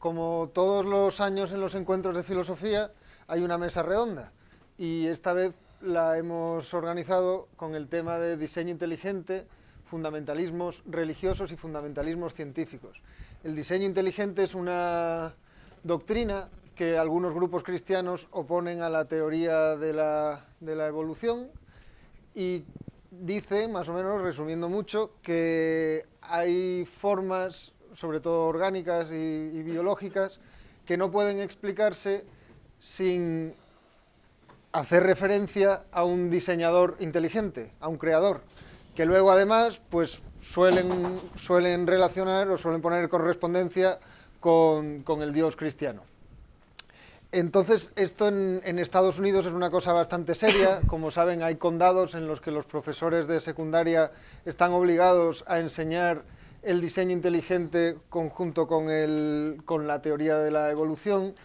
como todos los años en los encuentros de filosofía, hay una mesa redonda y esta vez la hemos organizado con el tema de diseño inteligente, fundamentalismos religiosos y fundamentalismos científicos. El diseño inteligente es una doctrina que algunos grupos cristianos oponen a la teoría de la evolución y dice, más o menos, resumiendo mucho, que hay formas, sobre todo orgánicas y biológicas, que no pueden explicarse sin hacer referencia a un diseñador inteligente, a un creador, que luego además pues suelen relacionar o suelen poner correspondencia con el Dios cristiano. Entonces, esto en Estados Unidos es una cosa bastante seria. Como saben, hay condados en los que los profesores de secundaria están obligados a enseñar el diseño inteligente conjunto con la teoría de la evolución,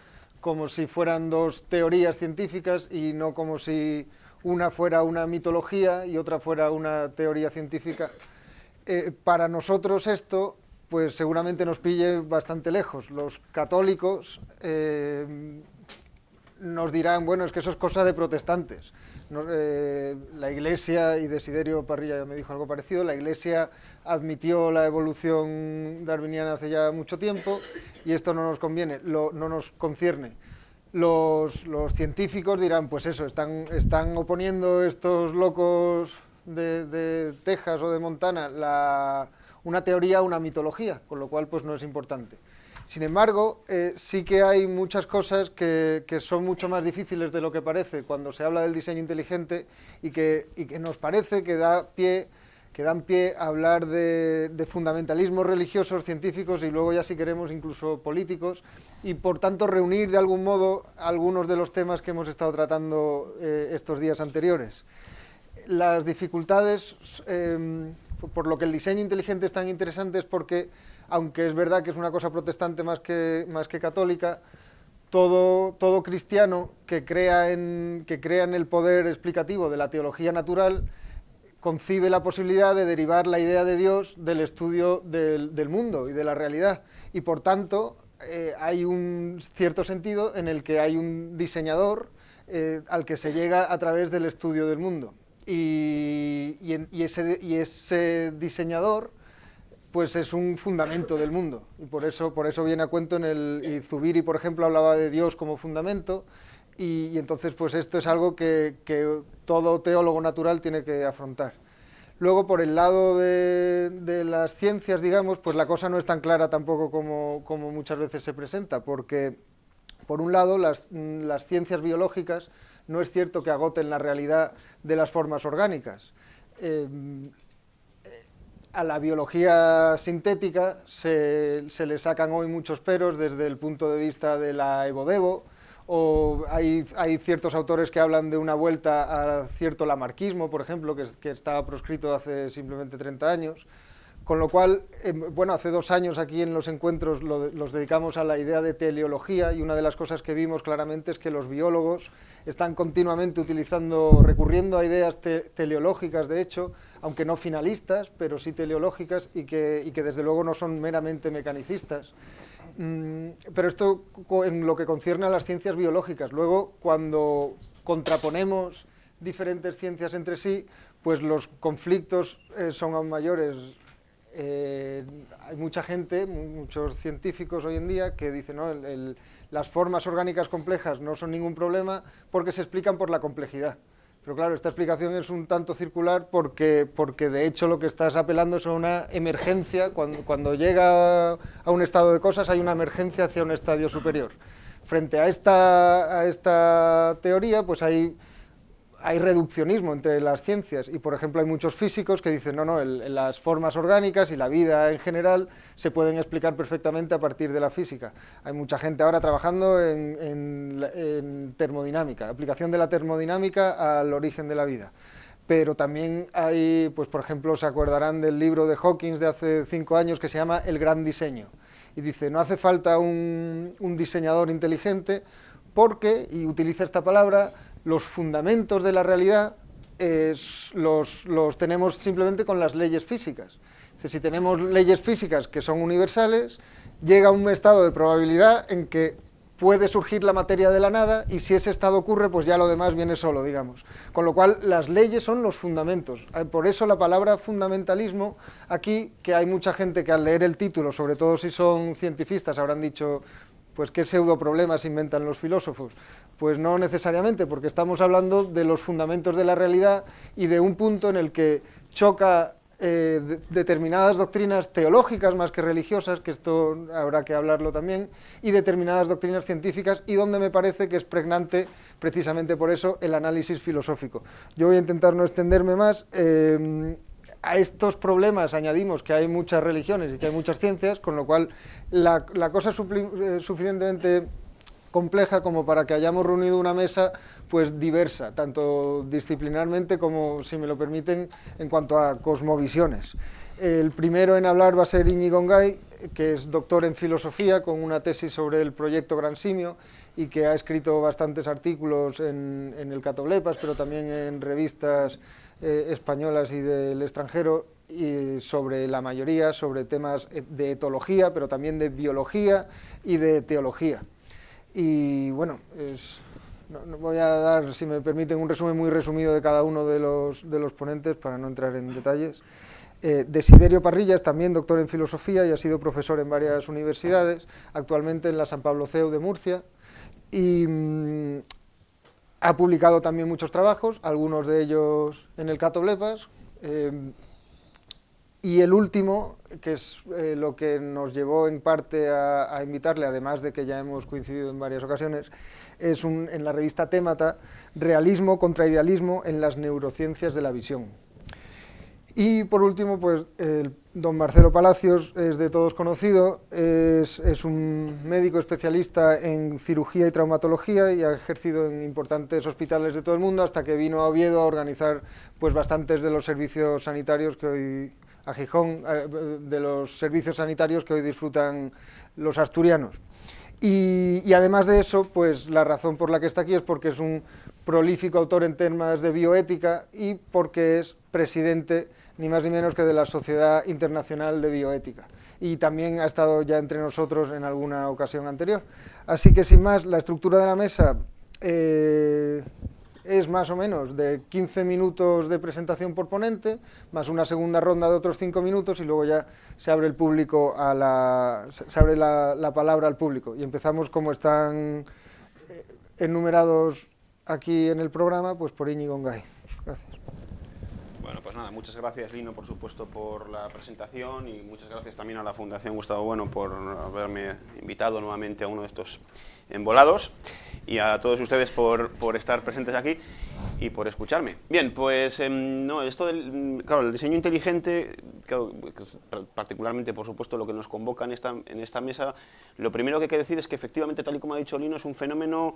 como si fueran dos teorías científicas y no como si una fuera una mitología y otra fuera una teoría científica. Para nosotros esto pues seguramente nos pille bastante lejos. Los católicos nos dirán, bueno, es que eso es cosa de protestantes. La Iglesia, y Desiderio Parrilla ya me dijo algo parecido, la Iglesia admitió la evolución darwiniana hace ya mucho tiempo y esto no nos conviene, no nos concierne. Los científicos dirán, pues eso, están oponiendo estos locos de Texas o de Montana una teoría a una mitología, con lo cual pues no es importante. Sin embargo, sí que hay muchas cosas que son mucho más difíciles de lo que parece cuando se habla del diseño inteligente y que nos parece que dan pie a hablar de fundamentalismos religiosos, científicos y luego ya si queremos incluso políticos y por tanto reunir de algún modo algunos de los temas que hemos estado tratando estos días anteriores. Las dificultades, por lo que el diseño inteligente es tan interesante es porque, aunque es verdad que es una cosa protestante más que católica, todo cristiano que crea en el poder explicativo de la teología natural concibe la posibilidad de derivar la idea de Dios del estudio del mundo y de la realidad. Y por tanto, hay un cierto sentido en el que hay un diseñador al que se llega a través del estudio del mundo. Y ese diseñador pues es un fundamento del mundo y por eso viene a cuento y Zubiri, por ejemplo, hablaba de Dios como fundamento y entonces pues esto es algo que todo teólogo natural tiene que afrontar. Luego, por el lado de las ciencias, digamos, pues la cosa no es tan clara tampoco como muchas veces se presenta, porque por un lado las ciencias biológicas no es cierto que agoten la realidad de las formas orgánicas. A la biología sintética se le sacan hoy muchos peros desde el punto de vista de la evodevo, o hay ciertos autores que hablan de una vuelta a cierto lamarquismo, por ejemplo, que estaba proscrito hace simplemente 30 años. Con lo cual, bueno, hace 2 años aquí en los encuentros los dedicamos a la idea de teleología y una de las cosas que vimos claramente es que los biólogos están continuamente recurriendo a ideas teleológicas, de hecho, aunque no finalistas, pero sí teleológicas y que desde luego no son meramente mecanicistas. Pero esto en lo que concierne a las ciencias biológicas. Luego, cuando contraponemos diferentes ciencias entre sí, pues los conflictos son aún mayores. Hay mucha gente, muchos científicos hoy en día que dicen no, las formas orgánicas complejas no son ningún problema porque se explican por la complejidad. Pero claro, esta explicación es un tanto circular porque de hecho lo que estás apelando es a una emergencia. Cuando llega a un estado de cosas hay una emergencia hacia un estadio superior. Frente a esta teoría, pues hay reduccionismo entre las ciencias y, por ejemplo, hay muchos físicos que dicen no, las formas orgánicas y la vida en general se pueden explicar perfectamente a partir de la física. Hay mucha gente ahora trabajando en termodinámica, aplicación de la termodinámica al origen de la vida. Pero también hay, pues por ejemplo, se acordarán del libro de Hawking de hace 5 años que se llama El Gran Diseño. Y dice, no hace falta un diseñador inteligente porque, y utiliza esta palabra, los fundamentos de la realidad los tenemos simplemente con las leyes físicas. Si tenemos leyes físicas que son universales, llega un estado de probabilidad en que puede surgir la materia de la nada, y si ese estado ocurre, pues ya lo demás viene solo, digamos. Con lo cual, las leyes son los fundamentos. Por eso la palabra fundamentalismo, aquí, que hay mucha gente que al leer el título, sobre todo si son cientifistas, habrán dicho, pues qué pseudoproblemas inventan los filósofos. Pues no necesariamente, porque estamos hablando de los fundamentos de la realidad y de un punto en el que choca determinadas doctrinas teológicas más que religiosas, que esto habrá que hablarlo también, y determinadas doctrinas científicas, y donde me parece que es pregnante, precisamente por eso, el análisis filosófico. Yo voy a intentar no extenderme más. A estos problemas añadimos que hay muchas religiones y que hay muchas ciencias, con lo cual la cosa es suficientemente compleja como para que hayamos reunido una mesa pues diversa, tanto disciplinarmente como, si me lo permiten, en cuanto a cosmovisiones. El primero en hablar va a ser Íñigo Ngay, que es doctor en filosofía con una tesis sobre el proyecto Gran Simio y que ha escrito bastantes artículos en el Catoblepas, pero también en revistas españolas y del extranjero, y sobre la mayoría, sobre temas de etología, pero también de biología y de teología. Y bueno, no voy a dar, si me permiten, un resumen muy resumido de cada uno de los ponentes para no entrar en detalles. Desiderio Parrilla es también doctor en filosofía y ha sido profesor en varias universidades, actualmente en la San Pablo CEU de Murcia, y ha publicado también muchos trabajos, algunos de ellos en el Catoblepas. Y el último, que es lo que nos llevó en parte a invitarle, además de que ya hemos coincidido en varias ocasiones, es en la revista Témata, Realismo contra Idealismo en las neurociencias de la visión. Y por último, pues don Marcelo Palacios es de todos conocido, es un médico especialista en cirugía y traumatología y ha ejercido en importantes hospitales de todo el mundo hasta que vino a Oviedo a organizar pues bastantes de los servicios sanitarios que hoy, a Gijón, de los servicios sanitarios que hoy disfrutan los asturianos. Y además de eso, pues la razón por la que está aquí es porque es un prolífico autor en temas de bioética y porque es presidente, ni más ni menos que de la Sociedad Internacional de Bioética. Y también ha estado ya entre nosotros en alguna ocasión anterior. Así que, sin más, la estructura de la mesa es más o menos de 15 minutos de presentación por ponente, más una segunda ronda de otros 5 minutos y luego ya se abre el público se abre la palabra al público. Y empezamos, como están enumerados aquí en el programa, pues por Íñigo Ngay. Gracias. Bueno, pues nada, muchas gracias, Lino, por supuesto, por la presentación, y muchas gracias también a la Fundación Gustavo Bueno por haberme invitado nuevamente a uno de estos embolados, y a todos ustedes por estar presentes aquí y por escucharme. Bien, pues no, esto del, claro, el diseño inteligente, claro, particularmente, por supuesto, lo que nos convoca en esta mesa, lo primero que hay que decir es que efectivamente, tal y como ha dicho Lino, es un fenómeno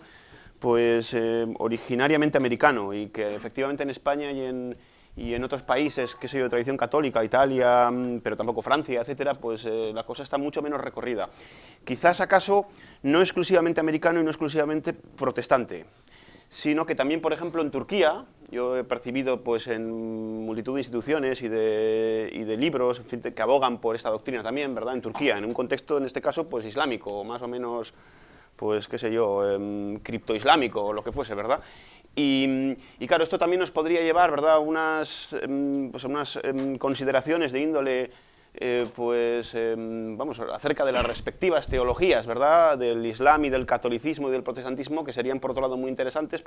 pues originariamente americano, y que efectivamente en España y en otros países, qué sé yo, de tradición católica, Italia, pero tampoco Francia, etcétera, pues la cosa está mucho menos recorrida. Quizás acaso no exclusivamente americano y no exclusivamente protestante, sino que también, por ejemplo, en Turquía, yo he percibido pues en multitud de instituciones y de libros, en fin, que abogan por esta doctrina también, ¿verdad?, en Turquía, en un contexto, en este caso, pues islámico, o más o menos, pues qué sé yo, criptoislámico, o lo que fuese, ¿verdad? Y claro, esto también nos podría llevar, ¿verdad?, unas consideraciones de índole, vamos, acerca de las respectivas teologías, ¿verdad?, del Islam y del catolicismo y del protestantismo, que serían por otro lado muy interesantes,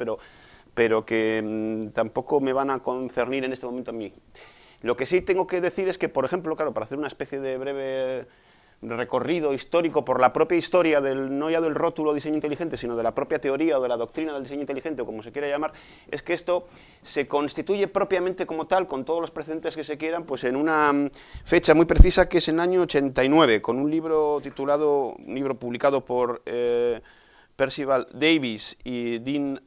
pero que tampoco me van a concernir en este momento a mí. Lo que sí tengo que decir es que, por ejemplo, claro, para hacer una especie de breve recorrido histórico por la propia historia no ya del rótulo diseño inteligente, sino de la propia teoría o de la doctrina del diseño inteligente, o como se quiera llamar, es que esto se constituye propiamente como tal, con todos los precedentes que se quieran, pues en una fecha muy precisa, que es en el año 89, con un libro publicado por Percival Davies y Dean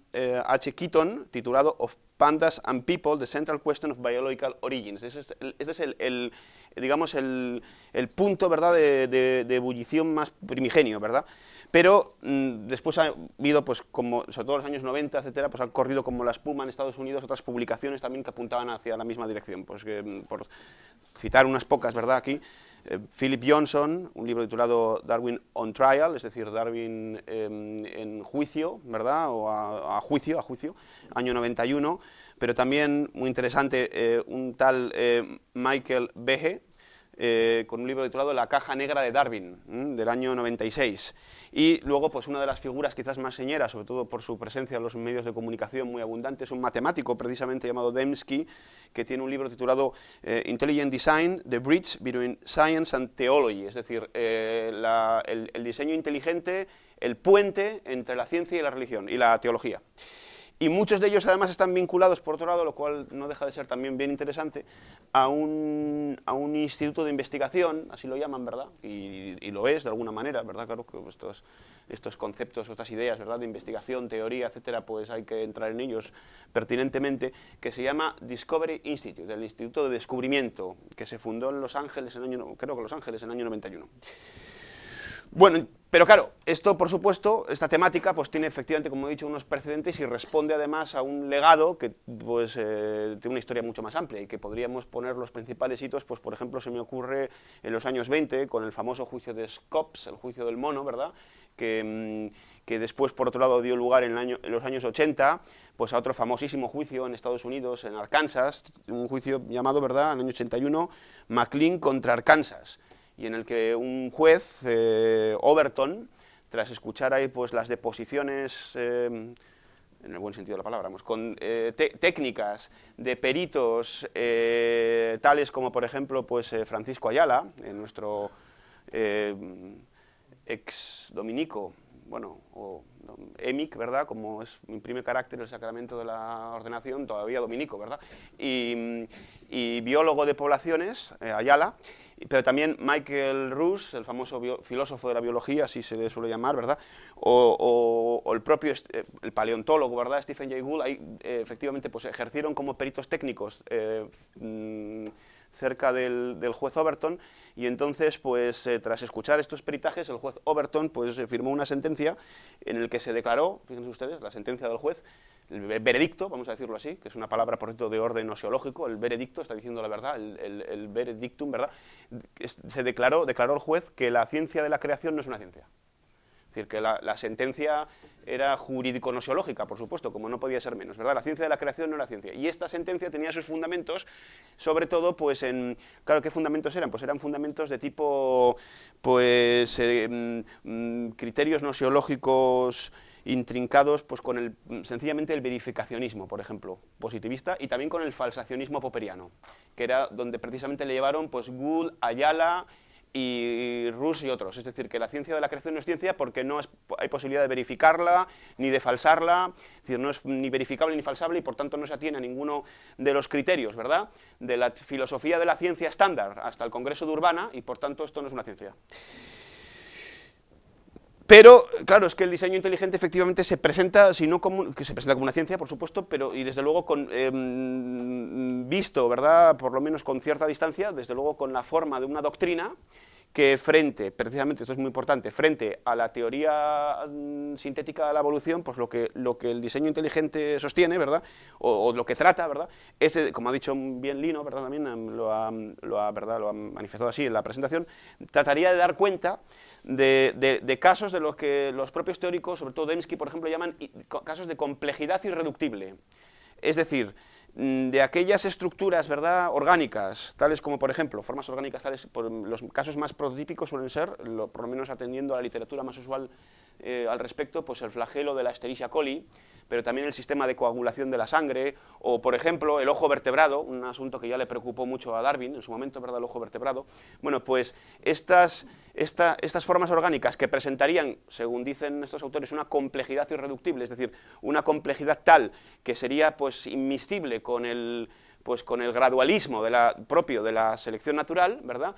H. Keaton, titulado Of Pandas and People, The Central Question of Biological Origins. Este es digamos, el punto, ¿verdad?, de ebullición más primigenio, ¿verdad? Pero después ha habido, pues, como, sobre todo en los años 90, etcétera, pues han corrido como la espuma en Estados Unidos otras publicaciones también que apuntaban hacia la misma dirección, pues que por citar unas pocas, ¿verdad?, aquí. Philip Johnson, un libro titulado Darwin on Trial, es decir, Darwin en juicio, ¿verdad?, o a juicio, año 91, pero también, muy interesante, un tal Michael Behe, con un libro titulado La caja negra de Darwin, del año 96. Y luego, pues una de las figuras quizás más señeras, sobre todo por su presencia en los medios de comunicación muy abundante, es un matemático precisamente llamado Dembski, que tiene un libro titulado Intelligent Design, The Bridge Between Science and Theology, es decir, el diseño inteligente, el puente entre la ciencia y la religión, y la teología. Y muchos de ellos además están vinculados, por otro lado, lo cual no deja de ser también bien interesante, a un instituto de investigación, así lo llaman, ¿verdad? Y lo es, de alguna manera, ¿verdad? Claro que estos conceptos, estas ideas, ¿verdad?, de investigación, teoría, etcétera, pues hay que entrar en ellos pertinentemente, que se llama Discovery Institute, el Instituto de Descubrimiento, que se fundó en Los Ángeles, creo que en Los Ángeles, en el año 91. Bueno, pero claro, esto por supuesto, esta temática pues tiene efectivamente, como he dicho, unos precedentes y responde además a un legado que pues tiene una historia mucho más amplia y que podríamos poner los principales hitos, pues por ejemplo se me ocurre en los años 20 con el famoso juicio de Scopes, el juicio del mono, ¿verdad?, que después por otro lado dio lugar en los años 80 pues a otro famosísimo juicio en Estados Unidos, en Arkansas, un juicio llamado, ¿verdad?, en el año 81, McLean contra Arkansas, y en el que un juez, Overton, tras escuchar ahí pues las deposiciones, en el buen sentido de la palabra, con técnicas de peritos tales como por ejemplo pues Francisco Ayala, nuestro ex dominico, bueno, o EMIC, ¿verdad?, como imprime carácter el sacramento de la ordenación, todavía dominico, ¿verdad?, y biólogo de poblaciones, Ayala, pero también Michael Ruse, el famoso filósofo de la biología, así se le suele llamar, ¿verdad?, o el propio el paleontólogo, ¿verdad?, Stephen Jay Gould, ahí efectivamente pues ejercieron como peritos técnicos cerca del juez Overton, y entonces pues tras escuchar estos peritajes el juez Overton pues firmó una sentencia en el que se declaró, fíjense ustedes, la sentencia del juez, el veredicto, vamos a decirlo así, que es una palabra por cierto de orden osiológico, el veredicto está diciendo la verdad, el veredictum, ¿verdad?, se declaró el juez que la ciencia de la creación no es una ciencia. Es decir, que la sentencia era jurídico-nosiológica, por supuesto, como no podía ser menos, ¿verdad? La ciencia de la creación no era ciencia. Y esta sentencia tenía sus fundamentos, sobre todo, pues claro, ¿qué fundamentos eran? Pues eran fundamentos de tipo, pues, criterios nosiológicos intrincados, pues con sencillamente el verificacionismo, por ejemplo, positivista, y también con el falsacionismo popperiano, que era donde precisamente le llevaron, pues, Gould, Ayala y Ruse y otros, es decir, que la ciencia de la creación no es ciencia porque no hay posibilidad de verificarla ni de falsarla, es decir, no es ni verificable ni falsable y por tanto no se atiene a ninguno de los criterios, ¿verdad?, de la filosofía de la ciencia estándar hasta el Congreso de Urbana y por tanto esto no es una ciencia. Pero, claro, es que el diseño inteligente efectivamente se presenta, como una ciencia, por supuesto, pero y desde luego visto, ¿verdad?, por lo menos con cierta distancia, desde luego con la forma de una doctrina que precisamente, esto es muy importante, frente a la teoría sintética de la evolución, pues lo que el diseño inteligente sostiene, ¿verdad?, o lo que trata, ¿verdad?, es, como ha dicho bien Lino, ¿verdad?, también lo ha manifestado así en la presentación, trataría de dar cuenta de casos de los que los propios teóricos, sobre todo Dembski, por ejemplo, llaman casos de complejidad irreductible. Es decir, de aquellas estructuras, ¿verdad?, orgánicas, tales como, por ejemplo, formas orgánicas tales, los casos más prototípicos suelen ser, por lo menos atendiendo a la literatura más usual al respecto, pues el flagelo de la Escherichia coli, pero también el sistema de coagulación de la sangre, o por ejemplo el ojo vertebrado, un asunto que ya le preocupó mucho a Darwin en su momento, ¿verdad?, el ojo vertebrado. Bueno, pues estas formas orgánicas que presentarían, según dicen estos autores, una complejidad irreductible, es decir, una complejidad tal que sería pues inmiscible con el gradualismo propio de la selección natural, ¿verdad?,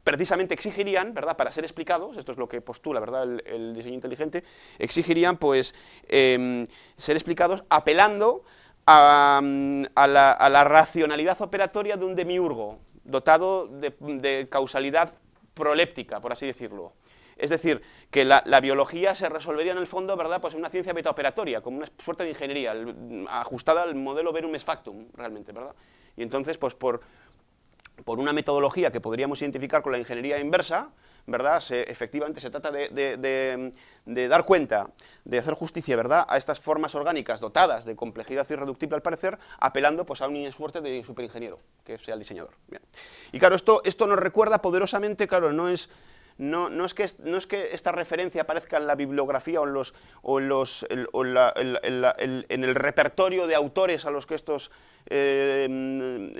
precisamente exigirían, ¿verdad?, para ser explicados, esto es lo que postula, ¿verdad?, el diseño inteligente, exigirían pues ser explicados apelando a la racionalidad operatoria de un demiurgo, dotado de causalidad proléptica, por así decirlo. Es decir, que la biología se resolvería en el fondo, ¿verdad?, pues en una ciencia metaoperatoria, como una suerte de ingeniería, ajustada al modelo verum ex factum, realmente, ¿verdad? Y entonces, pues por por una metodología que podríamos identificar con la ingeniería inversa, ¿verdad? Efectivamente se trata de dar cuenta, de hacer justicia, ¿verdad?, a estas formas orgánicas dotadas de complejidad irreductible al parecer, apelando pues a un suerte de superingeniero, que sea el diseñador. Bien. Y claro, esto nos recuerda poderosamente, claro, no es que esta referencia aparezca en la bibliografía o en el repertorio de autores a los que estos en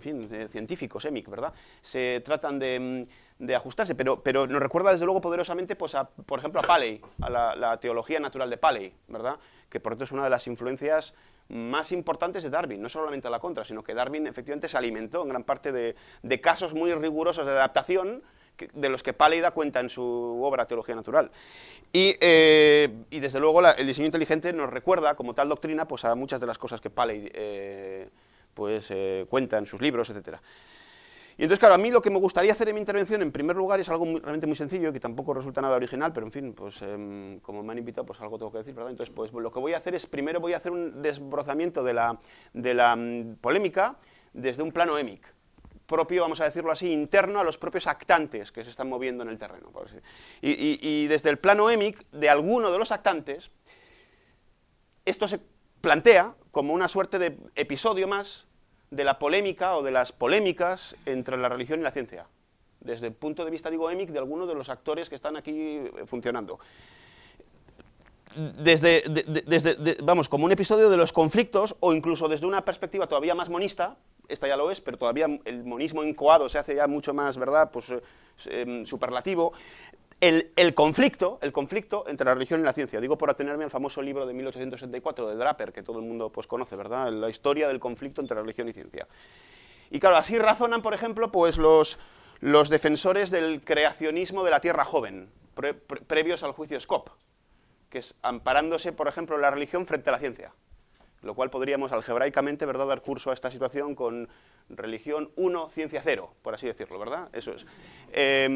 fin, científicos, EMIC, ¿verdad?, se tratan de ajustarse, pero nos recuerda desde luego poderosamente, pues por ejemplo, a Paley, a la teología natural de Paley, ¿verdad?, que por cierto es una de las influencias más importantes de Darwin, no solamente a la contra, sino que Darwin efectivamente se alimentó en gran parte de casos muy rigurosos de adaptación de los que Paley da cuenta en su obra Teología Natural. Y desde luego el diseño inteligente nos recuerda, como tal doctrina, pues a muchas de las cosas que Paley cuenta en sus libros, etcétera. Y entonces, claro, a mí lo que me gustaría hacer en mi intervención, en primer lugar, es algo realmente muy sencillo, que tampoco resulta nada original, pero en fin, pues como me han invitado, pues algo tengo que decir, ¿verdad? Entonces, pues lo que voy a hacer es, primero voy a hacer un desbrozamiento de la polémica desde un plano EMIC, propio, vamos a decirlo así, interno a los propios actantes que se están moviendo en el terreno. Y desde el plano EMIC, de alguno de los actantes, esto se plantea como una suerte de episodio más de la polémica o de las polémicas entre la religión y la ciencia, desde el punto de vista, digo, EMIC, de algunos de los actores que están aquí funcionando. Vamos, como un episodio de los conflictos, o incluso desde una perspectiva todavía más monista, esta ya lo es, pero todavía el monismo incoado se hace ya mucho más, ¿verdad?, pues superlativo. El conflicto entre la religión y la ciencia, digo por atenerme al famoso libro de 1864 de Draper, que todo el mundo pues conoce, ¿verdad?, la historia del conflicto entre religión y ciencia. Y claro, así razonan, por ejemplo, pues los defensores del creacionismo de la Tierra joven, previos al juicio Scopes, que es amparándose, por ejemplo, en la religión frente a la ciencia, lo cual podríamos algebraicamente, ¿verdad?, dar curso a esta situación con religión 1, ciencia 0, por así decirlo, ¿verdad? Eso es. Es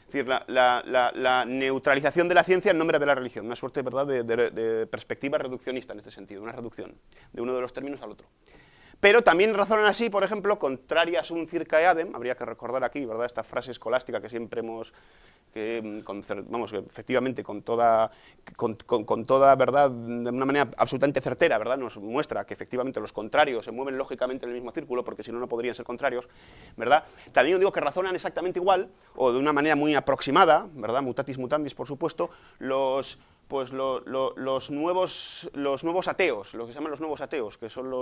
decir, la neutralización de la ciencia en nombre de la religión, una suerte, ¿verdad?, de perspectiva reduccionista en este sentido, una reducción de uno de los términos al otro. Pero también razonan así, por ejemplo, contraria sunt circa eadem, habría que recordar aquí, ¿verdad?, esta frase escolástica que siempre hemos vamos, efectivamente con toda verdad, de una manera absolutamente certera, ¿verdad?, nos muestra que efectivamente los contrarios se mueven lógicamente en el mismo círculo, porque si no, no podrían ser contrarios, ¿verdad? También digo que razonan exactamente igual, o de una manera muy aproximada, ¿verdad?, mutatis mutandis, por supuesto, los nuevos ateos, lo que se llaman los nuevos ateos, que son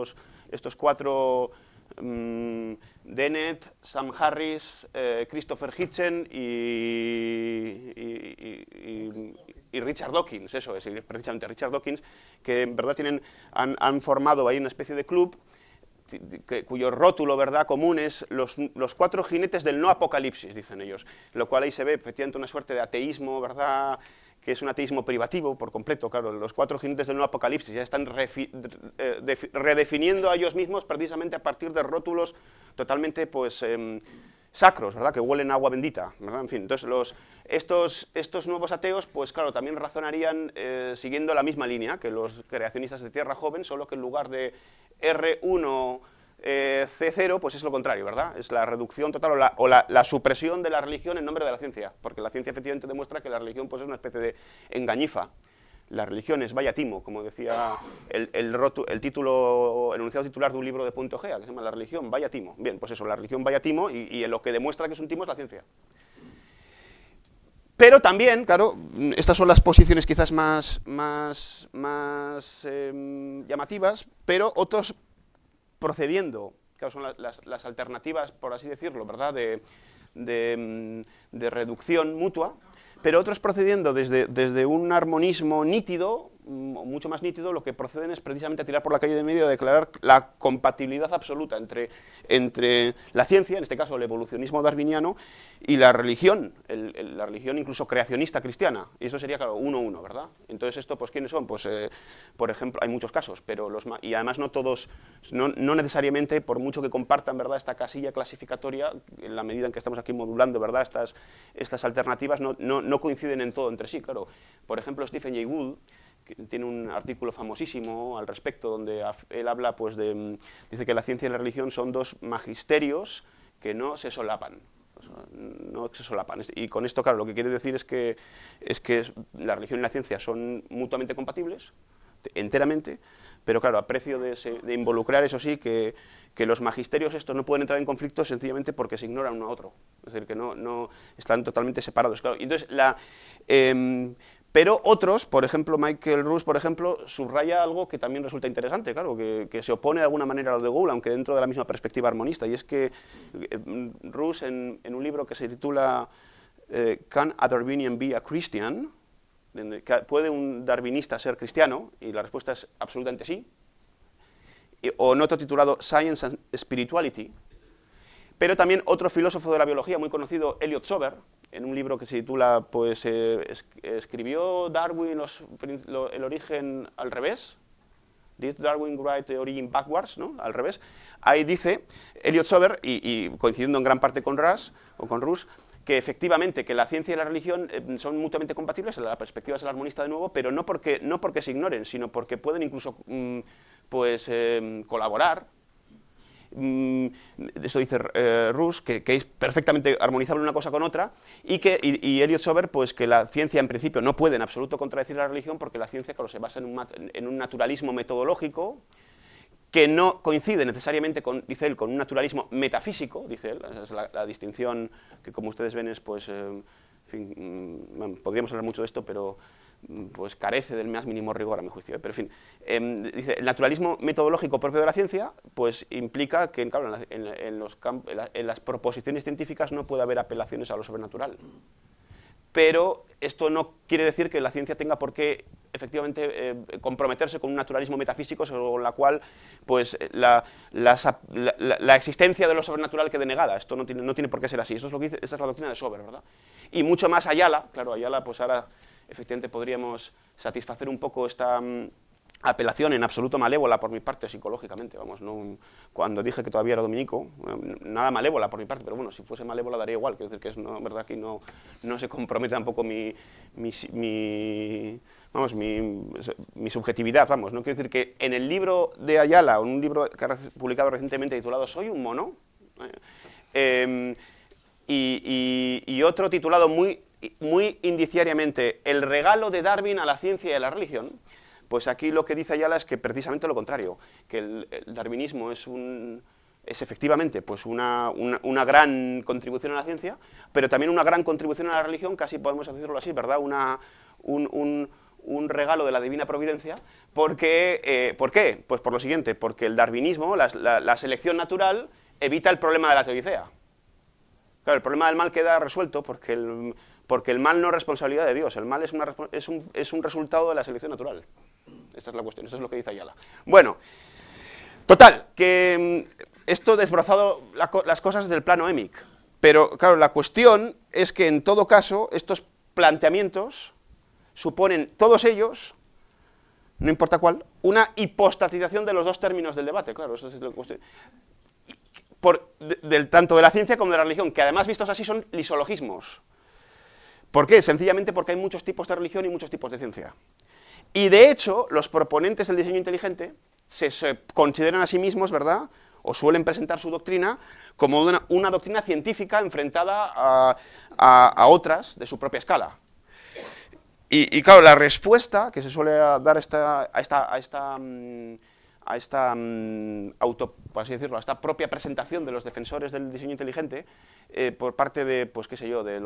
estos cuatro, Dennett, Sam Harris, Christopher Hitchens y Richard Dawkins, eso es, precisamente Richard Dawkins, que en verdad han formado ahí una especie de club cuyo rótulo, ¿verdad?, común es los cuatro jinetes del no apocalipsis, dicen ellos, lo cual ahí se ve efectivamente una suerte de ateísmo, ¿verdad?, que es un ateísmo privativo por completo. Claro, los cuatro jinetes del no apocalipsis ya están redefiniendo a ellos mismos precisamente a partir de rótulos totalmente, pues, sacros, ¿verdad?, que huelen a agua bendita, ¿verdad? En fin, entonces estos nuevos ateos, pues claro, también razonarían siguiendo la misma línea que los creacionistas de Tierra Joven, solo que en lugar de R1 C0, pues es lo contrario, ¿verdad? Es la reducción total o la supresión de la religión en nombre de la ciencia, porque la ciencia efectivamente demuestra que la religión pues es una especie de engañifa. La religión es vaya timo, como decía el enunciado titular de un libro de Punto Gea, que se llama La religión vaya timo. Bien, pues eso, la religión vaya timo, y lo que demuestra que es un timo es la ciencia. Pero también, claro, estas son las posiciones quizás más llamativas, pero otros procediendo, claro, son las alternativas, por así decirlo, ¿verdad?, de reducción mutua, pero otros procediendo desde un armonismo nítido, mucho más nítido, lo que proceden es precisamente a tirar por la calle de medio, a declarar la compatibilidad absoluta entre la ciencia, en este caso el evolucionismo darwiniano, y la religión incluso creacionista cristiana, y eso sería, claro, 1-1, ¿verdad? Entonces esto, pues, ¿quiénes son? Pues, por ejemplo, hay muchos casos, pero y además no todos, no necesariamente, por mucho que compartan, ¿verdad?, esta casilla clasificatoria, en la medida en que estamos aquí modulando, ¿verdad?, estas alternativas no coinciden en todo entre sí, claro. Por ejemplo, Stephen Jay Gould, que tiene un artículo famosísimo al respecto, donde él habla, pues, dice que la ciencia y la religión son dos magisterios que no se solapan. No se solapan. Y con esto, claro, lo que quiere decir es que la religión y la ciencia son mutuamente compatibles, enteramente, pero claro, a precio de involucrar, eso sí, que los magisterios estos no pueden entrar en conflicto sencillamente porque se ignoran uno a otro. Es decir, que no están totalmente separados. Claro. Entonces, pero otros, por ejemplo, Michael Ruse, por ejemplo, subraya algo que también resulta interesante, claro, que se opone de alguna manera a lo de Gould, aunque dentro de la misma perspectiva armonista, y es que Ruse, en un libro que se titula Can a Darwinian be a Christian? ¿Puede un darwinista ser cristiano? Y la respuesta es absolutamente sí. O en otro titulado Science and Spirituality. Pero también otro filósofo de la biología muy conocido, Elliot Sober, en un libro que se titula, pues, ¿escribió Darwin el origen al revés? ¿Did Darwin write the origin backwards? ¿No? Al revés. Ahí dice Elliot Sober, y coincidiendo en gran parte con Ruse, que efectivamente que la ciencia y la religión son mutuamente compatibles, la perspectiva es el armonista de nuevo, pero no porque se ignoren, sino porque pueden incluso colaborar. Eso dice Ruse, que es perfectamente armonizable una cosa con otra, y Elliot Sober, pues, que la ciencia en principio no puede en absoluto contradecir a la religión, porque la ciencia, claro, se basa en un naturalismo metodológico que no coincide necesariamente con, dice él, con un naturalismo metafísico, dice él. Esa es la distinción que, como ustedes ven, es, pues, en fin, podríamos hablar mucho de esto, pero pues carece del más mínimo rigor, a mi juicio. Pero, en fin, dice, el naturalismo metodológico propio de la ciencia, pues, implica que, claro, en las proposiciones científicas no puede haber apelaciones a lo sobrenatural. Pero esto no quiere decir que la ciencia tenga por qué efectivamente comprometerse con un naturalismo metafísico según la cual, pues, la existencia de lo sobrenatural quede negada. Esto no tiene por qué ser así. Eso es lo que dice, esa es la doctrina de Sober, ¿verdad? Y mucho más Ayala, claro, Ayala, pues ahora efectivamente podríamos satisfacer un poco esta apelación en absoluto malévola por mi parte psicológicamente, vamos, no, cuando dije que todavía era dominico, nada malévola por mi parte, pero bueno, si fuese malévola daría igual, quiero decir que es, no, verdad, que no se compromete tampoco mi subjetividad, vamos, no quiero decir que en el libro de Ayala, o en un libro que ha publicado recientemente titulado Soy un mono, y otro titulado muy indiciariamente El regalo de Darwin a la ciencia y a la religión, pues aquí lo que dice Ayala es que precisamente lo contrario, que el darwinismo es efectivamente, pues, una gran contribución a la ciencia, pero también una gran contribución a la religión, casi podemos decirlo así, ¿verdad? Un regalo de la divina providencia, porque, ¿por qué? Pues por lo siguiente, porque el darwinismo, la selección natural, evita el problema de la teodicea. Claro, el problema del mal queda resuelto porque el mal no es responsabilidad de Dios, el mal es un resultado de la selección natural. Esta es la cuestión, eso es lo que dice Ayala. Bueno, total, que esto desbrozado las cosas desde el plano émic, pero claro, la cuestión es que en todo caso estos planteamientos suponen, todos ellos, no importa cuál, una hipostatización de los dos términos del debate, claro, eso es lo que cuestión. Tanto de la ciencia como de la religión, que además vistos así son lisologismos. ¿Por qué? Sencillamente porque hay muchos tipos de religión y muchos tipos de ciencia. Y de hecho, los proponentes del diseño inteligente se consideran a sí mismos, ¿verdad?, o suelen presentar su doctrina como una doctrina científica enfrentada a otras de su propia escala. Y claro, la respuesta que se suele dar a esta propia presentación de los defensores del diseño inteligente por parte de, pues qué sé yo, de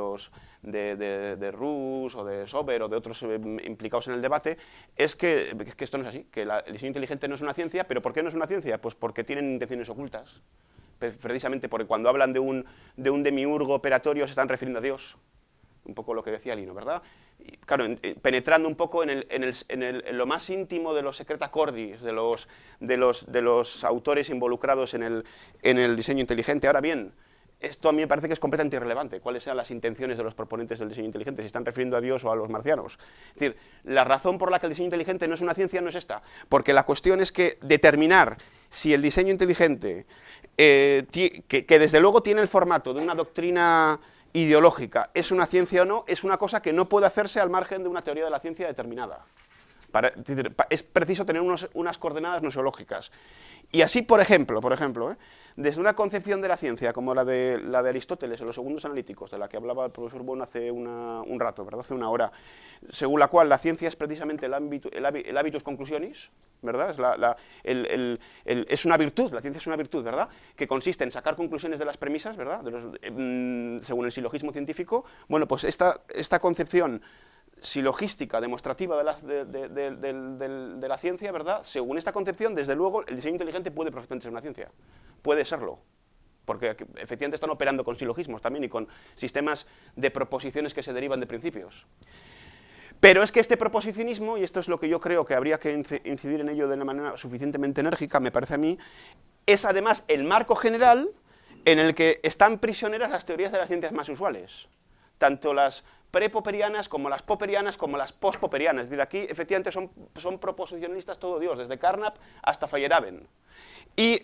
Ruse o de Sober o de otros implicados en el debate, es que esto no es así, que el diseño inteligente no es una ciencia. ¿Pero por qué no es una ciencia? Pues porque tienen intenciones ocultas, precisamente porque cuando hablan de un demiurgo operatorio se están refiriendo a Dios. Un poco lo que decía Lino, ¿verdad? Y, claro, penetrando un poco en lo más íntimo de los secreta cordis, de los autores involucrados en el diseño inteligente. Ahora bien, esto a mí me parece que es completamente irrelevante, cuáles sean las intenciones de los proponentes del diseño inteligente, si están refiriendo a Dios o a los marcianos. Es decir, la razón por la que el diseño inteligente no es una ciencia no es esta, porque la cuestión es que determinar si el diseño inteligente, que desde luego tiene el formato de una doctrina ideológica, es una ciencia o no, es una cosa que no puede hacerse al margen de una teoría de la ciencia determinada. Es preciso tener unas coordenadas nosiológicas. Y así, por ejemplo, desde una concepción de la ciencia como la de Aristóteles en los segundos analíticos, de la que hablaba el profesor Bon hace un rato, ¿verdad? Hace una hora, según la cual la ciencia es precisamente el habitus conclusionis, ¿verdad? Es una virtud, la ciencia es una virtud, ¿verdad? Que consiste en sacar conclusiones de las premisas, ¿verdad? Según el silogismo científico. Bueno, pues esta concepción silogística, demostrativa de la ciencia, ¿verdad? Según esta concepción, desde luego, el diseño inteligente puede perfectamente ser una ciencia. Puede serlo. Porque efectivamente están operando con silogismos también y con sistemas de proposiciones que se derivan de principios. Pero es que este proposicionismo, y esto es lo que yo creo que habría que incidir en ello de una manera suficientemente enérgica, me parece a mí, es además el marco general en el que están prisioneras las teorías de las ciencias más usuales. Tanto las pre-popperianas como las popperianas como las post-popperianas. Es decir, aquí efectivamente son proposicionalistas todo Dios, desde Carnap hasta Feyerabend. Y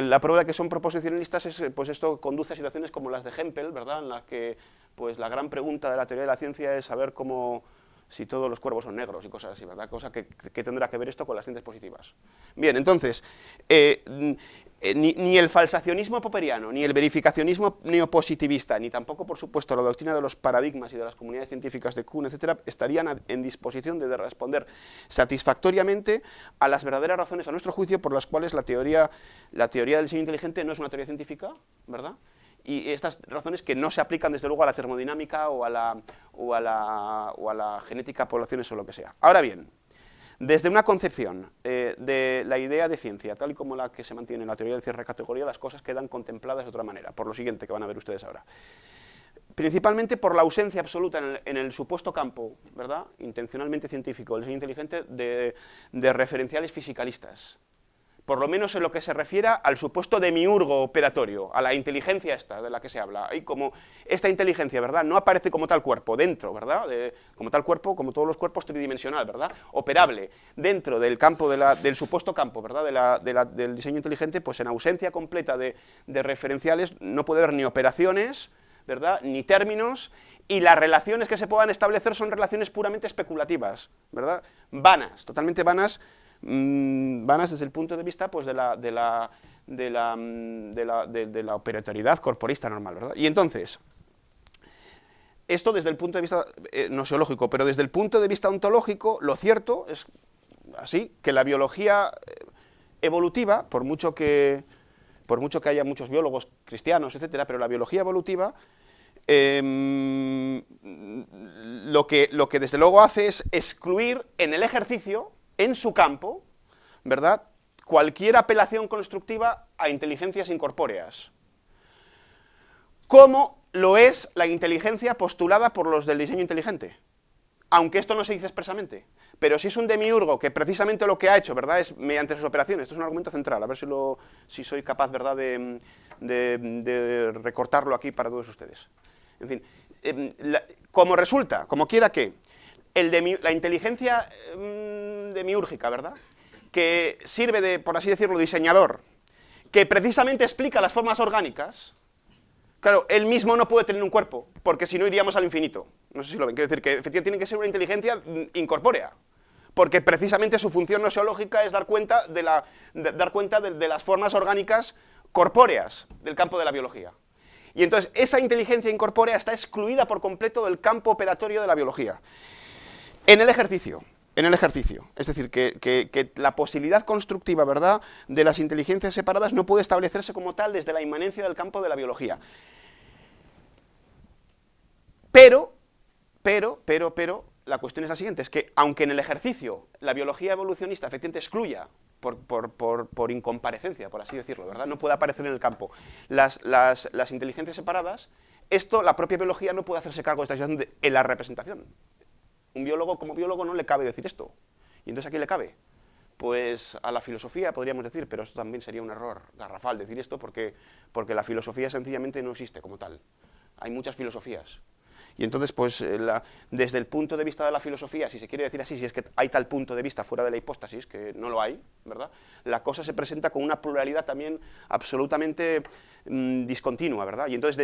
la prueba de que son proposicionalistas es, pues esto conduce a situaciones como las de Hempel, ¿verdad? En las que pues la gran pregunta de la teoría de la ciencia es saber si todos los cuervos son negros y cosas así, ¿verdad? Cosa que tendrá que ver esto con las ciencias positivas. Bien, entonces, ni el falsacionismo popperiano, ni el verificacionismo neopositivista, ni tampoco, por supuesto, la doctrina de los paradigmas y de las comunidades científicas de Kuhn, etcétera, estarían en disposición de responder satisfactoriamente a las verdaderas razones, a nuestro juicio, por las cuales la teoría del diseño inteligente no es una teoría científica, ¿verdad? Y estas razones que no se aplican desde luego a la termodinámica o a la genética de poblaciones o lo que sea. Ahora bien, desde una concepción de la idea de ciencia, tal y como la que se mantiene en la teoría del cierre de categoría, las cosas quedan contempladas de otra manera, por lo siguiente que van a ver ustedes ahora. Principalmente por la ausencia absoluta en el supuesto campo, ¿verdad?, intencionalmente científico, del diseño inteligente, de referenciales fisicalistas. Por lo menos en lo que se refiere al supuesto demiurgo operatorio, a la inteligencia esta de la que se habla. Y como esta inteligencia, ¿verdad?, no aparece como tal cuerpo dentro, ¿verdad?, como tal cuerpo, como todos los cuerpos, tridimensional, ¿verdad?, operable dentro del campo del supuesto campo, ¿verdad?, del diseño inteligente, pues en ausencia completa de referenciales no puede haber ni operaciones, ¿verdad?, ni términos, y las relaciones que se puedan establecer son relaciones puramente especulativas, ¿verdad?, vanas, totalmente vanas desde el punto de vista pues de la operatoriedad corporista normal, ¿verdad? Y entonces, esto desde el punto de vista nosiológico, pero desde el punto de vista ontológico, lo cierto es así, que la biología evolutiva, por mucho que haya muchos biólogos cristianos, etcétera, pero la biología evolutiva lo que desde luego hace es excluir en el ejercicio, en su campo, ¿verdad?, cualquier apelación constructiva a inteligencias incorpóreas, como lo es la inteligencia postulada por los del diseño inteligente, aunque esto no se dice expresamente. Pero si es un demiurgo que precisamente lo que ha hecho, ¿verdad?, es mediante sus operaciones. Esto es un argumento central, a ver si soy capaz, ¿verdad?, de recortarlo aquí para todos ustedes. En fin, como resulta, como quiera que, la inteligencia demiúrgica, ¿verdad?, que sirve de, por así decirlo, diseñador, que precisamente explica las formas orgánicas, claro, él mismo no puede tener un cuerpo, porque si no iríamos al infinito. No sé si lo ven, quiero decir que efectivamente tiene que ser una inteligencia incorpórea, porque precisamente su función nosiológica es dar cuenta de las formas orgánicas corpóreas del campo de la biología. Y entonces esa inteligencia incorpórea está excluida por completo del campo operatorio de la biología. En el ejercicio, es decir, que la posibilidad constructiva, ¿verdad?, de las inteligencias separadas no puede establecerse como tal desde la inmanencia del campo de la biología. Pero, la cuestión es la siguiente, es que aunque en el ejercicio la biología evolucionista efectivamente excluya por incomparecencia, por así decirlo, ¿verdad?, no puede aparecer en el campo las inteligencias separadas, la propia biología no puede hacerse cargo de esta situación en la representación. Un biólogo, como biólogo, no le cabe decir esto. ¿Y entonces a quién le cabe? Pues a la filosofía, podríamos decir, pero esto también sería un error garrafal decir esto, porque la filosofía sencillamente no existe como tal. Hay muchas filosofías. Y entonces, pues, desde el punto de vista de la filosofía, si se quiere decir así, si es que hay tal punto de vista fuera de la hipóstasis, que no lo hay, ¿verdad?, la cosa se presenta con una pluralidad también absolutamente discontinua, ¿verdad? Y entonces,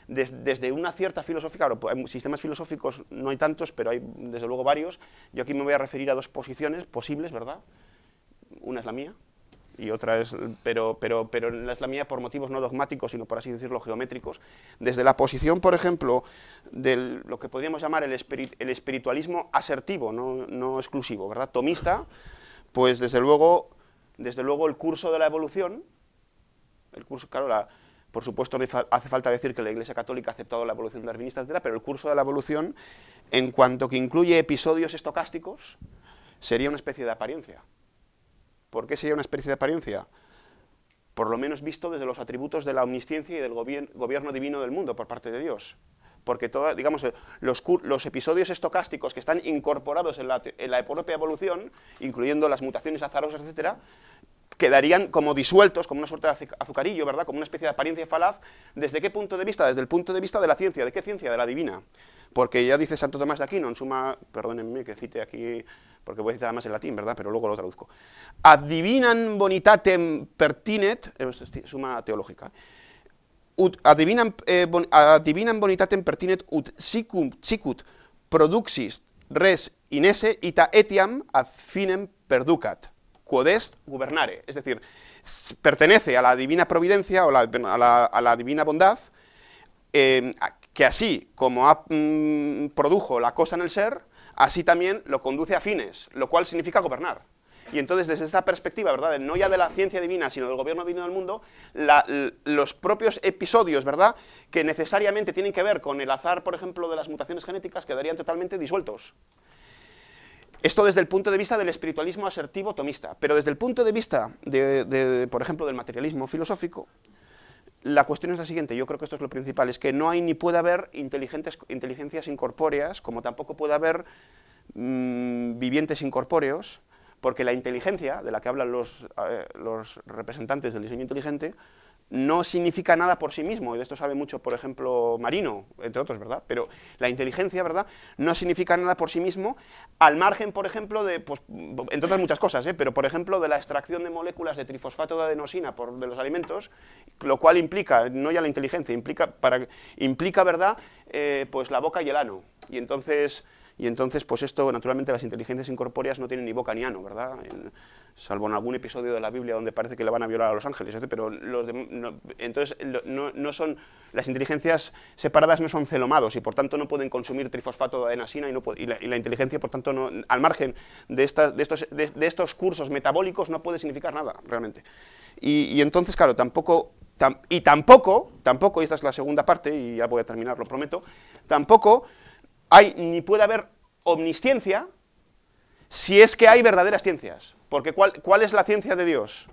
desde una cierta filosofía, claro, sistemas filosóficos no hay tantos, pero hay desde luego varios. Yo aquí me voy a referir a dos posiciones posibles, ¿verdad? Una es la mía, y otra es, pero no es la mía por motivos no dogmáticos, sino por así decirlo, geométricos. Desde la posición, por ejemplo, de lo que podríamos llamar el espiritualismo asertivo, no exclusivo, ¿verdad?, tomista, pues desde luego el curso de la evolución, claro, por supuesto no hace falta decir que la Iglesia Católica ha aceptado la evolución darwinista, etcétera, pero el curso de la evolución, en cuanto que incluye episodios estocásticos, sería una especie de apariencia. ¿Por qué sería una especie de apariencia? Por lo menos visto desde los atributos de la omnisciencia y del gobierno divino del mundo por parte de Dios. Porque digamos, los episodios estocásticos que están incorporados en la propia evolución, incluyendo las mutaciones azarosas, etcétera, quedarían como disueltos, como una suerte de azucarillo, ¿verdad?, como una especie de apariencia falaz. ¿Desde qué punto de vista? Desde el punto de vista de la ciencia. ¿De qué ciencia? De la divina. Porque ya dice Santo Tomás de Aquino en Suma, perdónenme que cite aquí, porque voy a citar además en latín, ¿verdad?, pero luego lo traduzco. Ad divinam bonitatem pertinet, Suma teológica, ad divinam bonitatem pertinet ut sicut produxis res inesse ita etiam ad finem perducat, quod est gubernare. Es decir, pertenece a la divina providencia o a la divina bondad, que así como produjo la cosa en el ser, así también lo conduce a fines, lo cual significa gobernar. Y entonces, desde esta perspectiva, ¿verdad?, no ya de la ciencia divina, sino del gobierno divino del mundo, los propios episodios, ¿verdad?, que necesariamente tienen que ver con el azar, por ejemplo, de las mutaciones genéticas, quedarían totalmente disueltos. Esto desde el punto de vista del espiritualismo asertivo tomista. Pero desde el punto de vista, por ejemplo, del materialismo filosófico, la cuestión es la siguiente. Yo creo que esto es lo principal, es que no hay ni puede haber inteligencias incorpóreas, como tampoco puede haber vivientes incorpóreos, porque la inteligencia, de la que hablan los representantes del diseño inteligente, no significa nada por sí mismo, y de esto sabe mucho, por ejemplo, Marino, entre otros, ¿verdad? Pero la inteligencia, ¿verdad?, no significa nada por sí mismo, al margen, por ejemplo, pues, entre otras muchas cosas, pero por ejemplo, de la extracción de moléculas de trifosfato de adenosina de los alimentos, lo cual implica, no ya la inteligencia, implica, ¿verdad?, pues la boca y el ano, y entonces, pues esto, naturalmente, las inteligencias incorpóreas no tienen ni boca ni ano, ¿verdad?, salvo en algún episodio de la Biblia donde parece que le van a violar a los ángeles, pero entonces no son, las inteligencias separadas no son celomados y por tanto no pueden consumir trifosfato de adenosina y la inteligencia, por tanto, al margen de estos cursos metabólicos no puede significar nada, realmente. Y entonces, claro, tampoco, y esta es la segunda parte, y ya voy a terminar, lo prometo, tampoco hay ni puede haber omnisciencia si es que hay verdaderas ciencias. Porque ¿cuál es la ciencia de Dios?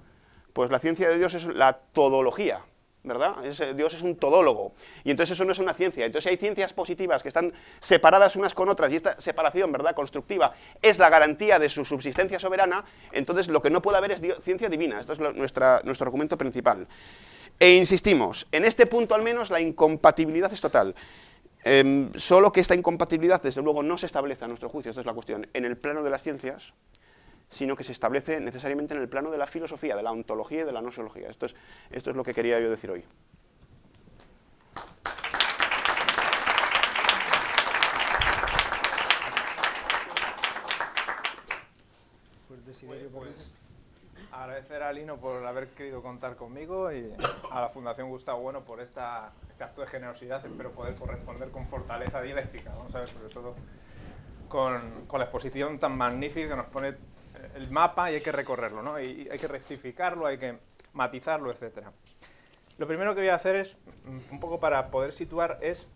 Pues la ciencia de Dios es la todología, ¿verdad? Dios es un todólogo, y entonces eso no es una ciencia. Entonces hay ciencias positivas que están separadas unas con otras, y esta separación, ¿verdad?, constructiva, es la garantía de su subsistencia soberana. Entonces lo que no puede haber es ciencia divina. Esto es nuestro argumento principal. E insistimos, en este punto al menos la incompatibilidad es total. Solo que esta incompatibilidad, desde luego, no se establece, a nuestro juicio, esta es la cuestión, en el plano de las ciencias, sino que se establece necesariamente en el plano de la filosofía, de la ontología y de la gnoseología. Esto es lo que quería yo decir hoy. Pues agradecer a Lino por haber querido contar conmigo y a la Fundación Gustavo Bueno por este acto de generosidad. Espero poder corresponder con fortaleza dialéctica, vamos a ver, sobre todo con la exposición tan magnífica que nos pone el mapa, y hay que recorrerlo, ¿no? Y hay que rectificarlo, hay que matizarlo, etcétera. Lo primero que voy a hacer es, un poco para poder situar, es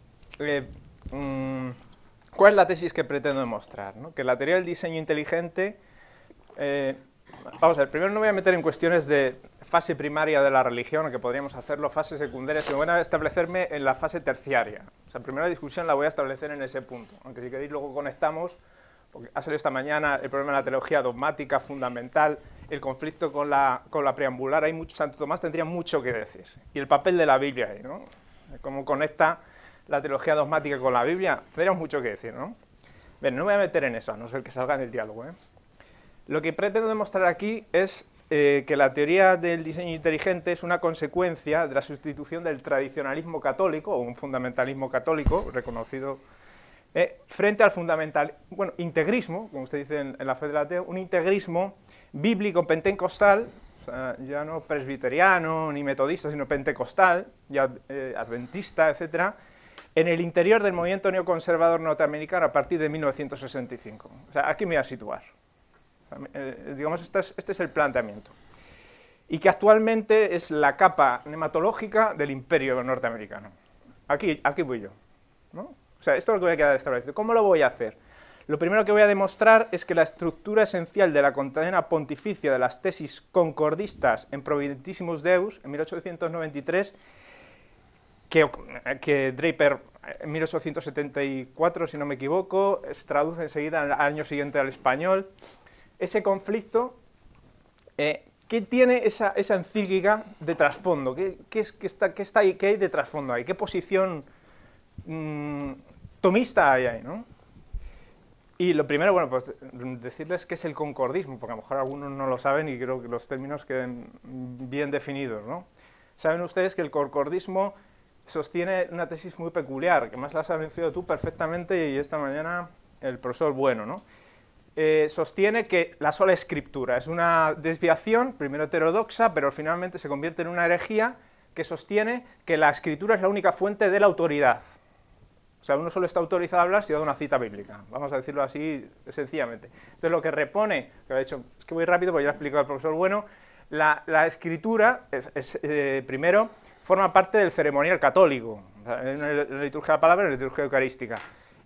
cuál es la tesis que pretendo demostrar, ¿no? Que la teoría del diseño inteligente, vamos a ver, primero no voy a meter en cuestiones de fase primaria de la religión, aunque podríamos hacerlo, fase secundaria, sino voy a establecerme en la fase terciaria. O sea, primero la discusión la voy a establecer en ese punto, aunque si queréis luego conectamos, porque ha salido esta mañana el problema de la teología dogmática fundamental, el conflicto con la preambular. Santo Tomás tendría mucho que decir, y el papel de la Biblia ahí, ¿no? Cómo conecta la teología dogmática con la Biblia, tendríamos mucho que decir, ¿no? Bien, no me voy a meter en eso, a no ser que salga en el diálogo, ¿eh? Lo que pretendo demostrar aquí es que la teoría del diseño inteligente es una consecuencia de la sustitución del tradicionalismo católico, o un fundamentalismo católico reconocido, frente al integrismo, como usted dice en la fe del ateo, un integrismo bíblico pentecostal, o sea, ya no presbiteriano ni metodista, sino pentecostal, ya adventista, etcétera, en el interior del movimiento neoconservador norteamericano a partir de 1965. O sea, aquí me voy a situar. Digamos, este es el planteamiento. Y que actualmente es la capa nematológica del imperio norteamericano. Aquí voy yo, ¿no? O sea, esto es lo que voy a quedar establecido. ¿Cómo lo voy a hacer? Lo primero que voy a demostrar es que la estructura esencial de la condena pontificia de las tesis concordistas en Providentissimus Deus, en 1893, que Draper, en 1874, si no me equivoco, traduce enseguida al año siguiente al español. Ese conflicto, ¿qué tiene esa encíclica de trasfondo? ¿Qué está ahí? ¿Qué hay de trasfondo ahí? ¿Qué posición tomista hay ahí, ¿no? Y lo primero, bueno, pues decirles qué es el concordismo, porque a lo mejor algunos no lo saben y creo que los términos queden bien definidos, ¿no? Saben ustedes que el concordismo sostiene una tesis muy peculiar, que más la has anunciado tú perfectamente y esta mañana el profesor Bueno, ¿no? Sostiene que la sola escritura es una desviación, primero heterodoxa, pero finalmente se convierte en una herejía que sostiene que la escritura es la única fuente de la autoridad. O sea, uno solo está autorizado a hablar si da una cita bíblica, vamos a decirlo así sencillamente. Entonces lo que repone, que de hecho, es que voy rápido porque ya ha explicado el profesor Bueno, la escritura primero forma parte del ceremonial católico, en la liturgia de la palabra y en la liturgia eucarística,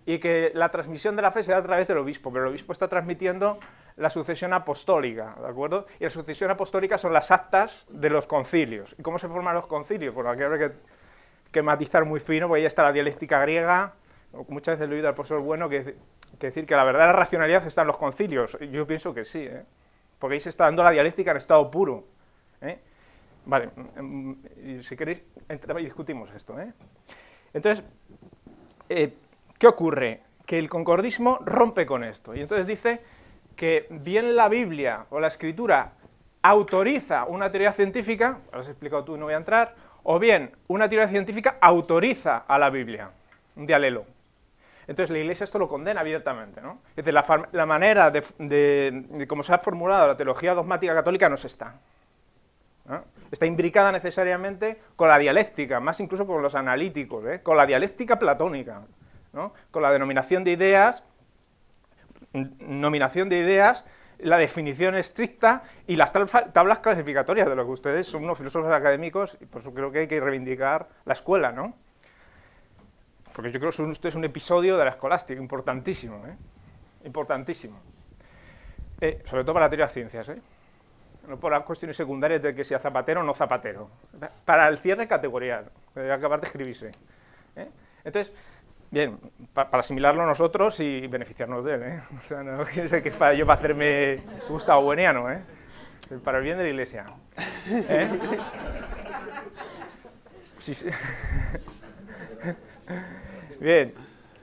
y que la transmisión de la fe se da a través del obispo, pero el obispo está transmitiendo la sucesión apostólica, ¿de acuerdo? Y la sucesión apostólica son las actas de los concilios. ¿Y cómo se forman los concilios? Bueno, aquí habrá que matizar muy fino, porque ahí está la dialéctica griega. Muchas veces he oído al profesor Bueno que decir que la verdadera racionalidad está en los concilios. Yo pienso que sí, porque ahí se está dando la dialéctica en estado puro. Vale, si queréis, y discutimos esto. Entonces, ¿qué ocurre? Que el concordismo rompe con esto. Y entonces dice que bien la Biblia o la Escritura autoriza una teoría científica, lo has explicado tú y no voy a entrar, o bien una teoría científica autoriza a la Biblia, un dialelo. Entonces la Iglesia esto lo condena abiertamente, ¿no? Es decir, la manera de cómo se ha formulado la teología dogmática católica no se está, ¿no? Está imbricada necesariamente con la dialéctica, más incluso con los analíticos, con la dialéctica platónica, ¿no? Con la denominación de ideas, la definición estricta y las tablas clasificatorias, de lo que ustedes son unos filósofos académicos, y por eso creo que hay que reivindicar la escuela, ¿no? Porque yo creo que son ustedes un episodio de la escolástica importantísimo, importantísimo. Sobre todo para la teoría de ciencias, no por las cuestiones secundarias de que sea zapatero o no zapatero. Para el cierre categorial, que debe acabar de escribirse. Entonces, bien, para asimilarlo nosotros y beneficiarnos de él, O sea, no piense que es para yo para hacerme Gustavo Bueniano, para el bien de la Iglesia. Sí, sí. Bien,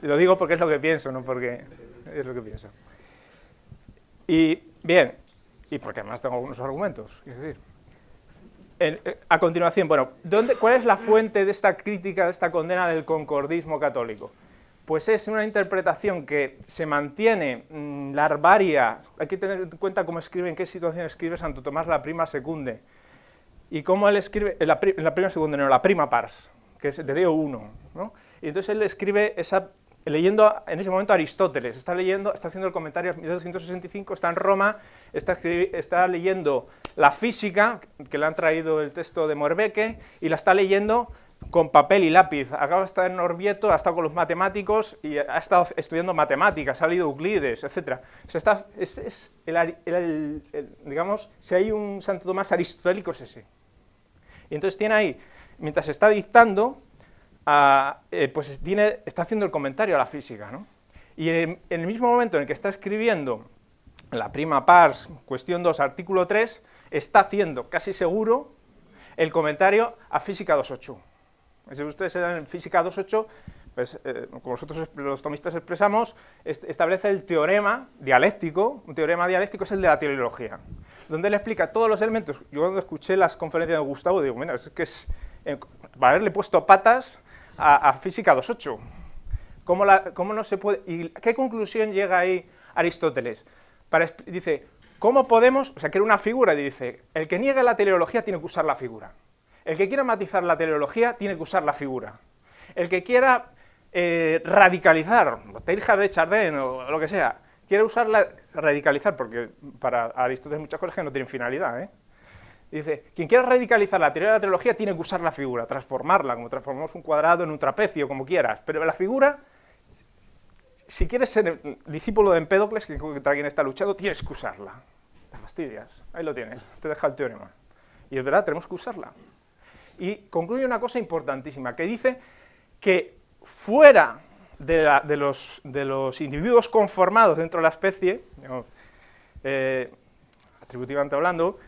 lo digo porque es lo que pienso, no porque es lo que pienso. Y bien, y porque además tengo algunos argumentos, es decir. A continuación, bueno, ¿cuál es la fuente de esta crítica, de esta condena del concordismo católico? Pues es una interpretación que se mantiene larvaria. Hay que tener en cuenta cómo escribe, en qué situación escribe Santo Tomás la prima secunde. Y cómo él escribe, la prima secunde, no, la prima pars, que es de Deo 1, ¿no? Y entonces él escribe leyendo en ese momento a Aristóteles, está haciendo el comentario en 1265, está en Roma, está leyendo la física, que le han traído el texto de Moerbeke, y la está leyendo con papel y lápiz. Acaba de estar en Orvieto, ha estado con los matemáticos y ha estado estudiando matemáticas, ha leído Euclides, etc. O sea, digamos, si hay un Santo Tomás aristotélico es ese. Y entonces tiene ahí, mientras está dictando, pues está haciendo el comentario a la física, ¿no? Y en el mismo momento en el que está escribiendo la prima pars, cuestión 2, artículo 3, está haciendo, casi seguro, el comentario a física 2.8. Si ustedes se dan en física 2.8, pues, como nosotros los tomistas expresamos, establece el teorema dialéctico. Un teorema dialéctico es el de la teleología, donde él explica todos los elementos. Yo cuando escuché las conferencias de Gustavo, digo, mira, es que es para haberle puesto patas a Física 2.8. ¿Cómo no se puede? ¿Y qué conclusión llega ahí Aristóteles? Dice, ¿cómo podemos? O sea, que era una figura, y dice, el que niegue la teleología tiene que usar la figura. El que quiera matizar la teleología tiene que usar la figura. El que quiera radicalizar, Teilhard de Chardin o lo que sea, quiere usarla, radicalizar, porque para Aristóteles hay muchas cosas que no tienen finalidad, Dice, quien quiera radicalizar la teoría de la teleología tiene que usar la figura, transformarla, como transformamos un cuadrado en un trapecio, como quieras. Pero la figura, si quieres ser discípulo de Empédocles, que contra quien está luchando, tienes que usarla. Te fastidias, ahí lo tienes, te deja el teorema. Y es verdad, tenemos que usarla. Y concluye una cosa importantísima, que dice que fuera de los individuos conformados dentro de la especie, digamos, atributivamente hablando,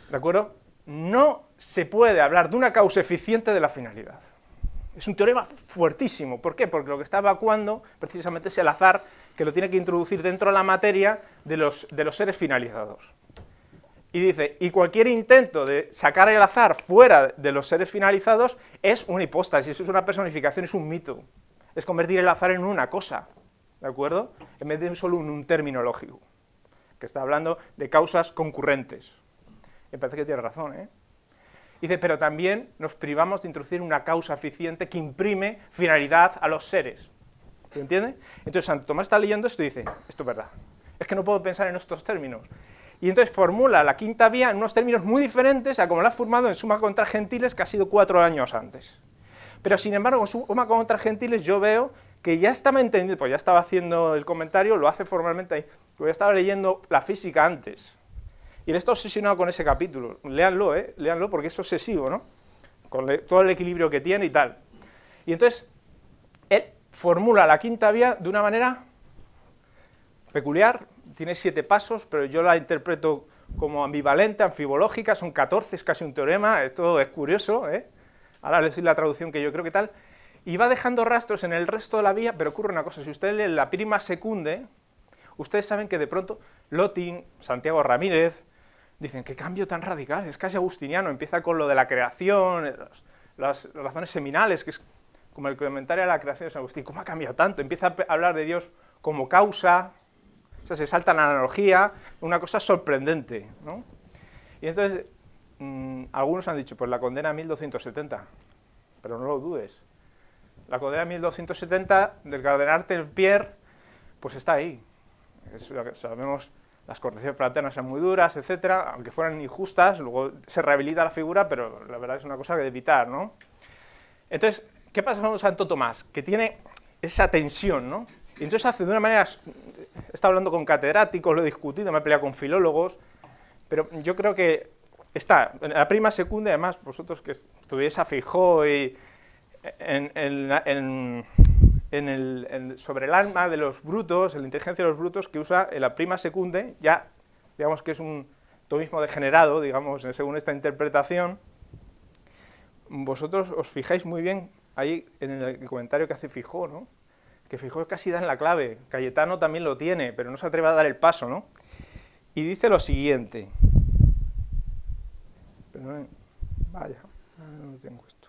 ¿de acuerdo?, no se puede hablar de una causa eficiente de la finalidad. Es un teorema fuertísimo. ¿Por qué? Porque lo que está evacuando precisamente es el azar que lo tiene que introducir dentro de la materia de los seres finalizados. Y dice, y cualquier intento de sacar el azar fuera de los seres finalizados es una hipóstasis, es una personificación, es un mito. Es convertir el azar en una cosa, ¿de acuerdo?, en vez de solo un término lógico, que está hablando de causas concurrentes. Me parece que tiene razón, Dice, pero también nos privamos de introducir una causa eficiente que imprime finalidad a los seres. ¿Se entiende? Entonces Santo Tomás está leyendo esto y dice, esto es verdad, es que no puedo pensar en estos términos. Y entonces formula la quinta vía en unos términos muy diferentes a como la ha formado en Summa contra Gentiles, que ha sido 4 años antes. Pero sin embargo, en Summa contra Gentiles yo veo que ya estaba entendiendo, pues ya estaba haciendo el comentario, lo hace formalmente ahí, pero ya estaba leyendo la física antes. Y él está obsesionado con ese capítulo. Léanlo, léanlo, porque es obsesivo, ¿no? Con todo el equilibrio que tiene y tal. Y entonces, él formula la quinta vía de una manera peculiar. Tiene 7 pasos, pero yo la interpreto como ambivalente, anfibológica. Son 14, es casi un teorema. Esto es curioso, Ahora les doy la traducción que yo creo que tal. Y va dejando rastros en el resto de la vía, pero ocurre una cosa. Si ustedes leen la prima secunde, ustedes saben que de pronto Lotin, Santiago Ramírez, dicen, qué cambio tan radical, es casi agustiniano, empieza con lo de la creación, las razones seminales, que es como el comentario de la creación de San Agustín. ¿Cómo ha cambiado tanto? Empieza a hablar de Dios como causa, o sea, se salta la analogía, una cosa sorprendente, ¿no? Y entonces, algunos han dicho, pues la condena a 1270, pero no lo dudes. La condena a 1270 del cardenal Telpier, pues está ahí. Sabemos, las correcciones fraternas eran muy duras, etcétera, aunque fueran injustas, luego se rehabilita la figura, pero la verdad es una cosa que de evitar, ¿no? Entonces, ¿qué pasa con Santo Tomás? Que tiene esa tensión, ¿no? Y entonces hace de una manera, está hablando con catedráticos, lo he discutido, me he peleado con filólogos, pero yo creo que está, en la prima secunda, además, vosotros que estudiáis a Feijóo y sobre el alma de los brutos, la inteligencia de los brutos, que usa en la prima secunde, ya digamos que es un tomismo degenerado, digamos, según esta interpretación. Vosotros os fijáis muy bien ahí en el comentario que hace Feijóo, ¿no? Que Feijóo casi da en la clave, Cayetano también lo tiene, pero no se atreve a dar el paso, ¿no? Y dice lo siguiente. Pero vaya, no tengo esto.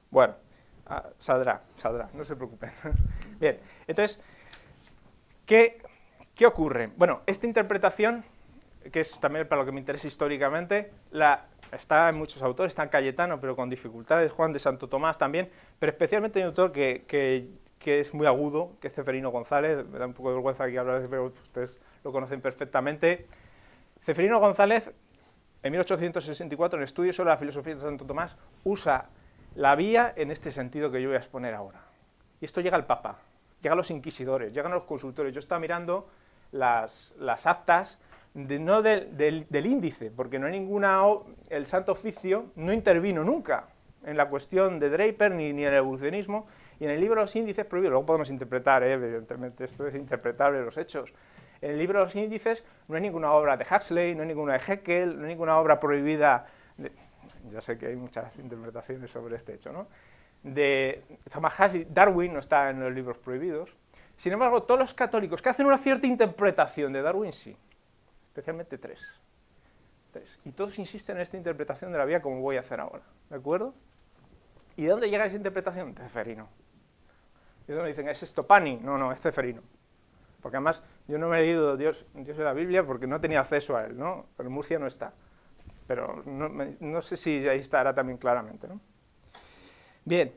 Bueno, saldrá, no se preocupen. Bien, entonces, ¿qué ocurre? Bueno, esta interpretación, que es también para lo que me interesa históricamente, está en muchos autores, está en Cayetano, pero con dificultades, Juan de Santo Tomás también, pero especialmente hay un autor que es muy agudo, que es Ceferino González. Me da un poco de vergüenza aquí hablar de él, pero ustedes lo conocen perfectamente. Ceferino González, en 1864, en Estudios sobre la filosofía de Santo Tomás, usa la vía en este sentido que yo voy a exponer ahora. Y esto llega al Papa, llega a los inquisidores, llegan a los consultores. Yo estaba mirando las actas, no del índice, porque no hay ninguna... El Santo Oficio no intervino nunca en la cuestión de Draper ni en el evolucionismo, Y en el libro de los índices prohibidos, luego podemos interpretar, evidentemente esto es interpretable los hechos. En el libro de los índices no hay ninguna obra de Huxley, no hay ninguna de Haeckel, no hay ninguna obra prohibida. Ya sé que hay muchas interpretaciones sobre este hecho, ¿no? De Thomas Huxley, Darwin no está en los libros prohibidos. Sin embargo, todos los católicos que hacen una cierta interpretación de Darwin, sí. Especialmente tres. Y todos insisten en esta interpretación de la vida como voy a hacer ahora. ¿De acuerdo? ¿Y de dónde llega esa interpretación? De Ceferino. ¿Y de dónde dicen, es Stoppani? No, es Ceferino. Porque además yo no me he leído Dios de la Biblia porque no tenía acceso a él, ¿no? Pero en Murcia no está. Pero no sé si ahí estará también claramente, ¿no? Bien.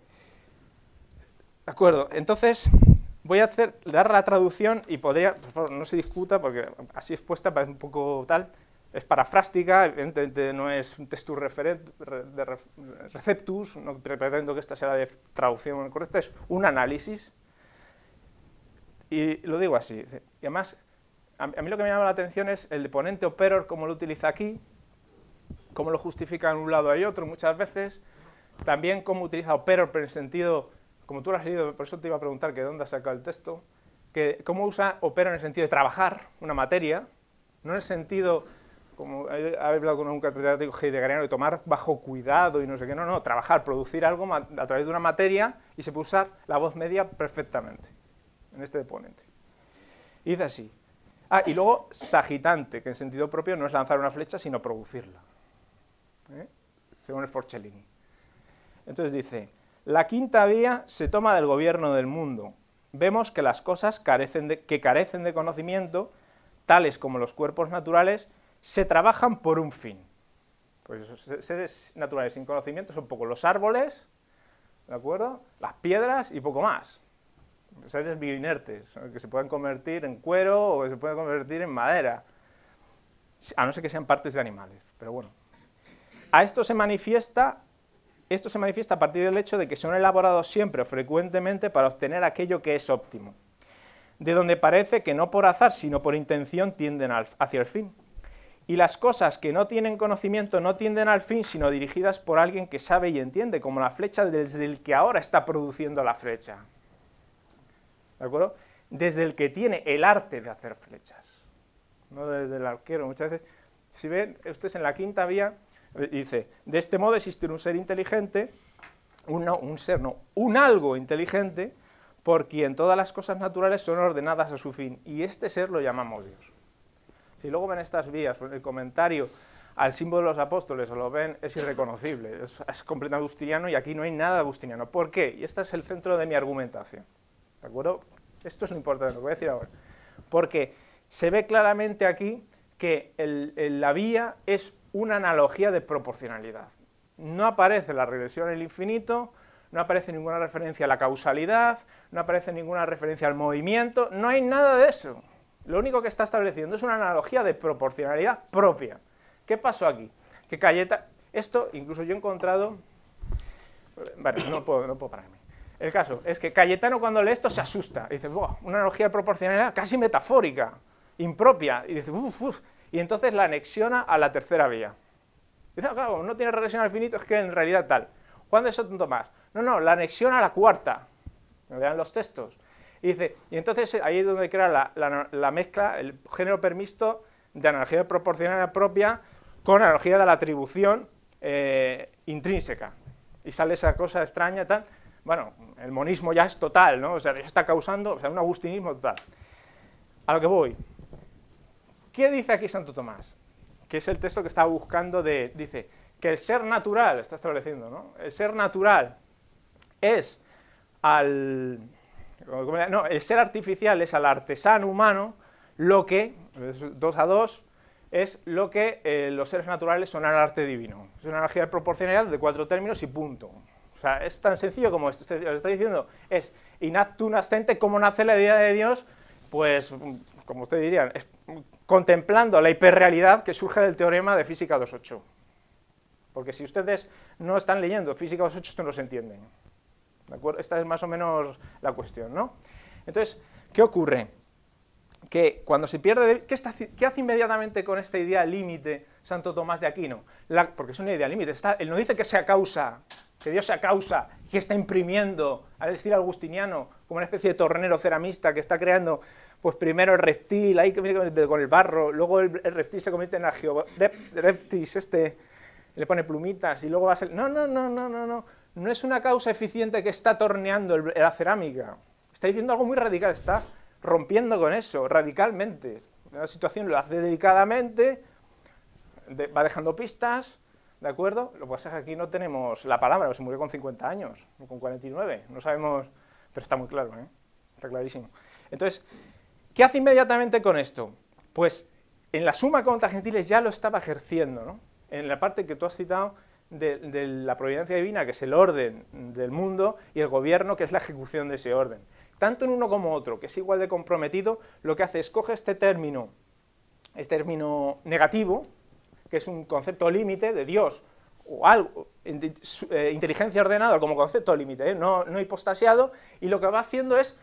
De acuerdo. Entonces, voy a dar la traducción y podría, por favor, no se discuta porque así expuesta parece un poco tal. Es parafrástica, evidentemente no es un textus receptus, no pretendo que esta sea la de traducción correcta, es un análisis. Y lo digo así. Y además, a mí lo que me llama la atención es el deponente operor, cómo lo utiliza aquí, cómo lo justifica en un lado y otro muchas veces, también cómo utiliza operor, pero en el sentido, como tú lo has leído, por eso te iba a preguntar que de dónde has sacado el texto, que cómo usa operor en el sentido de trabajar una materia, no en el sentido, como he hablado con un catedrático heideggeriano, de tomar bajo cuidado y no sé qué, no, trabajar, producir algo a través de una materia y se puede usar la voz media perfectamente en este deponente. Y dice así. Y luego sagitante, que en sentido propio no es lanzar una flecha, sino producirla. Según Sforcellini. Entonces dice, la quinta vía se toma del gobierno del mundo. Vemos que las cosas carecen de conocimiento, tales como los cuerpos naturales, se trabajan por un fin. Pues esos seres naturales sin conocimiento son poco los árboles, ¿de acuerdo? Las piedras y poco más. Seres bioinertes, que se pueden convertir en cuero o que se pueden convertir en madera, a no ser que sean partes de animales, pero bueno. Esto se manifiesta a partir del hecho de que son elaborados siempre o frecuentemente para obtener aquello que es óptimo, de donde parece que no por azar, sino por intención tienden hacia el fin. Y las cosas que no tienen conocimiento no tienden al fin, sino dirigidas por alguien que sabe y entiende, como la flecha desde el que ahora está produciendo la flecha. ¿De acuerdo? Desde el que tiene el arte de hacer flechas, no desde el arquero. Muchas veces, si ven, ustedes en la quinta vía, dice, de este modo existe un ser inteligente, un algo inteligente, por quien todas las cosas naturales son ordenadas a su fin, y este ser lo llamamos Dios. Si luego ven estas vías, el comentario al símbolo de los apóstoles, o lo ven, es irreconocible, es completamente agustiniano, y aquí no hay nada agustiniano. ¿Por qué? Y este es el centro de mi argumentación. ¿De acuerdo? Esto es lo importante, lo que voy a decir ahora. Porque se ve claramente aquí que la vía es una analogía de proporcionalidad. No aparece la regresión al infinito, no aparece ninguna referencia a la causalidad, no aparece ninguna referencia al movimiento, no hay nada de eso. Lo único que está estableciendo es una analogía de proporcionalidad propia. ¿Qué pasó aquí? Que Cayetano, esto incluso yo he encontrado, bueno, no puedo pararme. El caso es que Cayetano cuando lee esto se asusta, y dice, ¡buah! Una analogía de proporcionalidad casi metafórica, impropia, y dice, ¡uf! Y entonces la anexiona a la tercera vía. Dice, claro, no tiene regresión al infinito, es que en realidad tal. Juan de Soto Tomás, no, la anexiona a la cuarta. Me vean los textos. Y dice, y entonces ahí es donde crea la mezcla, el género permisto de analogía de proporcionalidad propia con analogía de la atribución intrínseca. Y sale esa cosa extraña, tal. Bueno, el monismo ya es total, ¿no? O sea, ya está causando, un agustinismo total. A lo que voy. ¿Qué dice aquí Santo Tomás? Que es el texto que estaba buscando dice que el ser natural, está estableciendo, ¿no? El ser natural es el ser artificial es al artesano humano lo que, 2 a 2, es lo que los seres naturales son al arte divino. Es una analogía de proporcionalidad de 4 términos y punto. O sea, es tan sencillo como esto. Usted lo está diciendo, es in actu nascente, cómo nace la idea de Dios, pues, como ustedes dirían, contemplando la hiperrealidad que surge del teorema de Física 2.8. Porque si ustedes no están leyendo Física 2.8, esto no se entiende. ¿De acuerdo? Esta es más o menos la cuestión, ¿no? Entonces, ¿qué ocurre? Que cuando se pierde... ¿Qué hace inmediatamente con esta idea límite Santo Tomás de Aquino? Porque es una idea límite. Él no dice que sea causa que Dios sea causa, que está imprimiendo al estilo agustiniano, como una especie de tornero ceramista que está creando, pues primero el reptil, ahí con el barro, luego el reptil se convierte en Archaeopteryx, le pone plumitas y luego va a ser... No es una causa eficiente que está torneando la cerámica. Está diciendo algo muy radical, está rompiendo con eso, radicalmente. La situación lo hace delicadamente, va dejando pistas, ¿de acuerdo? Lo que pasa es que aquí no tenemos la palabra, se murió con 50 años, o con 49, no sabemos, pero está muy claro, ¿eh? Está clarísimo. Entonces, ¿qué hace inmediatamente con esto? Pues en la suma contra gentiles ya lo estaba ejerciendo, ¿no? En la parte que tú has citado de la providencia divina, que es el orden del mundo, y el gobierno, que es la ejecución de ese orden. Tanto en uno como otro, que es igual de comprometido, lo que hace es coge este término negativo, que es un concepto límite de Dios, o algo, inteligencia ordenada como concepto límite, no hipostasiado, y lo que va haciendo es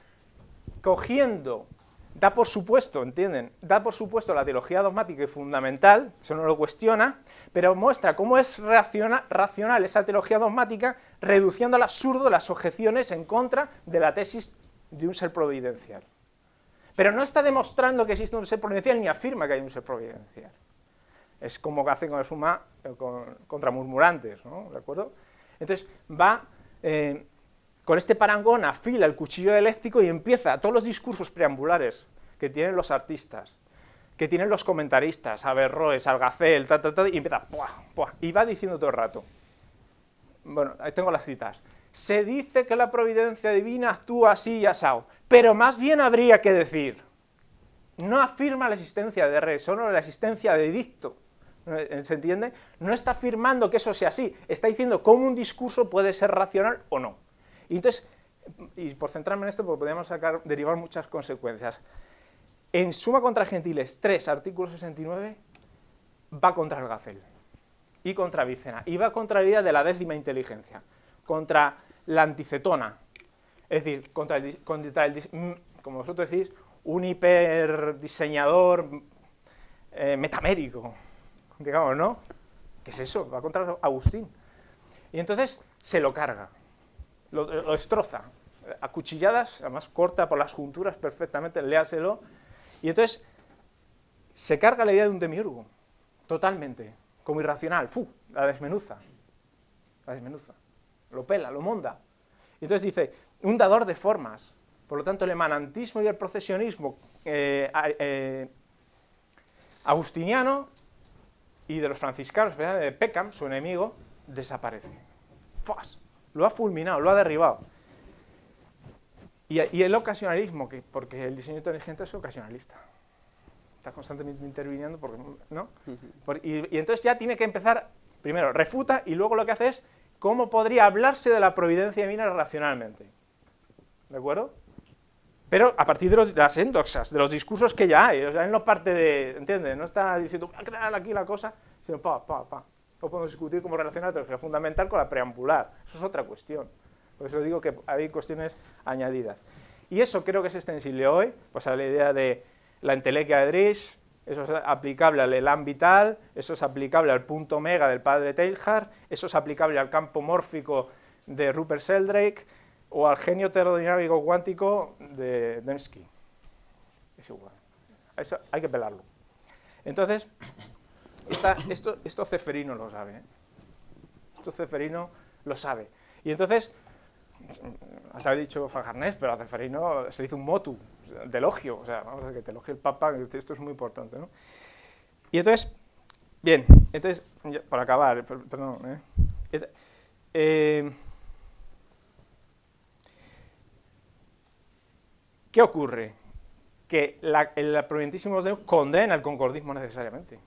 cogiendo, da por supuesto, ¿entienden? Da por supuesto la teología dogmática y fundamental, eso no lo cuestiona, pero muestra cómo es racional esa teología dogmática, reduciendo al absurdo las objeciones en contra de la tesis de un ser providencial. Pero no está demostrando que existe un ser providencial ni afirma que hay un ser providencial. Es como que hacen con el suma contra murmurantes, ¿no? ¿De acuerdo? Entonces va con este parangón, afila el cuchillo dialéctico y empieza todos los discursos preambulares que tienen los artistas, que tienen los comentaristas, Averroes, Algafel, y empieza, y va diciendo todo el rato. Bueno, ahí tengo las citas. Se dice que la providencia divina actúa así y asao, pero más bien habría que decir, no afirma la existencia de res, solo la existencia de dicto. ¿Se entiende? No está afirmando que eso sea así, está diciendo cómo un discurso puede ser racional o no. Y entonces, y por centrarme en esto, porque podríamos derivar muchas consecuencias. En Suma contra Gentiles 3, artículo 69, va contra Algafel y contra Avicena, y va contra la idea de la décima inteligencia, contra la anticetona, es decir, contra el, como vosotros decís, un hiperdiseñador metamérico, digamos, ¿no? ¿Qué es eso? Va contra Agustín. Y entonces se lo carga, lo destroza, a cuchilladas, además corta por las junturas perfectamente, léaselo, y entonces se carga la idea de un demiurgo, totalmente, como irracional, la desmenuza, lo pela, lo monda. Y entonces dice, un dador de formas, por lo tanto el emanantismo y el procesionismo agustiniano y de los franciscanos, de Peckham, su enemigo, desaparece. ¡Fas! Lo ha fulminado, lo ha derribado. Y el ocasionalismo, porque el diseño inteligente es ocasionalista. Está constantemente interviniendo, ¿no? Y entonces ya tiene que empezar, primero, refuta, y luego lo que hace es, ¿cómo podría hablarse de la providencia divina racionalmente? ¿De acuerdo? Pero a partir de las endoxas, de los discursos que ya hay. O sea, él no parte de, ¿entiendes? No está diciendo, voy a crear aquí la cosa, sino No podemos discutir cómo relacionar la teología fundamental con la preambular. Eso es otra cuestión. Por eso digo que hay cuestiones añadidas. Y eso creo que es extensible hoy, pues a la idea de la entelequia de Dries, eso es aplicable al elan vital, eso es aplicable al punto omega del padre Teilhard, eso es aplicable al campo mórfico de Rupert Sheldrake o al genio termodinámico cuántico de Dembski. Es igual. Eso hay que pelarlo. Entonces, esto Ceferino lo sabe, ¿eh? Esto Ceferino lo sabe. Y entonces, os había dicho Fajarnés, pero a Ceferino se hizo un motu de elogio, o sea, vamos a ver, que te elogie el Papa, que esto es muy importante, ¿no? Y entonces, bien, entonces, para acabar, perdón, ¿qué ocurre? Que el providentísimo Deus condena el concordismo necesariamente.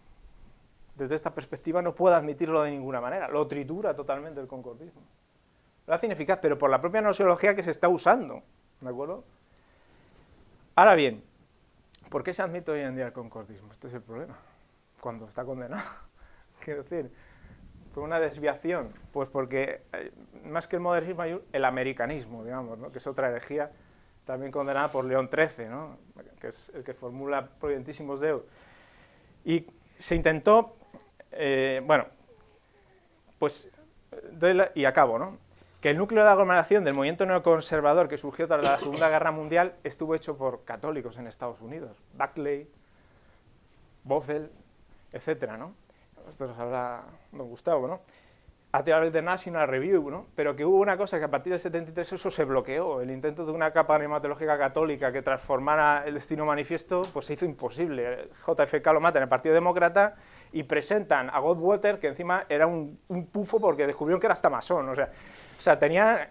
Desde esta perspectiva no puede admitirlo de ninguna manera, lo tritura totalmente el concordismo. Lo hace ineficaz, pero por la propia gnoseología que se está usando, ¿de acuerdo? Ahora bien, ¿por qué se admite hoy en día el concordismo? Este es el problema, cuando está condenado. Quiero decir, por una desviación, pues porque más que el modernismo hay el americanismo, digamos, ¿no? Que es otra herejía también condenada por León XIII, ¿no? Que es el que formula Providentísimos Deus. Y se intentó, bueno, pues y acabo, ¿no? Que el núcleo de aglomeración del movimiento neoconservador que surgió tras la Segunda Guerra Mundial estuvo hecho por católicos en Estados Unidos, Buckley, Bothell, etcétera, ¿no? Esto nos habrá don Gustavo, ¿no? A través de National Review, ¿no? Pero que hubo una cosa que a partir del 73 eso se bloqueó, el intento de una capa nematológica católica que transformara el destino manifiesto, pues se hizo imposible. JFK lo mata en el Partido Demócrata y presentan a Goldwater, que encima era un pufo porque descubrieron que era hasta masón, o sea, tenía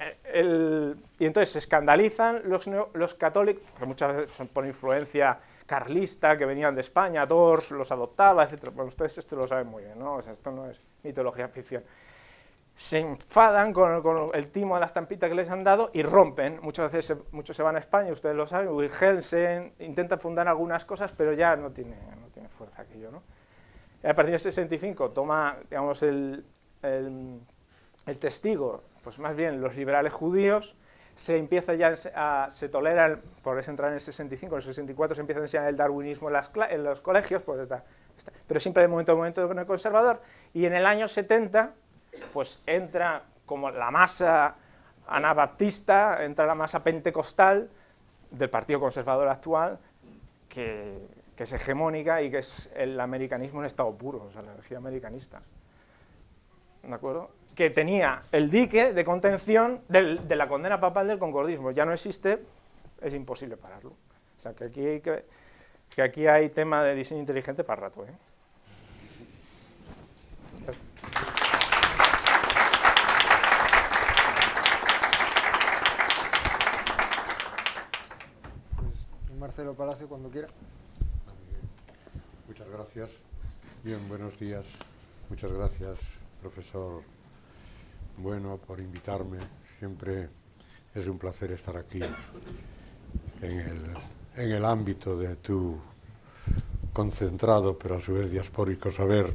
y entonces se escandalizan los católicos, que muchas veces son por influencia carlista, que venían de España, Dors los adoptaba, etcétera. Bueno, ustedes esto lo saben muy bien, ¿no? O sea, esto no es mitología ficción. Se enfadan con el timo de la estampita que les han dado y rompen. Muchas veces muchos se van a España, ustedes lo saben, Wilhelmsen intenta fundar algunas cosas, pero ya no tiene fuerza aquello, ¿no? Y a partir del 65 toma, digamos, el testigo, pues más bien los liberales judíos, se empieza ya se tolera, por eso entrar en el 65, en el 64 se empieza a enseñar el darwinismo en los colegios, pues pero siempre de momento con el conservador, y en el año 70 pues entra como la masa anabaptista, entra la masa pentecostal del Partido Conservador actual, que es hegemónica y que es el americanismo en estado puro, o sea, la energía americanista. ¿De acuerdo? Que tenía el dique de contención de la condena papal del concordismo. Ya no existe, es imposible pararlo. O sea, que aquí hay tema de diseño inteligente para rato, ¿eh? Marcelo Palacio, cuando quiera. Muchas gracias. Bien, buenos días. Muchas gracias, profesor Bueno, por invitarme. Siempre es un placer estar aquí en el ámbito de tu concentrado, pero a su vez diaspórico saber.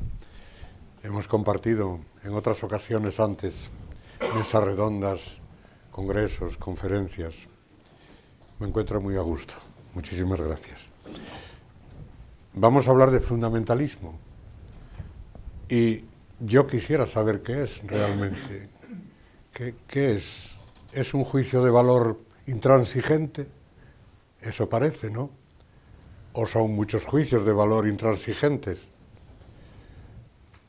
Hemos compartido en otras ocasiones antes mesas redondas, congresos, conferencias. Me encuentro muy a gusto. Muchísimas gracias. Vamos a hablar de fundamentalismo. Y yo quisiera saber qué es realmente. ¿Qué es? ¿Es un juicio de valor intransigente? Eso parece, ¿no? ¿O son muchos juicios de valor intransigentes?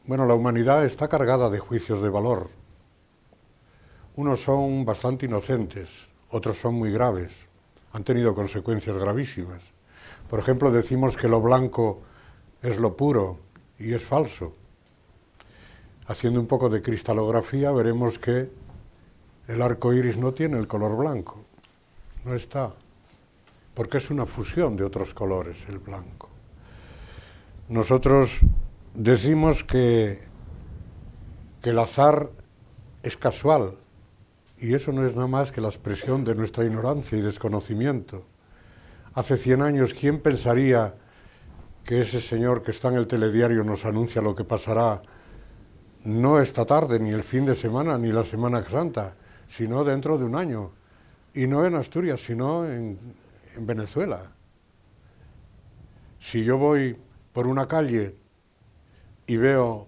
Bueno, la humanidad está cargada de juicios de valor. Unos son bastante inocentes, otros son muy graves. Han tenido consecuencias gravísimas. Por ejemplo, decimos que lo blanco es lo puro y es falso. Haciendo un poco de cristalografía veremos que el arco iris no tiene el color blanco, no está, porque es una fusión de otros colores el blanco. Nosotros decimos que el azar es casual, y eso no es nada más que la expresión de nuestra ignorancia y desconocimiento. Hace 100 años, ¿quién pensaría que ese señor que está en el telediario nos anuncia lo que pasará no esta tarde, ni el fin de semana, ni la Semana Santa, sino dentro de un año? Y no en Asturias, sino en Venezuela. Si yo voy por una calle y veo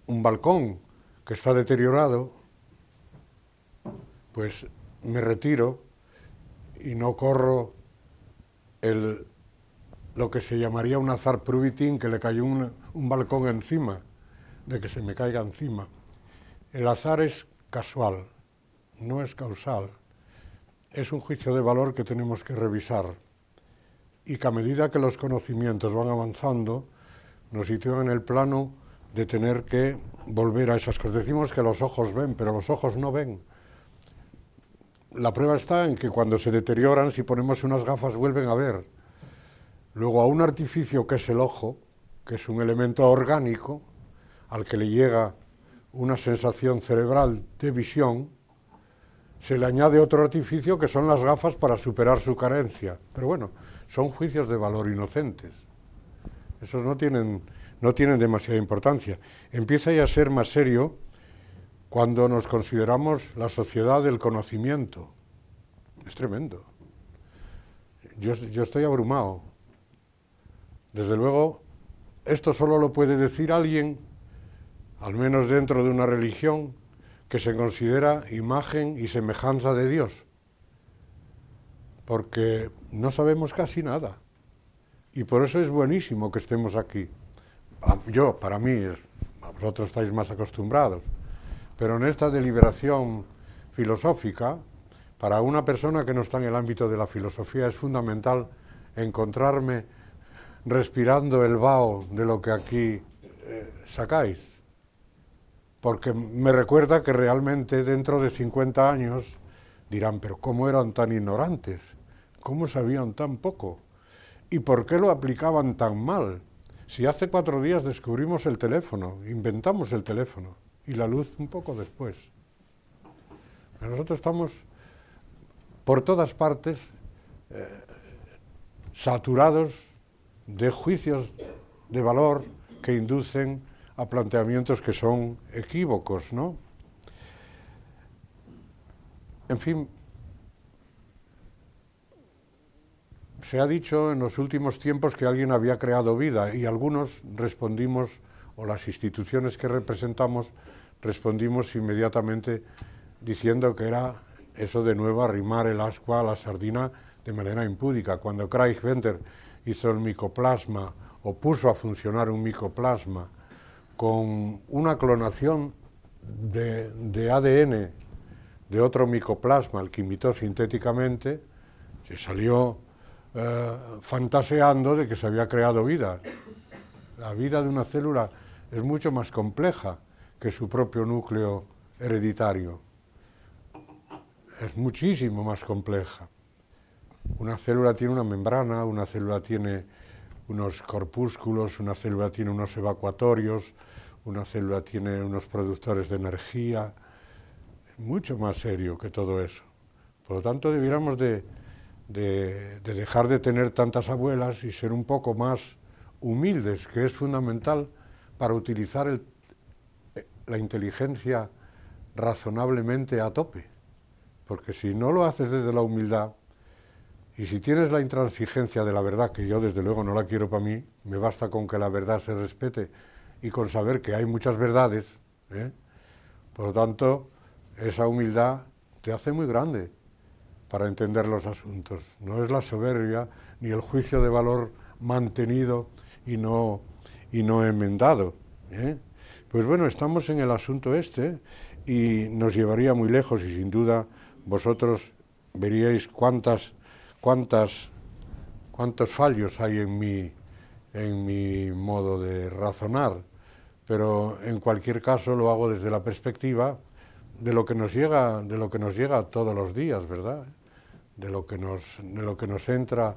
un balcón que está deteriorado, pues me retiro y no corro lo que se llamaría un azar pruvitín, que le cayó un balcón encima, de que se me caiga encima. El azar es casual, no es causal. Es un juicio de valor que tenemos que revisar y que a medida que los conocimientos van avanzando nos sitúan en el plano de tener que volver a esas cosas. Decimos que los ojos ven, pero los ojos no ven. La prueba está en que cuando se deterioran, si ponemos unas gafas, vuelven a ver. Luego, a un artificio que es el ojo, que es un elemento orgánico, al que le llega una sensación cerebral de visión, se le añade otro artificio que son las gafas para superar su carencia. Pero bueno, son juicios de valor inocentes. Esos no tienen demasiada importancia. Empieza ya a ser más serio cuando nos consideramos la sociedad del conocimiento. Es tremendo. Yo estoy abrumado. Desde luego, esto solo lo puede decir alguien, al menos dentro de una religión, que se considera imagen y semejanza de Dios, porque no sabemos casi nada, y por eso es buenísimo que estemos aquí. Para mí, vosotros estáis más acostumbrados, pero en esta deliberación filosófica, para una persona que no está en el ámbito de la filosofía, es fundamental encontrarme respirando el vaho de lo que aquí sacáis, porque me recuerda que realmente dentro de 50 años dirán, pero ¿cómo eran tan ignorantes? ¿Cómo sabían tan poco? ¿Y por qué lo aplicaban tan mal? Si hace 4 días descubrimos el teléfono, inventamos el teléfono, y la luz un poco después. Nosotros estamos por todas partes saturados de juicios de valor que inducen a planteamientos que son equívocos, ¿no? En fin, se ha dicho en los últimos tiempos que alguien había creado vida, y algunos respondimos, o las instituciones que representamos, respondimos inmediatamente diciendo que era eso de nuevo arrimar el ascua a la sardina de manera impúdica. Cuando Craig Venter hizo el micoplasma, o puso a funcionar un micoplasma con una clonación de ADN de otro micoplasma, el que imitó sintéticamente, se salió fantaseando de que se había creado vida. La vida de una célula es mucho más compleja que su propio núcleo hereditario. Es muchísimo más compleja. Una célula tiene una membrana, una célula tiene unos corpúsculos, una célula tiene unos evacuatorios, una célula tiene unos productores de energía. Es mucho más serio que todo eso. Por lo tanto, debiéramos de dejar de tener tantas abuelas y ser un poco más humildes, que es fundamental para utilizar la inteligencia razonablemente a tope. Porque si no lo haces desde la humildad, y si tienes la intransigencia de la verdad, que yo desde luego no la quiero para mí, me basta con que la verdad se respete y con saber que hay muchas verdades, por lo tanto, esa humildad te hace muy grande para entender los asuntos. No es la soberbia ni el juicio de valor mantenido y no enmendado. Pues bueno, estamos en el asunto y nos llevaría muy lejos, y sin duda vosotros veríais cuántos fallos hay en mi modo de razonar, pero en cualquier caso lo hago desde la perspectiva de lo que nos llega todos los días, ¿verdad? De lo que nos entra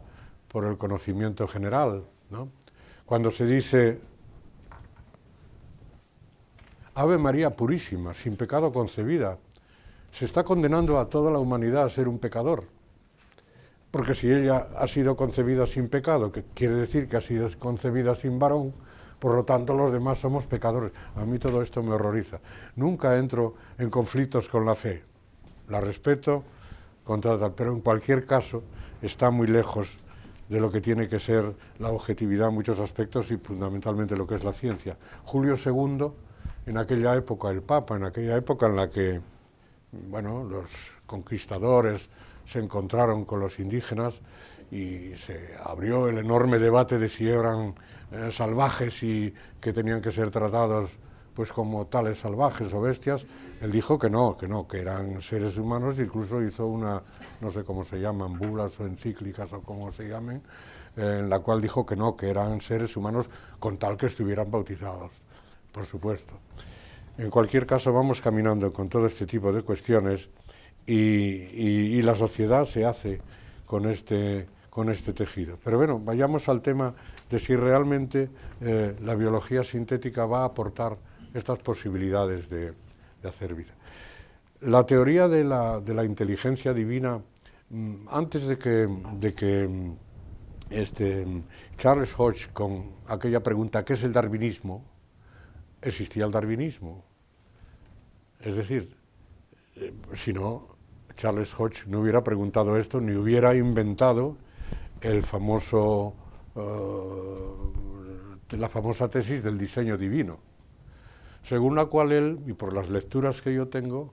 por el conocimiento general, ¿no? Cuando se dice Ave María Purísima, sin pecado concebida, se está condenando a toda la humanidad a ser un pecador. Porque si ella ha sido concebida sin pecado, que quiere decir que ha sido concebida sin varón, por lo tanto los demás somos pecadores. A mí todo esto me horroriza. Nunca entro en conflictos con la fe. La respeto, pero en cualquier caso está muy lejos de lo que tiene que ser la objetividad en muchos aspectos y fundamentalmente lo que es la ciencia. Julio II, en aquella época, el Papa, en aquella época en la que, bueno, los conquistadores se encontraron con los indígenas y se abrió el enorme debate de si eran salvajes y que tenían que ser tratados pues como tales salvajes o bestias. Él dijo que no, que eran seres humanos, e incluso hizo una, no sé cómo se llaman, bulas o encíclicas o como se llamen, en la cual dijo que no, que eran seres humanos con tal que estuvieran bautizados, por supuesto. En cualquier caso, vamos caminando con todo este tipo de cuestiones y la sociedad se hace con este tejido. Pero bueno, vayamos al tema de si realmente la biología sintética va a aportar estas posibilidades de hacer vida. La teoría de la inteligencia divina, antes de que Charles Hodge, con aquella pregunta, ¿qué es el darwinismo?, existía el darwinismo. Es decir, si no, Charles Hodge no hubiera preguntado esto, ni hubiera inventado la famosa tesis del diseño divino. según la cual él, y por las lecturas que yo tengo,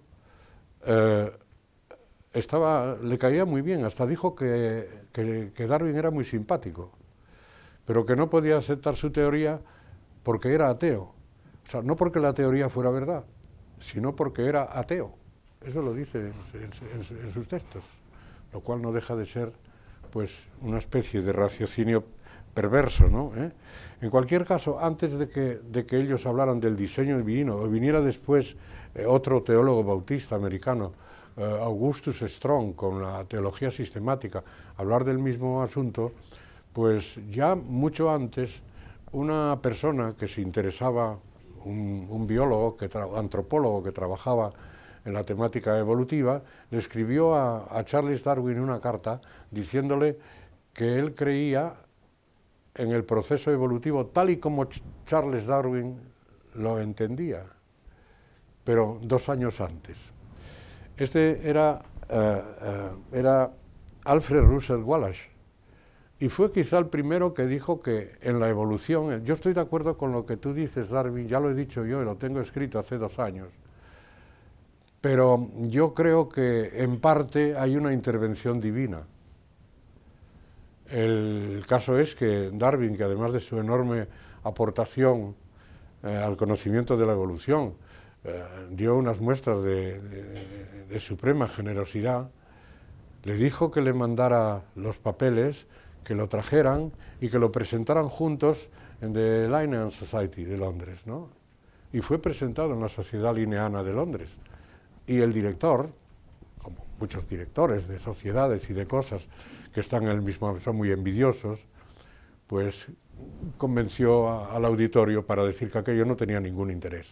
le caía muy bien, hasta dijo que Darwin era muy simpático, pero que no podía aceptar su teoría porque era ateo. O sea, no porque la teoría fuera verdad, sino porque era ateo. Eso lo dice en sus textos, lo cual no deja de ser pues una especie de raciocinio perverso, ¿no? En cualquier caso, antes de que ellos hablaran del diseño divino, o viniera después otro teólogo bautista americano, Augustus Strong, con la teología sistemática, hablar del mismo asunto, pues ya mucho antes una persona que se interesaba, un biólogo, antropólogo que trabajaba en la temática evolutiva, le escribió a Charles Darwin una carta diciéndole que él creía en el proceso evolutivo tal y como Charles Darwin lo entendía, pero 2 años antes. Este era Alfred Russel Wallace, y fue quizá el primero que dijo que en la evolución, yo estoy de acuerdo con lo que tú dices, Darwin, ya lo he dicho yo y lo tengo escrito hace 2 años, pero yo creo que en parte hay una intervención divina. El caso es que Darwin, que además de su enorme aportación al conocimiento de la evolución, dio unas muestras de suprema generosidad, le dijo que le mandara los papeles, que lo trajeran y que lo presentaran juntos en The Linnean Society de Londres, ¿no? Y fue presentado en la Sociedad Linneana de Londres. Y el director, como muchos directores de sociedades y de cosas que están en el mismo, son muy envidiosos, pues convenció al auditorio para decir que aquello no tenía ningún interés.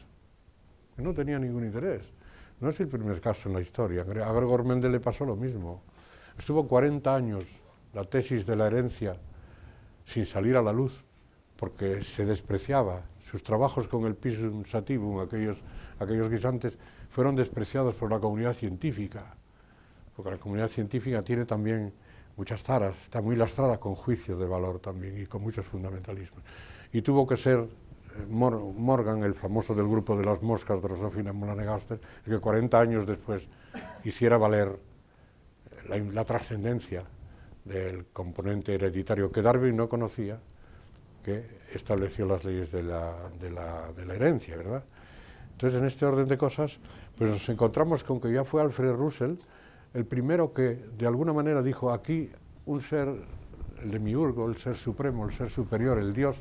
No tenía ningún interés. No es el primer caso en la historia. A Gregor Mendel le pasó lo mismo. Estuvo 40 años la tesis de la herencia sin salir a la luz, porque se despreciaba. Sus trabajos con el Pisum Sativum, aquellos guisantes, fueron despreciados por la comunidad científica, porque la comunidad científica tiene también muchas taras, está muy lastrada con juicios de valor también y con muchos fundamentalismos. Y tuvo que ser Morgan, el famoso del grupo de las moscas, Drosophila melanogaster, el que 40 años después hiciera valer la trascendencia del componente hereditario que Darwin no conocía, que estableció las leyes de la herencia, ¿verdad? Entonces, en este orden de cosas, pues nos encontramos con que ya fue Alfred Russel el primero que, de alguna manera, dijo: aquí un ser, el demiurgo, el ser supremo, el ser superior, el Dios,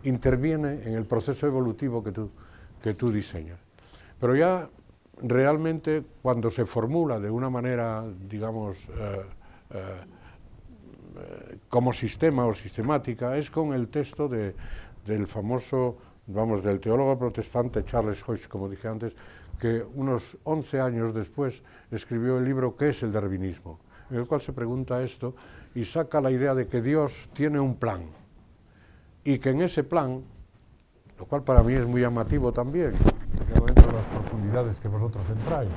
interviene en el proceso evolutivo que tú diseñas. Pero ya realmente, cuando se formula de una manera, digamos, como sistema o sistemática, es con el texto del famoso, vamos, del teólogo protestante Charles Hodge, como dije antes, que unos 11 años después escribió el libro ¿Qué es el darwinismo?, en el cual se pregunta esto y saca la idea de que Dios tiene un plan y que en ese plan, lo cual para mí es muy llamativo también, porque no entro en las profundidades que vosotros entráis,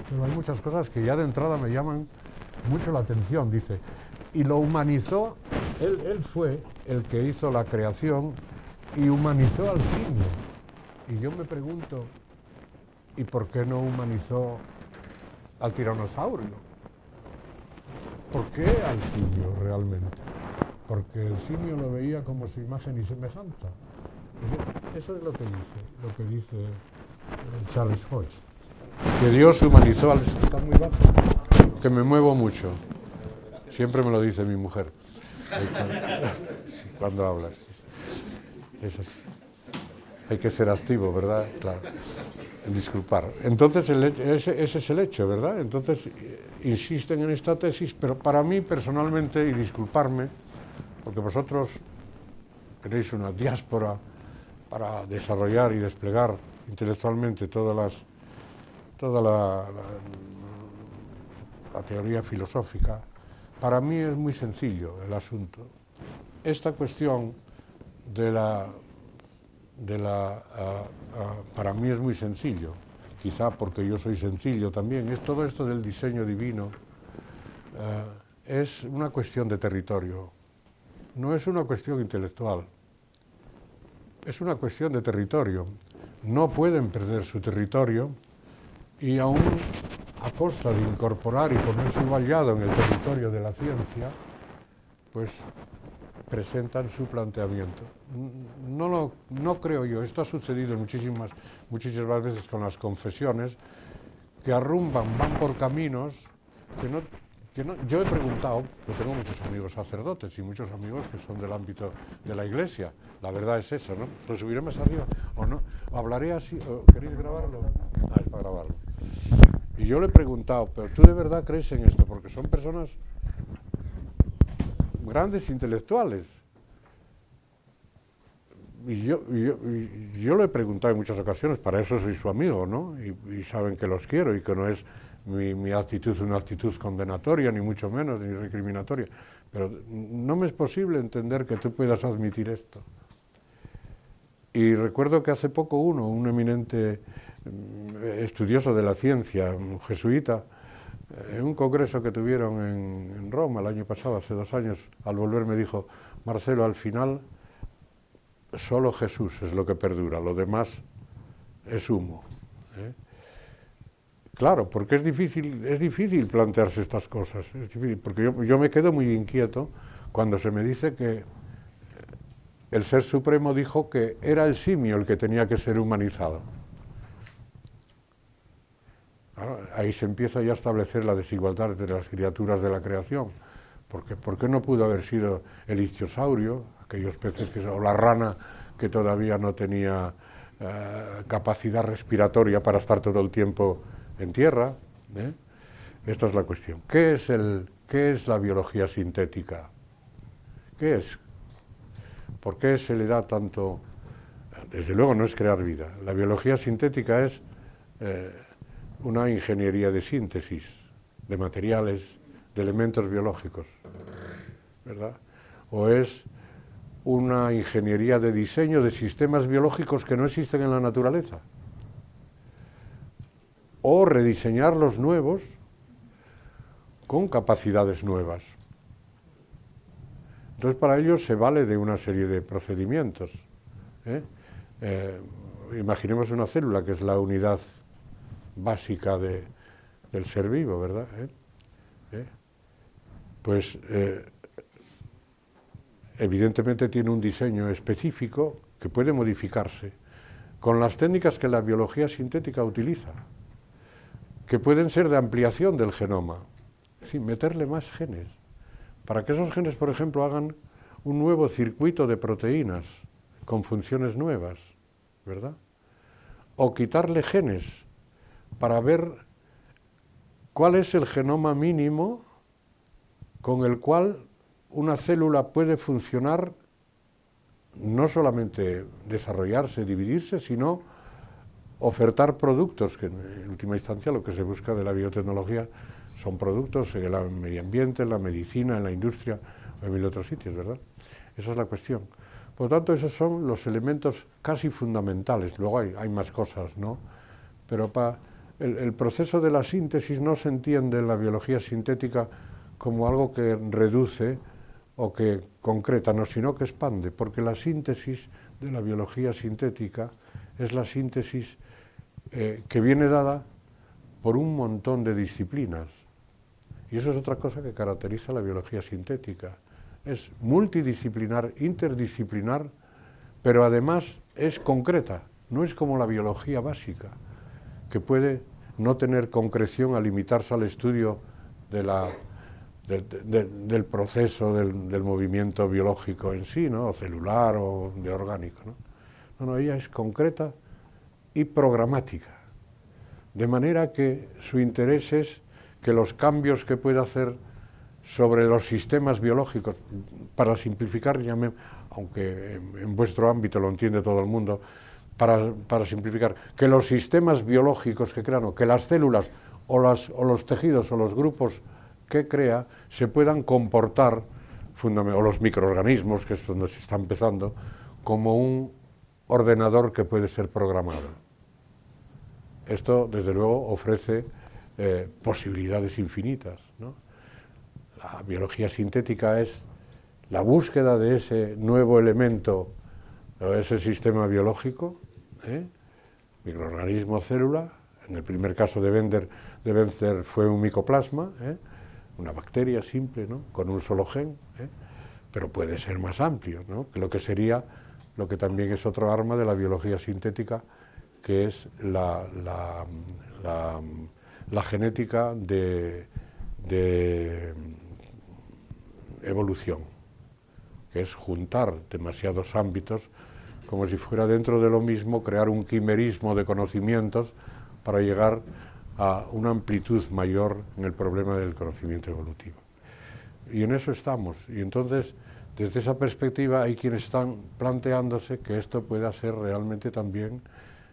pero hay muchas cosas que ya de entrada me llaman mucho la atención. Dice, y lo humanizó, él fue el que hizo la creación y humanizó al simio. Y yo me pregunto, ¿y por qué no humanizó al tiranosaurio? ¿Por qué al simio realmente? Porque el simio lo veía como su imagen y semejanza. Eso es lo que dice Charles Hodge. Que Dios humanizó al... Está muy bajo, que me muevo mucho. Siempre me lo dice mi mujer. Cuando hablas. Es así. Hay que ser activo, ¿verdad? Claro. Disculpar. Entonces, ese es el hecho, ¿verdad? Entonces, insisten en esta tesis, pero para mí personalmente, y disculparme, porque vosotros tenéis una diáspora para desarrollar y desplegar intelectualmente toda la teoría filosófica, para mí es muy sencillo el asunto. Esta cuestión para mí es muy sencillo, quizá porque yo soy sencillo también. Es todo esto del diseño divino, es una cuestión de territorio, no es una cuestión intelectual, es una cuestión de territorio. no pueden perder su territorio y aún a costa de incorporar y poner su vallado en el territorio de la ciencia, pues presentan su planteamiento. No creo yo, esto ha sucedido muchísimas veces con las confesiones, que arrumban, van por caminos que no. Yo he preguntado, yo tengo muchos amigos sacerdotes y muchos amigos que son del ámbito de la Iglesia, la verdad es eso, ¿no? ¿Lo subiré más arriba o no? ¿Hablaré así? ¿Queréis grabarlo? Es para grabarlo. Y yo le he preguntado, ¿pero tú de verdad crees en esto? Porque son personas grandes intelectuales. Y yo le he preguntado en muchas ocasiones, para eso soy su amigo, ¿no? Y saben que los quiero y que no es mi actitud una actitud condenatoria, ni mucho menos, ni recriminatoria. Pero no me es posible entender que tú puedas admitir esto. Y recuerdo que hace poco un eminente estudioso de la ciencia, un jesuita, en un congreso que tuvieron en Roma el año pasado, hace 2 años, al volver me dijo: Marcelo, al final solo Jesús es lo que perdura, lo demás es humo. Claro, porque es difícil plantearse estas cosas, es difícil, porque yo me quedo muy inquieto cuando se me dice que el Ser Supremo dijo que era el simio el que tenía que ser humanizado. Claro, ahí se empieza ya a establecer la desigualdad entre las criaturas de la creación, porque ¿por qué no pudo haber sido el ictiosaurio, aquellos peces o la rana que todavía no tenía capacidad respiratoria para estar todo el tiempo en tierra? Esta es la cuestión. ¿Qué es la biología sintética? ¿Qué es? ¿Por qué se le da tanto? Desde luego no es crear vida. La biología sintética es una ingeniería de síntesis de materiales, de elementos biológicos, ¿verdad? O es una ingeniería de diseño de sistemas biológicos que no existen en la naturaleza, o rediseñar los nuevos con capacidades nuevas. Entonces, para ello se vale de una serie de procedimientos. Imaginemos una célula, que es la unidad básica del ser vivo, ¿verdad? Pues evidentemente tiene un diseño específico que puede modificarse con las técnicas que la biología sintética utiliza, que pueden ser de ampliación del genoma, sin meterle más genes, para que esos genes, por ejemplo, hagan un nuevo circuito de proteínas con funciones nuevas, ¿verdad? O quitarle genes para ver cuál es el genoma mínimo con el cual una célula puede funcionar, no solamente desarrollarse, dividirse, sino ofertar productos, que en última instancia lo que se busca de la biotecnología son productos en el medio ambiente, en la medicina, en la industria o en mil otros sitios, ¿verdad? Esa es la cuestión. Por lo tanto, esos son los elementos casi fundamentales. Luego hay más cosas, ¿no? Pero el proceso de la síntesis no se entiende en la biología sintética como algo que reduce o que concreta, no, sino que expande, porque la síntesis de la biología sintética es la síntesis que viene dada por un montón de disciplinas. Y eso es otra cosa que caracteriza la biología sintética. Es multidisciplinar, interdisciplinar, pero además es concreta, no es como la biología básica, que puede no tener concreción al limitarse al estudio del proceso del movimiento biológico en sí, ¿no? O celular o de orgánico, ¿no? No, ella es concreta y programática, de manera que su interés es que los cambios que puede hacer sobre los sistemas biológicos, para simplificar, aunque en vuestro ámbito lo entiende todo el mundo, para simplificar, que los sistemas biológicos que crean, o que las células o los tejidos o los grupos que crea se puedan comportar, o los microorganismos, que es donde se está empezando, como un ordenador que puede ser programado. Esto, desde luego, ofrece posibilidades infinitas, ¿no? La biología sintética es la búsqueda de ese nuevo elemento, o ese sistema biológico, microorganismo célula. En el primer caso de Benzer fue un micoplasma, una bacteria simple, ¿no?, con un solo gen, pero puede ser más amplio, ¿no?, lo que sería, lo que también es otro arma de la biología sintética, que es la genética de evolución, que es juntar demasiados ámbitos, como si fuera dentro de lo mismo crear un quimerismo de conocimientos para llegar a una amplitud mayor en el problema del conocimiento evolutivo. Y en eso estamos. Y entonces, desde esa perspectiva, hay quienes están planteándose que esto pueda ser realmente también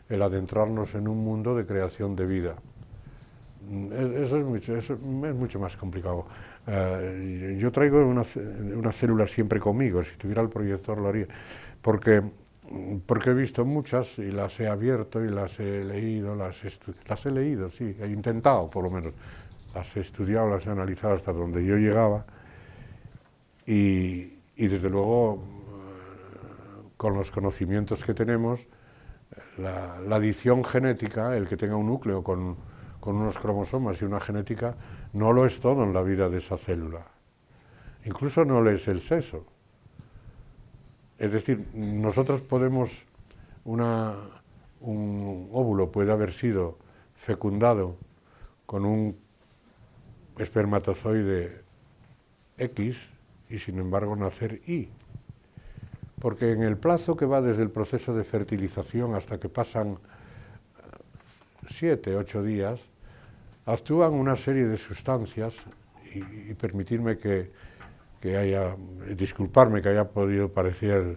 el adentrarnos en un mundo de creación de vida. Eso es mucho más complicado. Yo traigo unas células siempre conmigo. Si tuviera el proyector lo haría, porque he visto muchas y las he abierto y las he leído, las he leído, sí, he intentado por lo menos, las he estudiado, las he analizado hasta donde yo llegaba, y desde luego con los conocimientos que tenemos, la adición genética, el que tenga un núcleo con unos cromosomas y una genética, no lo es todo en la vida de esa célula, incluso no lo es el sexo. Es decir, nosotros podemos, un óvulo puede haber sido fecundado con un espermatozoide X y sin embargo nacer Y. Porque en el plazo que va desde el proceso de fertilización hasta que pasan 7, 8 días, actúan una serie de sustancias, y permitirme disculparme que haya podido parecer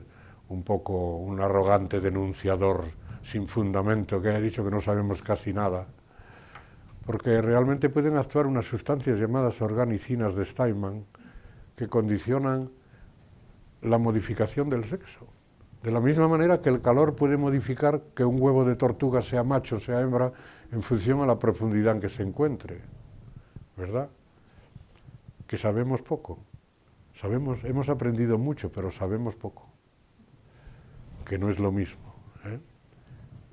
un poco un arrogante denunciador sin fundamento, que haya dicho que no sabemos casi nada, porque realmente pueden actuar unas sustancias llamadas organicinas de Steinman que condicionan la modificación del sexo. De la misma manera que el calor puede modificar que un huevo de tortuga sea macho o sea hembra en función a la profundidad en que se encuentre, ¿verdad? Que sabemos poco. Hemos aprendido mucho, pero sabemos poco, que no es lo mismo,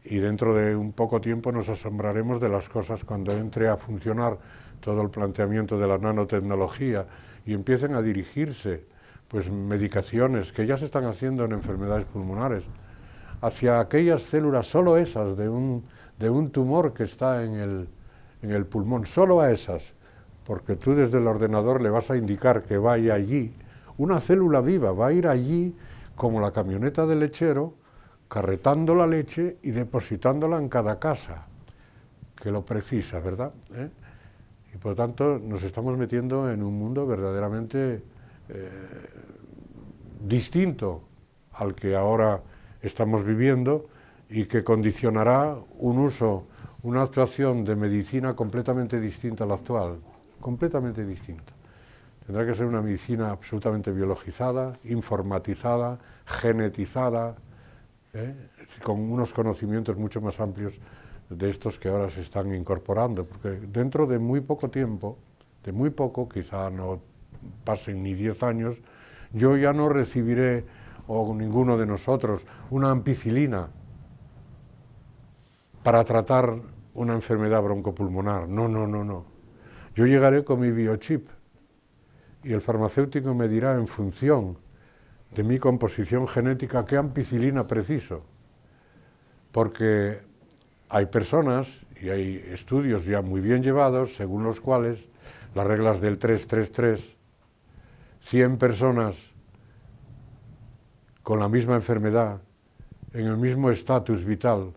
Y dentro de un poco tiempo nos asombraremos de las cosas cuando entre a funcionar todo el planteamiento de la nanotecnología y empiecen a dirigirse pues medicaciones que ya se están haciendo en enfermedades pulmonares hacia aquellas células, solo esas de un tumor que está en el pulmón, solo a esas, porque tú desde el ordenador le vas a indicar que vaya allí, una célula viva va a ir allí como la camioneta del lechero, carretando la leche y depositándola en cada casa que lo precisa, ¿verdad? Y por lo tanto nos estamos metiendo en un mundo verdaderamente distinto al que ahora estamos viviendo y que condicionará un uso, una actuación de medicina completamente distinta a la actual, completamente distinta. Tendrá que ser una medicina absolutamente biologizada, informatizada, genetizada, con unos conocimientos mucho más amplios de estos que ahora se están incorporando, porque dentro de muy poco tiempo, de muy poco, quizá no pasen ni 10 años, yo ya no recibiré, o ninguno de nosotros, una ampicilina para tratar una enfermedad broncopulmonar. No. Yo llegaré con mi biochip y el farmacéutico me dirá en función de mi composición genética qué ampicilina preciso. Porque hay personas y hay estudios ya muy bien llevados según los cuales las reglas del 3-3-3, 100 personas con la misma enfermedad, en el mismo estatus vital,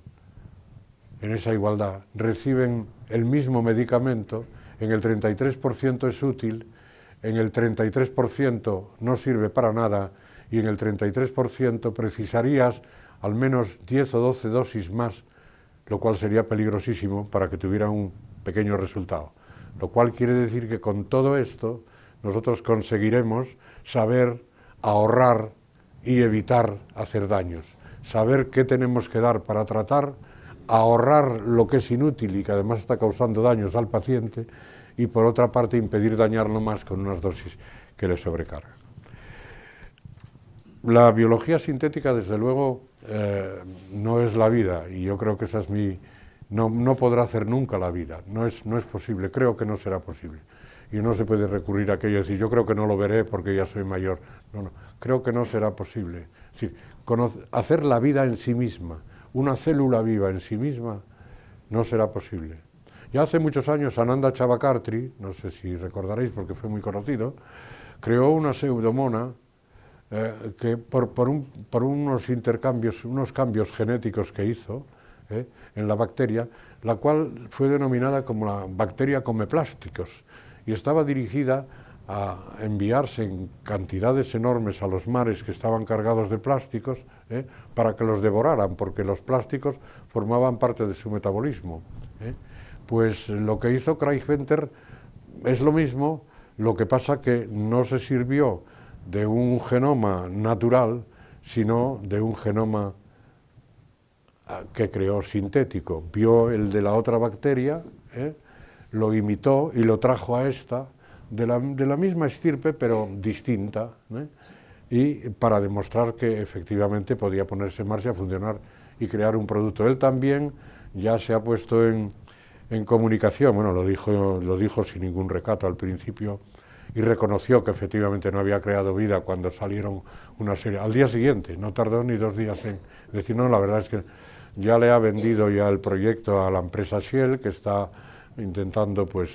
en esa igualdad, reciben el mismo medicamento, en el 33% es útil, en el 33% no sirve para nada y en el 33% precisarías al menos 10 o 12 dosis más, lo cual sería peligrosísimo para que tuviera un pequeño resultado. Lo cual quiere decir que con todo esto nosotros conseguiremos saber ahorrar y evitar hacer daños, saber qué tenemos que dar para tratar, ahorrar lo que es inútil y que además está causando daños al paciente y por otra parte impedir dañarlo más con unas dosis que le sobrecargan. La biología sintética, desde luego, no es la vida, y yo creo que esa es no podrá hacer nunca la vida, no es posible, creo que no será posible. Y no se puede recurrir a aquello y decir, yo creo que no lo veré porque ya soy mayor. No, creo que no será posible. Es decir, hacer la vida en sí misma, una célula viva en sí misma, no será posible. Ya hace muchos años, Ananda Chavakartri, no sé si recordaréis porque fue muy conocido, creó una pseudomona que por unos cambios genéticos que hizo en la bacteria, la cual fue denominada como la bacteria come plásticos, y estaba dirigida a enviarse en cantidades enormes a los mares que estaban cargados de plásticos para que los devoraran, porque los plásticos formaban parte de su metabolismo. Pues lo que hizo Craig Venter es lo mismo, lo que pasa que no se sirvió de un genoma natural, sino de un genoma que creó sintético. Vio el de la otra bacteria, lo imitó y lo trajo a esta, de la misma estirpe pero distinta, y para demostrar que efectivamente podía ponerse en marcha, funcionar y crear un producto. Él también ya se ha puesto en comunicación, bueno, lo dijo sin ningún recato al principio, y reconoció que efectivamente no había creado vida cuando salieron una serie. Al día siguiente, no tardó ni 2 días en decir, no, la verdad es que ya le ha vendido ya el proyecto a la empresa Shell, que está intentando pues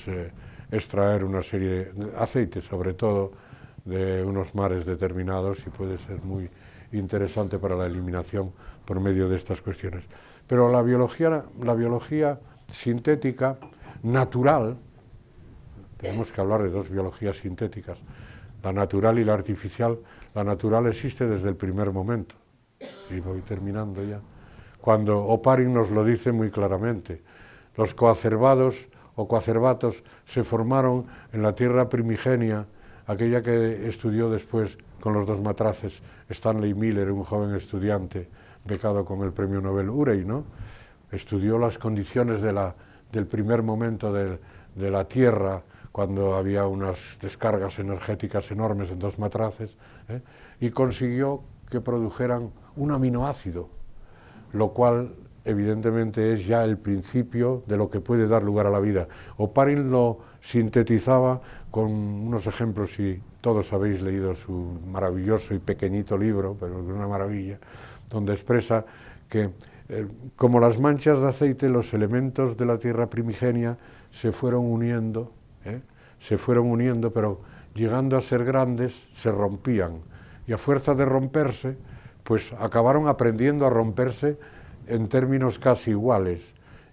extraer una serie de aceite, sobre todo de unos mares determinados, y puede ser muy interesante para la eliminación por medio de estas cuestiones. Pero la biología sintética natural, tenemos que hablar de 2 biologías sintéticas, la natural y la artificial. La natural existe desde el primer momento, y voy terminando ya, cuando Oparin nos lo dice muy claramente. Los coacervados o coacervatos se formaron en la tierra primigenia, aquella que estudió después con los 2 matraces Stanley Miller, un joven estudiante becado con el premio Nobel Urey, ¿no? Estudió las condiciones del primer momento de la Tierra, cuando había unas descargas energéticas enormes en 2 matraces, y consiguió que produjeran un aminoácido, lo cual evidentemente es ya el principio de lo que puede dar lugar a la vida. Oparin lo sintetizaba con unos ejemplos, y todos habéis leído su maravilloso y pequeñito libro, pero es una maravilla, donde expresa que como las manchas de aceite, los elementos de la tierra primigenia se fueron uniendo, pero llegando a ser grandes se rompían, y a fuerza de romperse pues acabaron aprendiendo a romperse en términos casi iguales,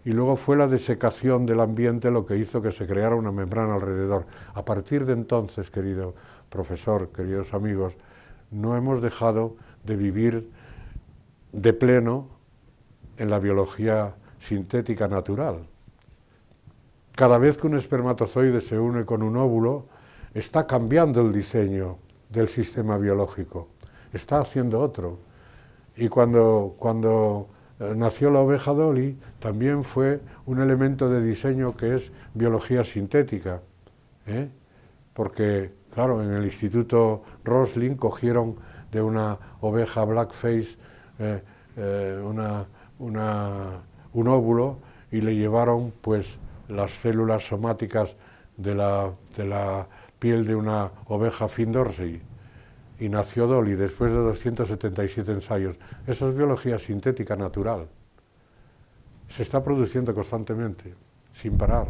y luego fue la desecación del ambiente lo que hizo que se creara una membrana alrededor. A partir de entonces, querido profesor, queridos amigos, no hemos dejado de vivir de pleno en la biología sintética natural. Cada vez que un espermatozoide se une con un óvulo, está cambiando el diseño del sistema biológico, está haciendo otro. Y cuando nació la oveja Dolly, también fue un elemento de diseño que es biología sintética, porque, claro, en el Instituto Rosling cogieron de una oveja blackface un óvulo, y le llevaron pues las células somáticas de la piel de una oveja Finn Dorsey, y nació Dolly después de 277 ensayos. Eso es biología sintética natural. Se está produciendo constantemente, sin parar,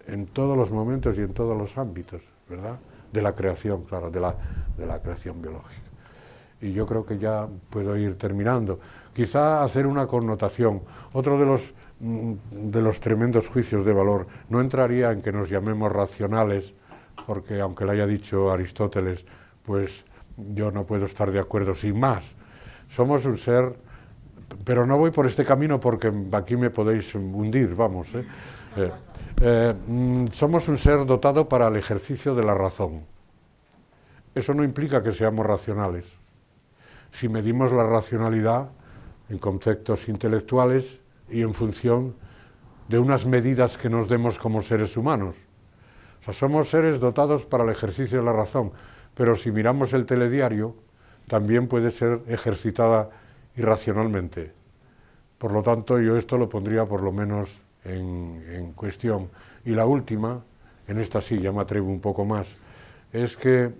en todos los momentos y en todos los ámbitos, ¿verdad? De la creación, claro, de la creación biológica. Y yo creo que ya puedo ir terminando. Quizá hacer una connotación. Otro de los tremendos juicios de valor no entraría en que nos llamemos racionales, porque aunque lo haya dicho Aristóteles, pues yo no puedo estar de acuerdo. Sin más, somos un ser, pero no voy por este camino porque aquí me podéis hundir, vamos. Somos un ser dotado para el ejercicio de la razón. Eso no implica que seamos racionales. Si medimos la racionalidad en conceptos intelectuales y en función de unas medidas que nos demos como seres humanos. O sea, somos seres dotados para el ejercicio de la razón, pero si miramos el telediario, también puede ser ejercitada irracionalmente. Por lo tanto, yo esto lo pondría por lo menos en cuestión. Y la última, en esta sí ya me atrevo un poco más, es que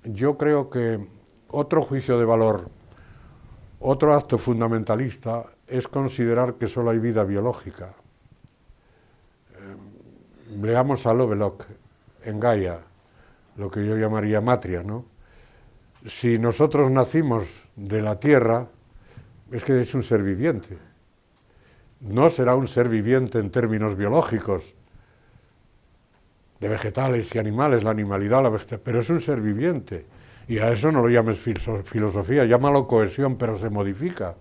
yo creo que otro juicio de valor, otro acto fundamentalista, es considerar que solo hay vida biológica. Leamos a Lovelock en Gaia, lo que yo llamaría matria, ¿no? Si nosotros nacimos de la Tierra, es que es un ser viviente. No será un ser viviente en términos biológicos, de vegetales y animales, la animalidad, la vegetal, pero es un ser viviente. Y a eso no lo llames filosofía, llámalo cohesión, pero se modifica.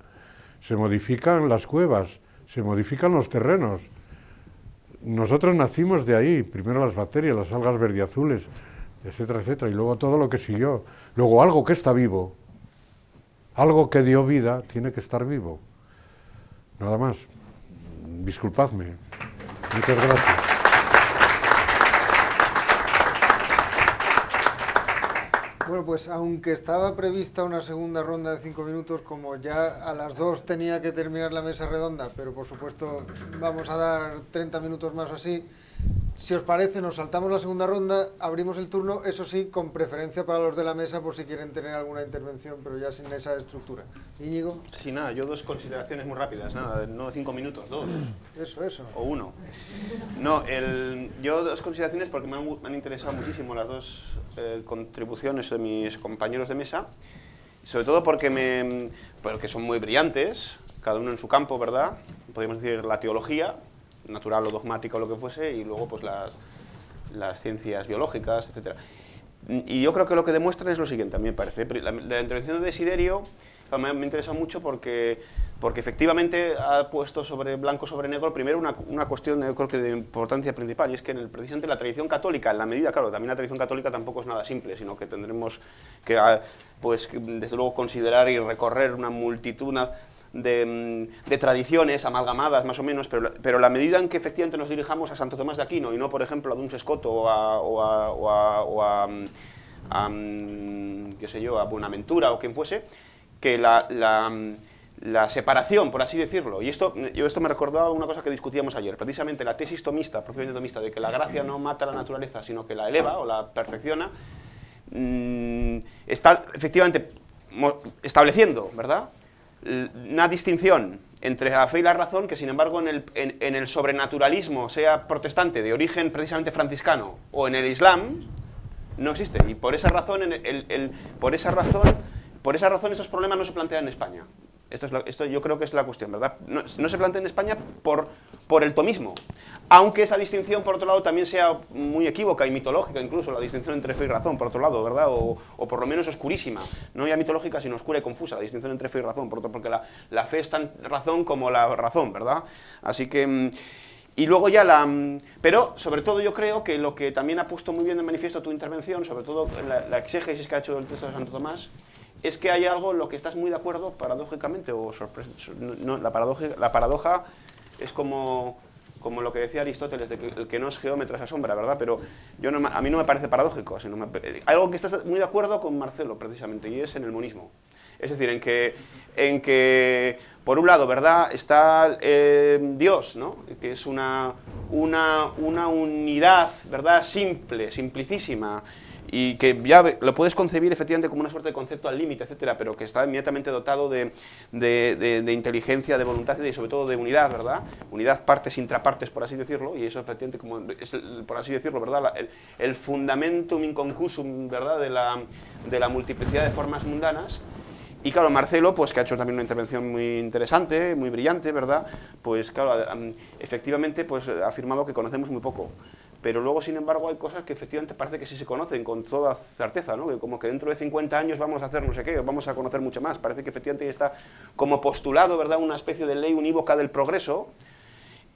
Se modifican las cuevas, se modifican los terrenos. Nosotros nacimos de ahí, primero las bacterias, las algas verdiazules, etcétera, etcétera, y luego todo lo que siguió. Luego algo que está vivo, algo que dio vida, tiene que estar vivo. Nada más. Disculpadme. Muchas gracias. Bueno, pues aunque estaba prevista una segunda ronda de 5 minutos, como ya a las 2 tenía que terminar la mesa redonda, pero por supuesto vamos a dar 30 minutos más o así, si os parece nos saltamos la segunda ronda, abrimos el turno, eso sí, con preferencia para los de la mesa por si quieren tener alguna intervención, pero ya sin esa estructura. Íñigo. Sí, nada, yo dos consideraciones muy rápidas, nada, no 5 minutos, 2. Eso. O 1. No, yo dos consideraciones porque me han interesado muchísimo las dos contribuciones de mis compañeros de mesa, sobre todo porque son muy brillantes, cada uno en su campo, ¿verdad? Podríamos decir la teología, natural o dogmática o lo que fuese, y luego pues las ciencias biológicas, etcétera. Y yo creo que lo que demuestran es lo siguiente, a mí me parece. La intervención de Desiderio me interesa mucho porque efectivamente ha puesto blanco sobre negro primero una cuestión, yo creo que de importancia principal, y es que precisamente la tradición católica, en la medida, claro, también la tradición católica tampoco es nada simple, sino que tendremos que, pues, desde luego considerar y recorrer una multitud de tradiciones amalgamadas más o menos, pero la medida en que efectivamente nos dirijamos a Santo Tomás de Aquino y no, por ejemplo, a Duns Scoto o a qué sé yo, a Buenaventura o quien fuese, que la separación, por así decirlo, y esto me recordaba una cosa que discutíamos ayer, precisamente la tesis tomista, propiamente tomista, de que la gracia no mata a la naturaleza, sino que la eleva o la perfecciona, está efectivamente estableciendo, ¿verdad?, una distinción entre la fe y la razón que, sin embargo, en el sobrenaturalismo, sea protestante, de origen precisamente franciscano, o en el Islam, no existe. Y por esa razón, por esa razón estos problemas no se plantean en España. Esto yo creo que es la cuestión, ¿verdad? No se plantea en España por el tomismo. Aunque esa distinción, por otro lado, también sea muy equívoca y mitológica, incluso la distinción entre fe y razón, por otro lado, ¿verdad? O por lo menos oscurísima. No ya mitológica, sino oscura y confusa, la distinción entre fe y razón, porque la fe es tan razón como la razón, ¿verdad? Así que... Y luego ya pero sobre todo yo creo que lo que también ha puesto muy bien de manifiesto tu intervención, sobre todo la exégesis que ha hecho del texto de Santo Tomás, es que hay algo en lo que estás muy de acuerdo, paradójicamente, no, la paradoja es como lo que decía Aristóteles, de que el que no es geómetra se asombra, ¿verdad? Pero a mí no me parece paradójico, sino algo que estás muy de acuerdo con Marcelo, precisamente, y es en el monismo. Es decir, en que por un lado, ¿verdad?, está Dios, ¿no?, que es una unidad, ¿verdad?, simplicísima, y que ya lo puedes concebir efectivamente como una suerte de concepto al límite, etcétera, pero que está inmediatamente dotado de inteligencia, de voluntad y sobre todo de unidad, ¿verdad? Unidad, partes, intrapartes, por así decirlo, y eso efectivamente como es, por así decirlo, ¿verdad?, el fundamentum inconcusum, ¿verdad?, de la multiplicidad de formas mundanas. Y claro, Marcelo, pues que ha hecho también una intervención muy interesante, muy brillante, ¿verdad?, pues claro, efectivamente pues ha afirmado que conocemos muy poco. Pero luego, sin embargo, hay cosas que efectivamente parece que sí se conocen con toda certeza, ¿no? Que como que dentro de 50 años vamos a hacer no sé qué, vamos a conocer mucho más. Parece que efectivamente está como postulado, ¿verdad?, una especie de ley unívoca del progreso.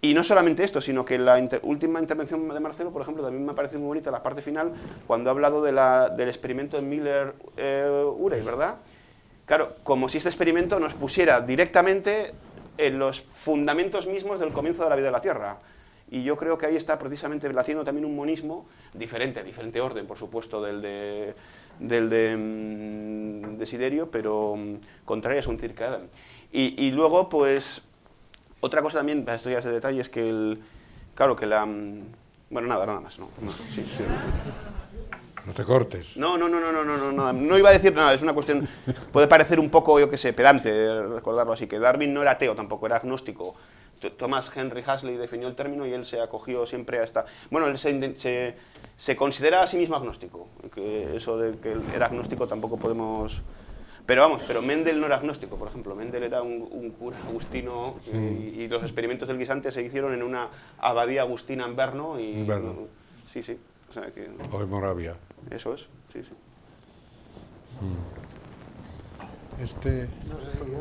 Y no solamente esto, sino que la última intervención de Marcelo, por ejemplo, también me parece muy bonita la parte final, cuando ha hablado del experimento de Miller-Urey, ¿verdad? Claro, como si este experimento nos pusiera directamente en los fundamentos mismos del comienzo de la vida de la Tierra. y yo creo que ahí está precisamente haciendo también un monismo diferente orden, por supuesto, del de Desiderio, pero contrario a un Circa Adam. Y luego, pues, otra cosa también, esto ya es de detalle, es que claro, que bueno, nada más, no, sí. No te cortes. No iba a decir nada, es una cuestión, puede parecer un poco, yo qué sé, pedante recordarlo así, que Darwin no era ateo tampoco, era agnóstico. Thomas Henry Huxley definió el término y él se acogió siempre a esta... Bueno, él se considera a sí mismo agnóstico, que eso de que él era agnóstico tampoco podemos... Pero Mendel no era agnóstico, por ejemplo. Mendel era un cura agustino y los experimentos del guisante se hicieron en una abadía agustina en Brno. Sí. O sea que, o en Moravia. Eso es, sí. No sé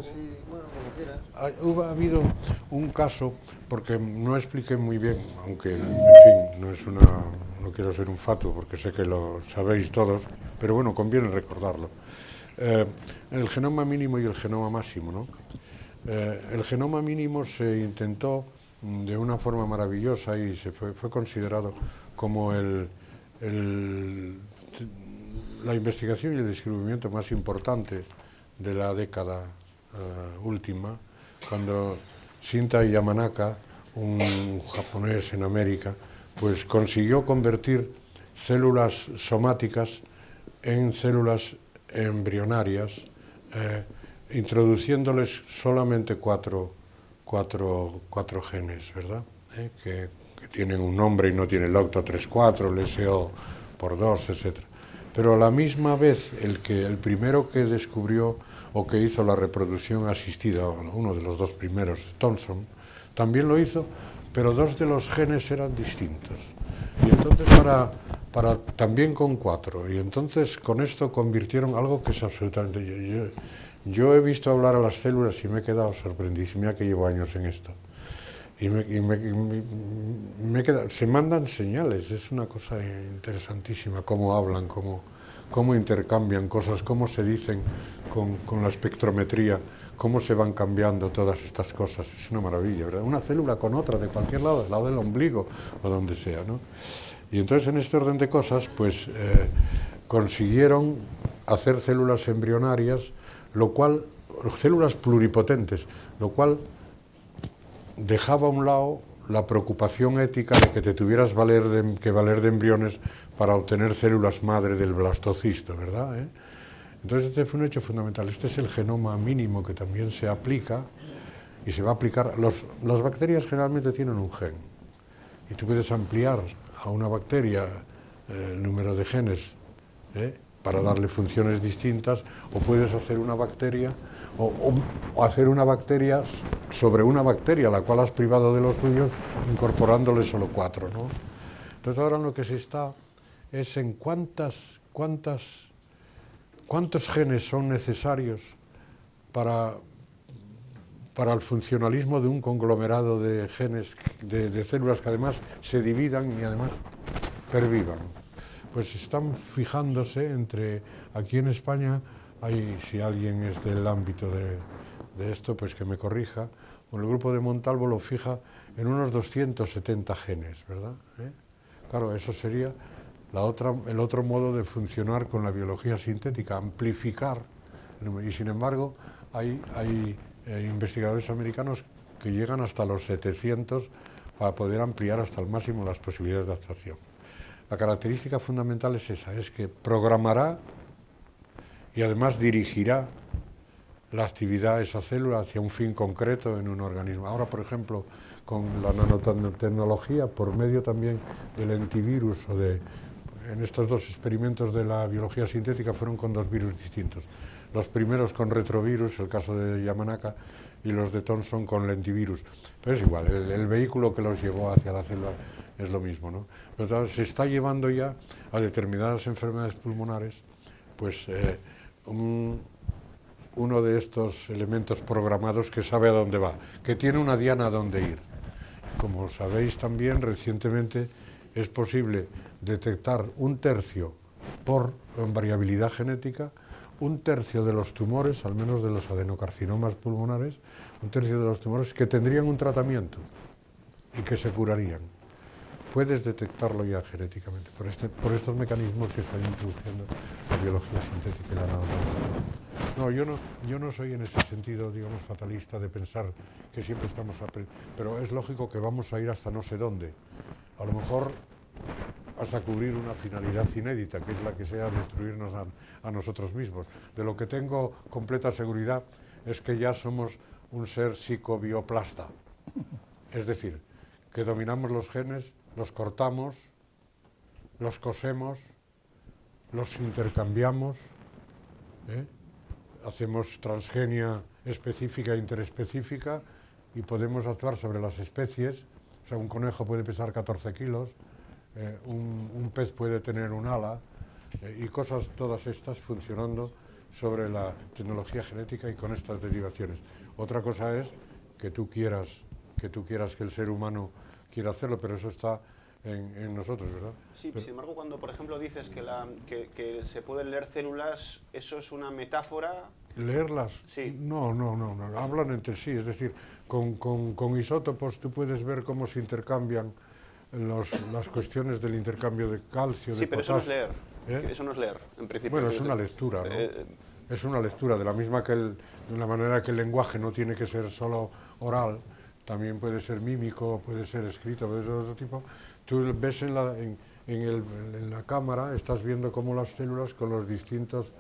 si bueno, como quieras. Ha habido un caso, porque no expliqué muy bien, aunque, en fin, no quiero ser un fatuo, porque sé que lo sabéis todos, pero bueno, conviene recordarlo. El genoma mínimo y el genoma máximo, ¿no? El genoma mínimo se intentó de una forma maravillosa y fue considerado como la investigación y el descubrimiento más importante de la década última, cuando Shinta Yamanaka, un japonés en América, pues consiguió convertir células somáticas en células embrionarias, introduciéndoles solamente cuatro genes, ¿verdad? Que tienen un nombre y no tienen el OCTA34, el SO2, etc. Pero a la misma vez el primero que descubrió o que hizo la reproducción asistida, uno de los dos primeros, Thomson, también lo hizo, pero dos de los genes eran distintos. Y entonces también con 4. Y entonces con esto convirtieron algo que es absolutamente... Yo he visto hablar a las células y me he quedado sorprendido. Mira que llevo años en esto. Y me he quedado, se mandan señales, es una cosa interesantísima, cómo hablan, cómo intercambian cosas, cómo se dicen con la espectrometría, cómo se van cambiando todas estas cosas. Es una maravilla, ¿verdad? Una célula con otra, de cualquier lado, del lado del ombligo o donde sea, ¿no? Y entonces en este orden de cosas, pues consiguieron hacer células embrionarias, células pluripotentes, lo cual dejaba a un lado la preocupación ética de que te tuvieras que valer de embriones para obtener células madre del blastocisto, ¿verdad? Entonces este fue un hecho fundamental. Este es el genoma mínimo que también se aplica y se va a aplicar. Las bacterias generalmente tienen un gen y tú puedes ampliar a una bacteria el número de genes para darle funciones distintas, o puedes hacer una bacteria o hacer una bacteria sobre una bacteria a la cual has privado de los suyos, incorporándole solo 4, ¿no? Entonces ahora lo que se está es en cuántos genes son necesarios para el funcionalismo de un conglomerado de genes, de células que además se dividan y además pervivan. Pues están fijándose aquí en España, si alguien es del ámbito de esto, pues que me corrija, el grupo de Montalvo lo fija en unos 270 genes, ¿verdad? Claro, eso sería el otro modo de funcionar con la biología sintética, amplificar, y sin embargo hay investigadores americanos que llegan hasta los 700 para poder ampliar hasta el máximo las posibilidades de actuación. La característica fundamental es esa, es que programará y además dirigirá la actividad de esa célula hacia un fin concreto en un organismo. Ahora, por ejemplo, con la nanotecnología, por medio también del antivirus en estos dos experimentos de la biología sintética fueron con 2 virus distintos. Los primeros con retrovirus, el caso de Yamanaka, y los de Thomson con lentivirus. Pero es igual, el vehículo que los llevó hacia la célula es lo mismo, ¿no? Pero se está llevando ya a determinadas enfermedades pulmonares, pues uno de estos elementos programados que sabe a dónde va, que tiene una diana a dónde ir. Como sabéis también, recientemente es posible detectar 1/3 por variabilidad genética, 1/3 de los tumores, al menos de los adenocarcinomas pulmonares, 1/3 de los tumores que tendrían un tratamiento y que se curarían. puedes detectarlo ya genéticamente por estos mecanismos que están introduciendo la biología sintética y la nanotecnología. No, yo no soy en ese sentido, digamos, fatalista de pensar que siempre estamos pero es lógico que vamos a ir hasta no sé dónde. A lo mejor hasta cubrir una finalidad inédita, que es la que sea destruirnos a nosotros mismos. De lo que tengo completa seguridad es que ya somos un ser psicobioplasta. Es decir, que dominamos los genes, los cortamos, los cosemos, los intercambiamos, hacemos transgenia específica e interespecífica y podemos actuar sobre las especies. O sea, un conejo puede pesar 14 kilos, un pez puede tener un ala, y cosas todas estas funcionando sobre la tecnología genética y con estas derivaciones. Otra cosa es que tú quieras que el ser humano quiera hacerlo, pero eso está en nosotros, ¿verdad? Sí, sin embargo, cuando por ejemplo dices que se pueden leer células, ¿eso es una metáfora? ¿Leerlas? Sí. No, hablan entre sí, es decir, con isótopos tú puedes ver cómo se intercambian las cuestiones del intercambio de calcio, sí, de pero potasio. Eso no es leer, eso no es leer, en principio. Bueno, es una lectura, ¿no? Es una lectura, de la misma que de la manera que el lenguaje no tiene que ser solo oral, también puede ser mímico, puede ser escrito, puede ser de otro tipo. Tú ves en la cámara, estás viendo cómo las células con los distintos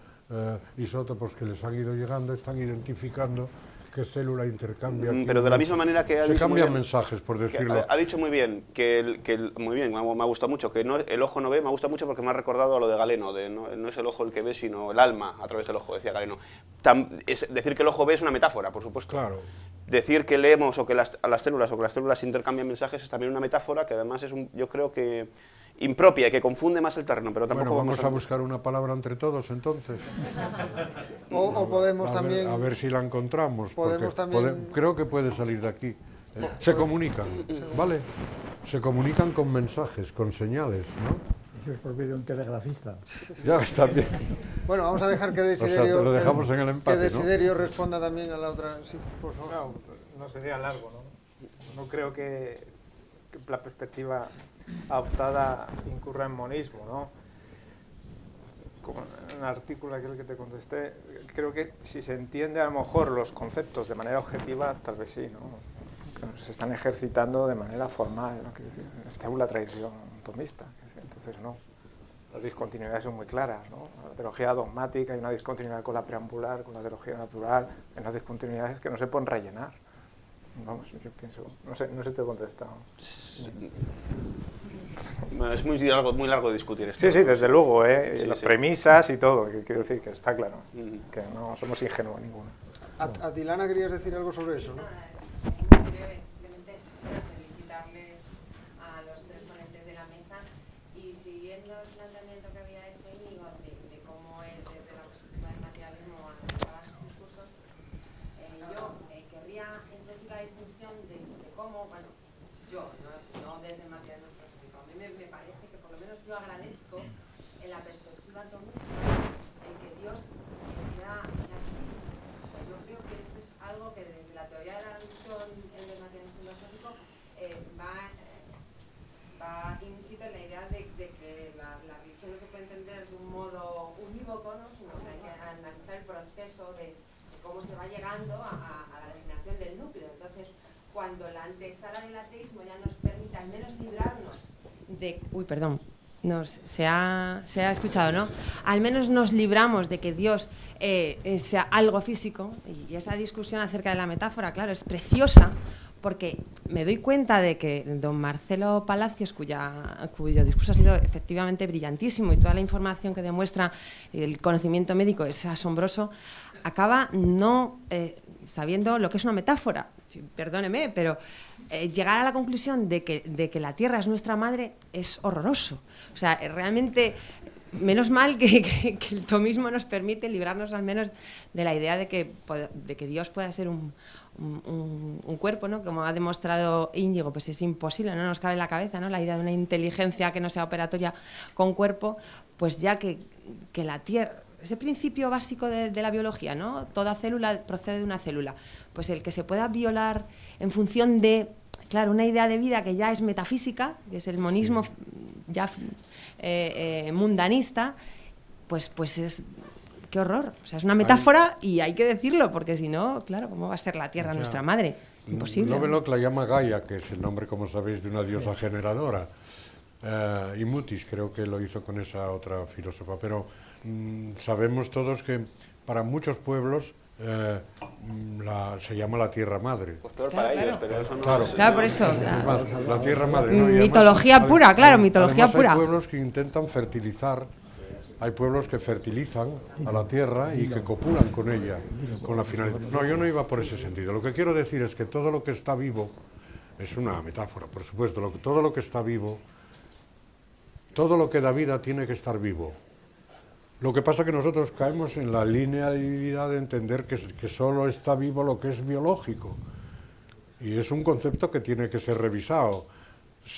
isótopos que les han ido llegando están identificando qué célula intercambia. Pero de la misma manera que se cambian mensajes, por decirlo. Ha dicho muy bien, muy bien, me ha gustado mucho, que el ojo no ve, me gusta mucho porque me ha recordado a lo de Galeno, no es el ojo el que ve, sino el alma a través del ojo, decía Galeno. Decir que el ojo ve es una metáfora, por supuesto. Claro. Decir que leemos o que las células intercambian mensajes es también una metáfora que además es, yo creo que impropia y que confunde más el terreno, pero tampoco bueno, vamos a buscar una palabra entre todos entonces. o podemos también... A ver si la encontramos, podemos también... creo que puede salir de aquí. Se comunican, ¿vale? Se comunican con mensajes, con señales, ¿no? Es por medio de un telegrafista. Ya está bien. Bueno, vamos a dejar que Desiderio, lo dejamos en el empate, que Desiderio responda también a la otra. Sí, por favor. No sería largo, ¿no? No creo que la perspectiva adoptada incurra en monismo, ¿no? Como en el artículo aquel que te contesté, creo que si se entiende a lo mejor los conceptos de manera objetiva, tal vez sí, ¿no? Que se están ejercitando de manera formal, ¿no? Según la tradición tomista. Entonces, no. Las discontinuidades son muy claras, ¿no? La teología dogmática hay una discontinuidad con la preambular, con la teología natural, hay unas discontinuidades que no se pueden rellenar. Vamos, yo pienso, no sé si te he contestado. Bueno, es muy largo de discutir esto. Sí, desde luego, Sí, las sí. premisas y todo, que quiero decir que está claro, que no somos ingenuos ninguno. Atilana, querías decir algo sobre eso, ¿no? Simplemente felicitarles a los tres ponentes de la mesa y siguiendo el planteamiento que había hecho Íñigo de cómo él desde la perspectiva del materialismo analizaba sus discursos, yo querría introducir la distinción de cómo, bueno, yo, no desde el materialismo filosófico, a mí me parece que por lo menos yo agradezco en la perspectiva tomista el que Dios sea así. Yo creo que esto es algo que desde la teoría de la religión, el materialismo filosófico, va in situ en la idea de que la religión no se puede entender de un modo unívoco, ¿no? Sino que hay que analizar el proceso de cómo se va llegando a la degeneración del núcleo. Entonces, cuando la antesala del ateísmo ya nos permite al menos librarnos de... Se ha escuchado, ¿no? Al menos nos libramos de que Dios sea algo físico, y esa discusión acerca de la metáfora, claro, es preciosa, porque me doy cuenta de que don Marcelo Palacios, cuyo discurso ha sido efectivamente brillantísimo y toda la información que demuestra el conocimiento médico es asombroso, acaba no sabiendo lo que es una metáfora. Perdóneme, pero llegar a la conclusión de que la Tierra es nuestra madre es horroroso. O sea, realmente, menos mal que el tomismo nos permite librarnos al menos de la idea de que Dios pueda ser un cuerpo, ¿no? Como ha demostrado Íñigo, pues es imposible, no nos cabe en la cabeza, ¿no? La idea de una inteligencia que no sea operatoria con cuerpo, pues ya que la Tierra... Ese principio básico de la biología, ¿no? Toda célula procede de una célula. Pues el que se pueda violar en función de claro, una idea de vida que ya es metafísica, que es el monismo ya mundanista, pues es... ¡Qué horror! O sea, es una metáfora y hay que decirlo, porque si no, claro, ¿cómo va a ser la Tierra nuestra madre? Imposible. Lovelock la llama Gaia, que es el nombre, como sabéis, de una diosa generadora. Y Mutis creo que lo hizo con esa otra filósofa. Pero sabemos todos que para muchos pueblos se llama la Tierra Madre. Pues peor Claro, para claro. ellos, pero eso no Claro, es... Claro, por eso. La Tierra Madre. ¿no? Y además, Mitología pura, claro, mitología además pura. Hay pueblos que intentan fertilizar. Hay pueblos que fertilizan a la tierra y que copulan con ella, con la finalidad. No, yo no iba por ese sentido. Lo que quiero decir es que todo lo que está vivo, es una metáfora, por supuesto, todo lo que está vivo, todo lo que da vida tiene que estar vivo. Lo que pasa es que nosotros caemos en la linealidad de entender que solo está vivo lo que es biológico. Y es un concepto que tiene que ser revisado.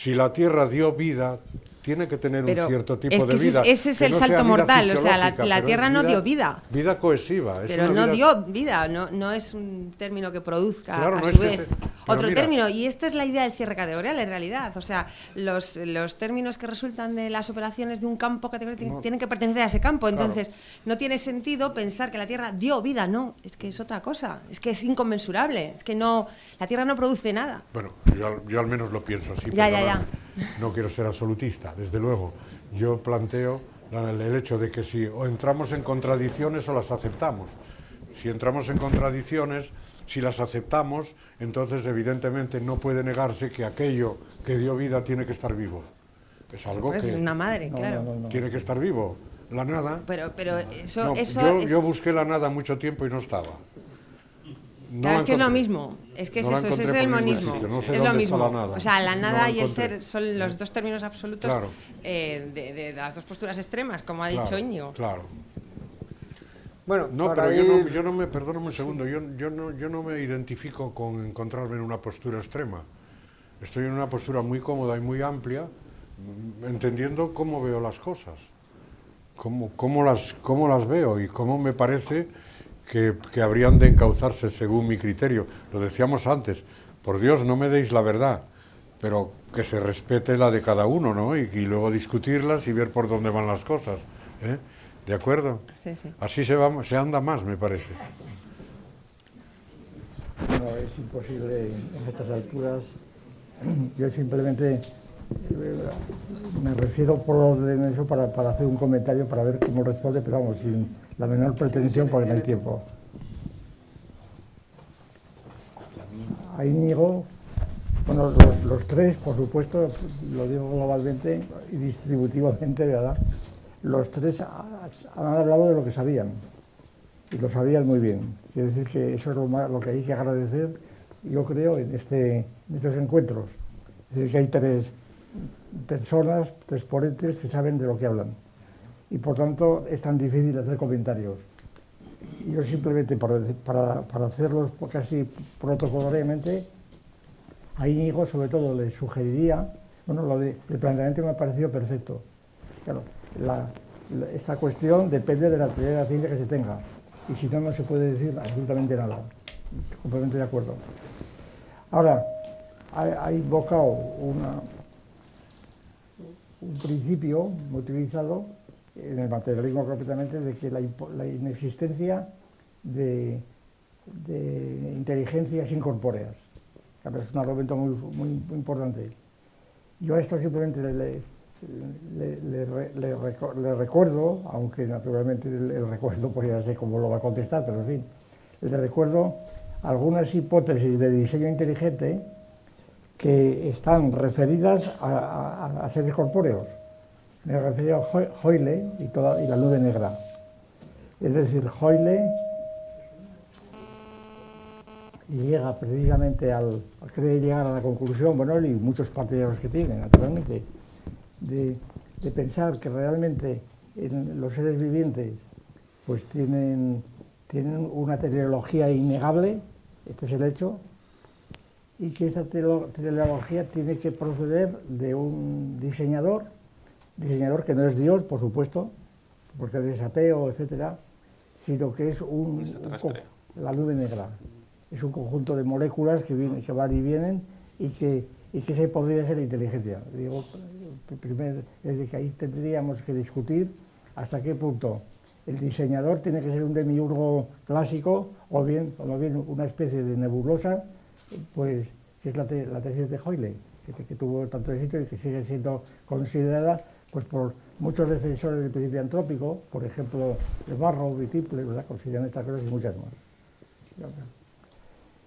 Si la Tierra dio vida, tiene que tener un cierto tipo de vida. Ese es el salto mortal, o sea, la Tierra no dio vida. Vida cohesiva. Pero no dio vida, no es un término que produzca Claro, a no su es vez pero mira, término. Y esta es la idea del cierre categorial, en realidad. O sea, los términos que resultan de las operaciones de un campo categorial tienen que pertenecer a ese campo. Entonces, no tiene sentido pensar que la Tierra dio vida, no. Es que es otra cosa, es que es inconmensurable. Es que la Tierra no produce nada. Bueno, yo al menos lo pienso así. Ya. No quiero ser absolutista, desde luego. Yo planteo el hecho de que si o entramos en contradicciones o las aceptamos. Si entramos en contradicciones, si las aceptamos, entonces evidentemente no puede negarse que aquello que dio vida tiene que estar vivo. Es algo Pues que... es una madre, claro. Tiene que estar vivo. La nada... Pero eso... No, yo busqué la nada mucho tiempo y no estaba. Claro, es que es lo mismo, es que no es eso, es el monismo, no sé es lo dónde mismo. está la nada. O sea, la nada No y el encontré. ser son los dos términos absolutos Claro. de las dos posturas extremas, como ha dicho Íñigo. Claro. Bueno, No, para pero ir... yo no me, perdóname un segundo, yo no me identifico con encontrarme en una postura extrema. Estoy en una postura muy cómoda y muy amplia, entendiendo cómo veo las cosas, cómo las veo y cómo me parece que habrían de encauzarse según mi criterio. Lo decíamos antes, por Dios, no me deis la verdad, pero que se respete la de cada uno, ¿no? Y luego discutirlas y ver por dónde van las cosas, ¿eh? ¿De acuerdo? Sí. Así se anda más, me parece. No, es imposible en estas alturas. Yo simplemente me refiero por orden a eso para hacer un comentario, para ver cómo responde, pero vamos, sin la menor pretensión porque no hay tiempo. A Íñigo, bueno, los tres, por supuesto, lo digo globalmente y distributivamente, ¿verdad? Los tres han hablado de lo que sabían, y lo sabían muy bien. Quiere decir que eso es lo que hay que agradecer, yo creo, en estos encuentros. Es decir, que hay tres personas, tres ponentes que saben de lo que hablan. Y por tanto es tan difícil hacer comentarios. Y yo simplemente, para hacerlos casi protocolariamente, a Íñigo sobre todo le sugeriría, bueno, el planteamiento me ha parecido perfecto. Claro, esta cuestión depende de la teoría de la ciencia que se tenga. Y si no, no se puede decir absolutamente nada. Completamente de acuerdo. Ahora, ha invocado un principio muy utilizado en el materialismo completamente de que la inexistencia de inteligencias incorpóreas. Claro, es un argumento muy importante. Yo a esto simplemente le recuerdo, aunque naturalmente el recuerdo pues ya sé cómo lo va a contestar, pero en fin, le recuerdo algunas hipótesis de diseño inteligente que están referidas a seres corpóreos. Me refiero a Hoyle y la nube negra. Es decir, Hoyle llega precisamente cree llegar a la conclusión, bueno, y muchos partidarios que tienen, naturalmente, de pensar que realmente los seres vivientes pues tienen una teleología innegable, este es el hecho, y que esta teleología tiene que proceder de un diseñador que no es Dios, por supuesto, porque es ateo, etcétera, sino que es la nube negra. Es un conjunto de moléculas que van y vienen y que se podría ser inteligencia. Digo, primero, es de que ahí tendríamos que discutir hasta qué punto el diseñador tiene que ser un demiurgo clásico o bien una especie de nebulosa, pues que es la tesis de Hoyle, que tuvo tanto éxito y que sigue siendo considerada pues por muchos defensores del principio antrópico, por ejemplo, de Barrow y Tipler, ¿verdad? Consideran estas cosas y muchas más.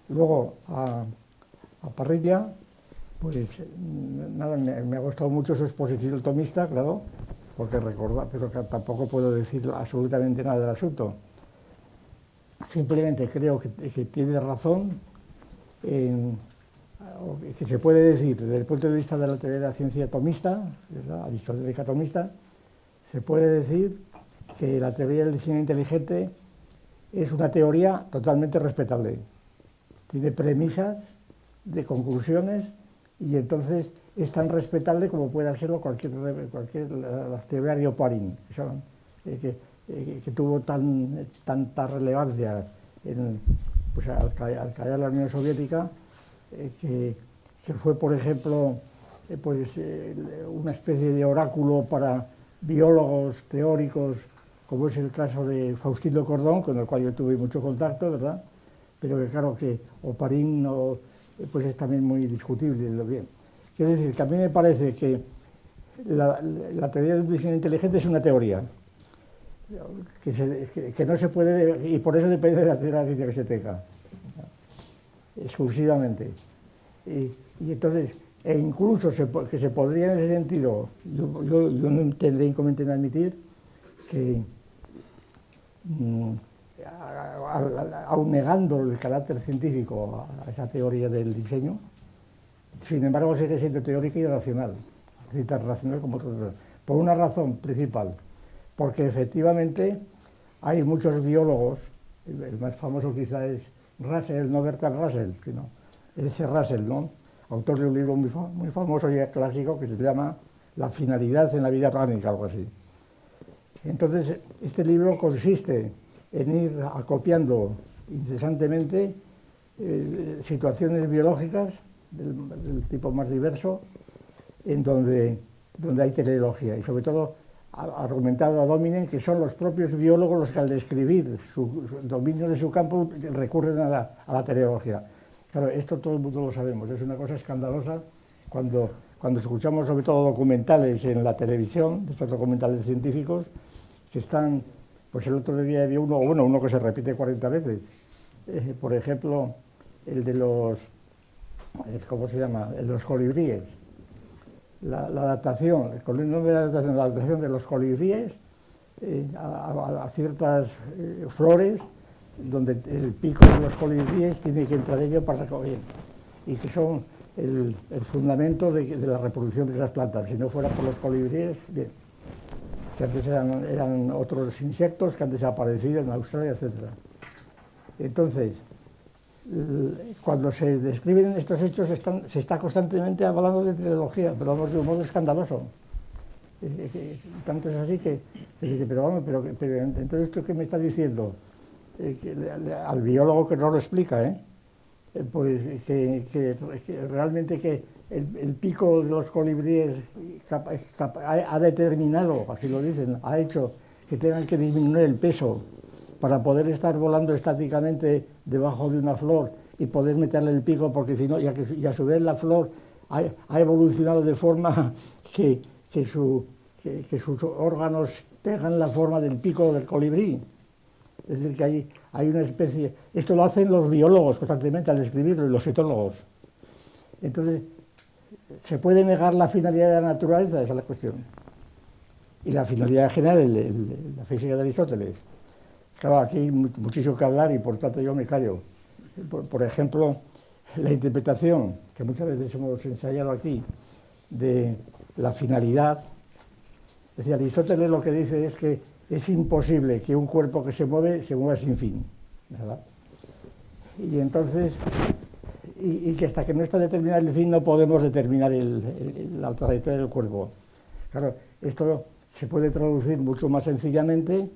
Luego, a Parrilla, pues nada, me ha gustado mucho su exposición tomista, claro, porque recordar, pero que tampoco puedo decir absolutamente nada del asunto. Simplemente creo que tiene razón que se puede decir desde el punto de vista de la teoría de la ciencia atomista, ¿verdad? Aristotélica atomista, se puede decir que la teoría del diseño inteligente es una teoría totalmente respetable. Tiene premisas de conclusiones y entonces es tan respetable como pueda serlo cualquier las teorías de Oparin, que tuvo tanta relevancia pues al caer la Unión Soviética, que fue, por ejemplo, una especie de oráculo para biólogos teóricos, como es el caso de Faustino Cordón, con el cual yo tuve mucho contacto, ¿verdad? Pero que claro que Oparin pues es también muy discutible. Bien. Quiero decir que a mí me parece que la teoría del diseño inteligente es una teoría que no se puede, y por eso depende de la teoría de la ciencia que se tenga, exclusivamente. Y entonces, incluso que se podría en ese sentido, yo no tendré inconveniente en admitir que, aun negando el carácter científico a esa teoría del diseño, sin embargo sigue siendo teórica y racional, es tan racional como otros, por una razón principal, porque efectivamente hay muchos biólogos, el más famoso quizá es Russell, no Bertrand Russell, sino ese Russell, ¿no? Autor de un libro muy famoso y clásico que se llama La finalidad en la vida orgánica, algo así. Entonces, este libro consiste en ir acopiando incesantemente situaciones biológicas del tipo más diverso, en donde hay teleología, y sobre todo argumentado a dominem, que son los propios biólogos los que al describir su dominio de su campo recurren a la teleología. Claro, esto todo el mundo lo sabemos, es una cosa escandalosa cuando escuchamos sobre todo documentales en la televisión, estos documentales científicos, que están, pues el otro día vi uno que se repite 40 veces, por ejemplo, el de los, ¿cómo se llama?, el de los colibríes. La adaptación, con el nombre de la adaptación de los colibríes a ciertas flores, donde el pico de los colibríes tiene que entrar ello para recoger, y que son el fundamento de la reproducción de esas plantas. Si no fuera por los colibríes, bien, que antes eran otros insectos que han desaparecido en Australia, etc. Entonces, cuando se describen estos hechos se está constantemente hablando de teleología, pero vamos de un modo escandaloso. Tanto es así que se dice, pero entonces ¿esto qué me está diciendo? Al biólogo que no lo explica, pues que realmente que el pico de los colibríes ha determinado, así lo dicen, ha hecho que tengan que disminuir el peso para poder estar volando estáticamente debajo de una flor y poder meterle el pico, porque si no, y a su vez la flor ha evolucionado de forma que sus órganos tengan la forma del pico del colibrí. Es decir, que hay una especie... Esto lo hacen los biólogos constantemente al escribirlo, y los etólogos. Entonces, ¿se puede negar la finalidad de la naturaleza? Esa es la cuestión. Y la finalidad general de la física de Aristóteles. Claro, aquí hay muchísimo que hablar y por tanto yo me callo. Por ejemplo, la interpretación, que muchas veces hemos ensayado aquí, de la finalidad. Es decir, Aristóteles lo que dice es que es imposible que un cuerpo que se mueva sin fin, ¿verdad? Y entonces, y que hasta que no está determinado el fin no podemos determinar la trayectoria del cuerpo. Claro, esto se puede traducir mucho más sencillamente,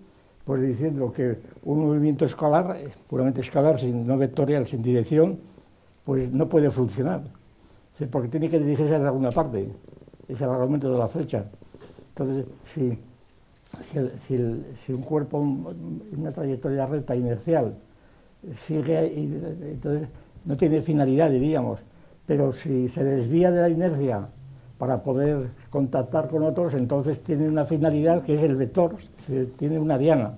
pues diciendo que un movimiento escalar, puramente escalar, no vectorial, sin dirección, pues no puede funcionar. porque tiene que dirigirse a alguna parte, es el argumento de la flecha. Entonces, si un cuerpo en una trayectoria recta inercial sigue, entonces no tiene finalidad, diríamos, pero si se desvía de la inercia para poder contactar con otros, entonces tiene una finalidad que es el vector, tiene una diana,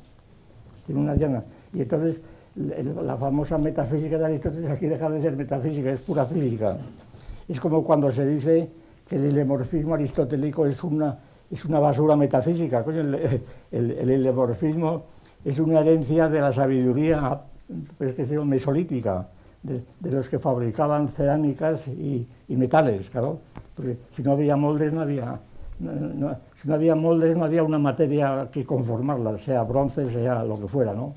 y entonces la famosa metafísica de Aristóteles aquí deja de ser metafísica, es pura física. Es como cuando se dice que el hilemorfismo aristotélico es una basura metafísica. Coño, el hilemorfismo es una herencia de la sabiduría mesolítica, de los que fabricaban cerámicas y metales, claro, porque si no había moldes no había una materia que conformarla, sea bronce, sea lo que fuera, ¿no?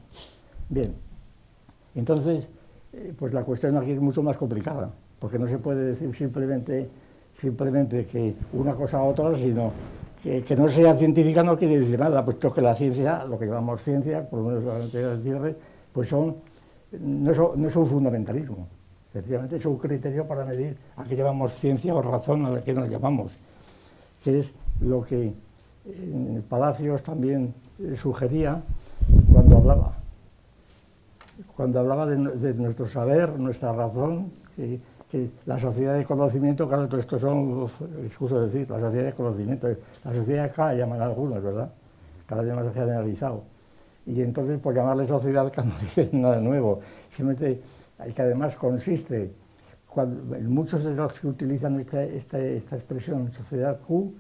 Bien, entonces, pues la cuestión aquí es mucho más complicada, porque no se puede decir simplemente que una cosa u otra, sino que no sea científica no quiere decir nada, puesto que la ciencia, lo que llamamos ciencia, por lo menos la teoría del cierre, pues no es un fundamentalismo, sencillamente es un criterio para medir a qué llamamos ciencia o razón, a la que nos llamamos, que es lo que Palacios también sugería cuando hablaba de nuestro saber, nuestra razón, que la sociedad de conocimiento, claro, todo esto son, excuso decir, la sociedad de conocimiento, la sociedad de K llaman algunos, ¿verdad? Cada vez más generalizado. Y entonces, por llamarle sociedad, no dice nada nuevo, simplemente, que además consiste, muchos de los que utilizan esta expresión, sociedad Q,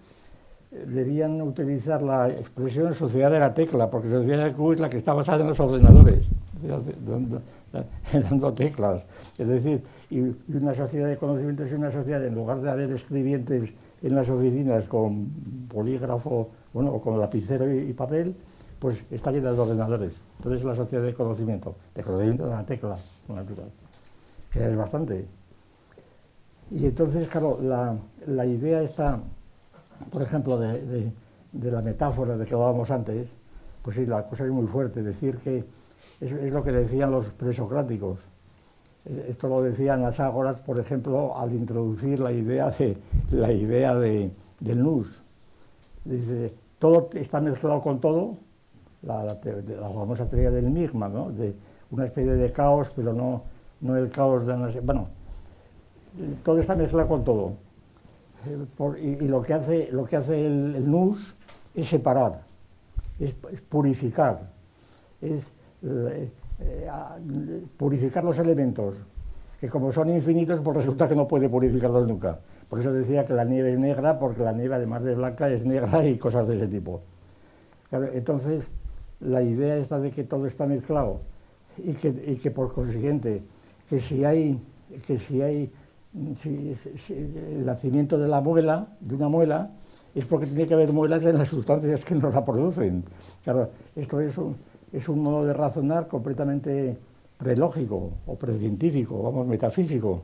debían utilizar la expresión sociedad de la tecla, porque sociedad de Q es la que está basada en los ordenadores, dando teclas. Es decir, y una sociedad de conocimiento es una sociedad, en lugar de haber escribientes en las oficinas con bolígrafo, bueno, o con lapicero y papel, pues está llena de ordenadores. Entonces la sociedad de conocimiento de la tecla, natural, que es bastante. Y entonces, claro, la idea está, por ejemplo, de la metáfora de que hablábamos antes, pues sí, la cosa es muy fuerte, decir que es lo que decían los presocráticos. Esto lo decían las ágoras, por ejemplo, al introducir la idea del nous. Dice, todo está mezclado con todo, la famosa teoría del enigma, ¿no? De una especie de caos, pero no el caos de bueno, todo está mezclado con todo. Y lo que hace el nous es separar, es purificar, es purificar los elementos, que como son infinitos, pues resulta que no puede purificarlos nunca. Por eso decía que la nieve es negra, porque la nieve, además de blanca, es negra y cosas de ese tipo. Claro, entonces, la idea esta de que todo está mezclado y que por consiguiente, si el nacimiento de una muela, es porque tiene que haber muelas en las sustancias que nos la producen. Claro, esto es un modo de razonar completamente prelógico o precientífico, vamos, metafísico.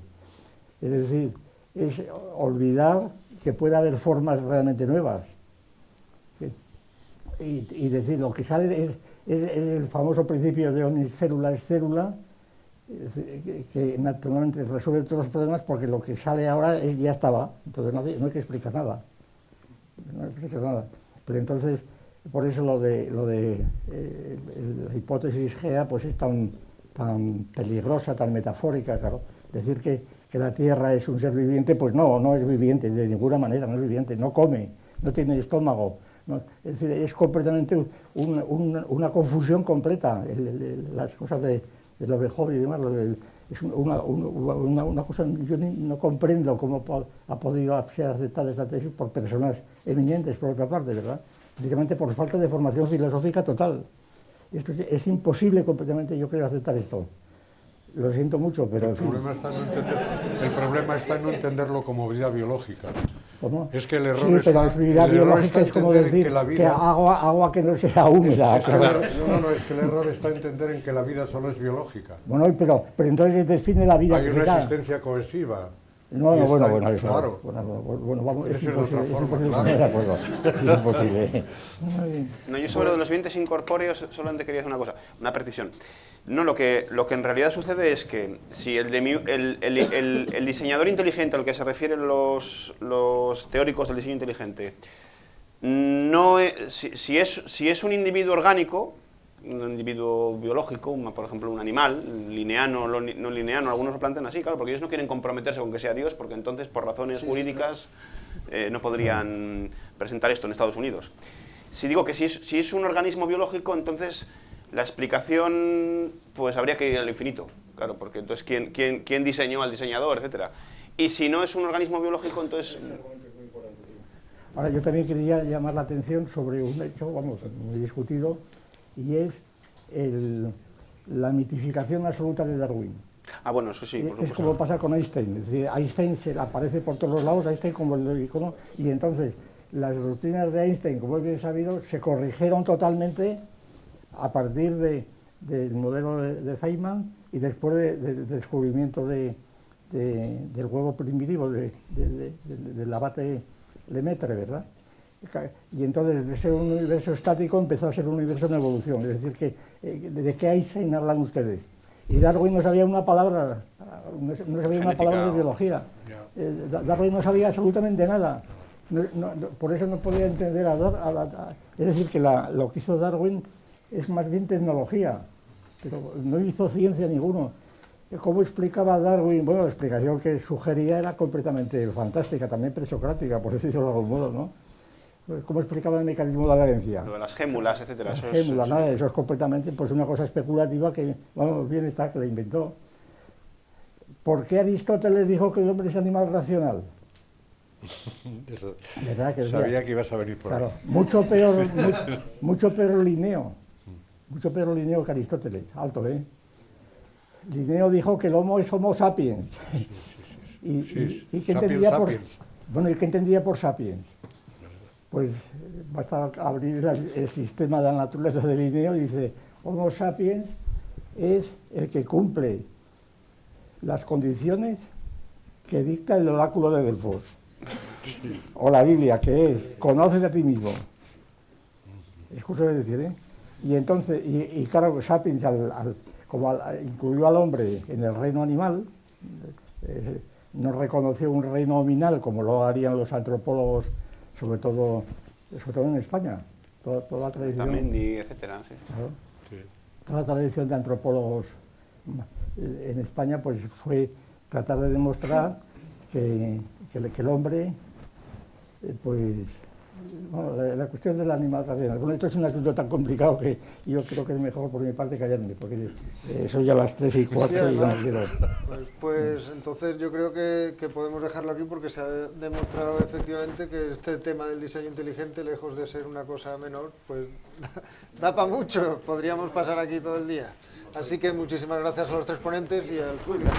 Es decir, es olvidar que puede haber formas realmente nuevas. Y decir, lo que sale es el famoso principio de omnicélula es célula, que naturalmente resuelve todos los problemas, porque lo que sale ahora ya estaba, entonces no hay que explicar nada. No hay que explicar nada. Pero entonces, por eso la hipótesis GEA pues es tan peligrosa, tan metafórica, claro. Decir que la Tierra es un ser viviente, pues no es viviente, de ninguna manera, no es viviente, no come, no tiene estómago. No, es decir, es completamente una confusión completa, las cosas de lo de Hobbes y demás, es una cosa, yo no comprendo cómo ha podido ser aceptada esta tesis por personas eminentes, por otra parte, ¿verdad? Precisamente por falta de formación filosófica total. Esto es imposible completamente, yo creo, aceptar esto. Lo siento mucho, pero... El problema está en no entenderlo como vida biológica. ¿Cómo? Es que el error sí, pero está... vida biológica es como decir que agua que no sea húmeda. Es que el error está en entender en que la vida solo es biológica. Bueno, pero entonces define la vida. Hay una existencia cohesiva. No, y no, bueno, está- bueno, eso, claro. bueno, vamos, es Debe ser de otra imposible, es forma, imposible claro. poner de acuerdo, es imposible. No, yo sobre lo de los vivientes incorpóreos solamente quería hacer una cosa, una precisión. No, lo que en realidad sucede es que si el diseñador inteligente al que se refieren los teóricos del diseño inteligente, no si es un individuo orgánico, un individuo biológico, por ejemplo un animal, lineano, no lineano, algunos lo plantean así, claro, porque ellos no quieren comprometerse con que sea Dios, porque entonces por razones jurídicas no podrían presentar esto en Estados Unidos. Si digo que si es un organismo biológico, entonces la explicación pues habría que ir al infinito, claro, porque entonces ¿quién diseñó al diseñador, etcétera? Y si no es un organismo biológico, entonces... Ahora, yo también quería llamar la atención sobre un hecho, vamos, muy discutido, y es la mitificación absoluta de Darwin. Ah, bueno, eso sí, por Es supuesto. como pasa con Einstein, es decir, Einstein se le aparece por todos los lados, Einstein como el icono, y entonces las doctrinas de Einstein, como es bien sabido, se corrigieron totalmente a partir del modelo de Feynman y después del descubrimiento del huevo primitivo del abate Lemaitre, ¿verdad? Y entonces de ser un universo estático empezó a ser un universo en evolución, es decir, que ¿de qué Einstein hablan ustedes? Y Darwin no sabía una palabra, no sabía una palabra de biología. Darwin no sabía absolutamente nada. Por eso no podía entender es decir, que lo que hizo Darwin es más bien tecnología, pero no hizo ciencia ninguno. ¿Cómo explicaba Darwin? Bueno, la explicación que sugería era completamente fantástica, también presocrática, por decirlo de algún modo, ¿no? ¿Cómo explicaba el mecanismo de la herencia? Lo de las gémulas, etcétera. Las gémulas, nada, eso es completamente pues una cosa especulativa que, vamos, bien está, que la inventó. ¿Por qué Aristóteles dijo que el hombre es animal racional? Eso, ¿Verdad que sabía que ibas a venir por claro, ahí. mucho peor Linneo que Aristóteles, alto, ¿eh? Linneo dijo que el homo es homo sapiens. ¿Y qué entendía por sapiens. bueno, ¿y qué entendía por sapiens? Pues basta abrir el sistema de la naturaleza de Linneo y dice, homo sapiens es el que cumple las condiciones que dicta el oráculo de Delfos. O la Biblia, que es, conoces a ti mismo. Es justo de decir, ¿eh? Y entonces, y claro, Sapiens, incluyó al hombre en el reino animal, no reconoció un reino nominal como lo harían los antropólogos, sobre todo en España. Toda la tradición, etcétera, sí. claro, Sí. toda la tradición de antropólogos en España pues fue tratar de demostrar que el hombre pues bueno, la cuestión del animal racional. Bueno, esto es un asunto tan complicado que yo creo que es mejor por mi parte callarme, porque son ya las 3 y 4 y yo no quiero. Pues entonces yo creo que podemos dejarlo aquí porque se ha demostrado efectivamente que este tema del diseño inteligente, lejos de ser una cosa menor, pues da para mucho. Podríamos pasar aquí todo el día. Así que muchísimas gracias a los 3 ponentes y al público.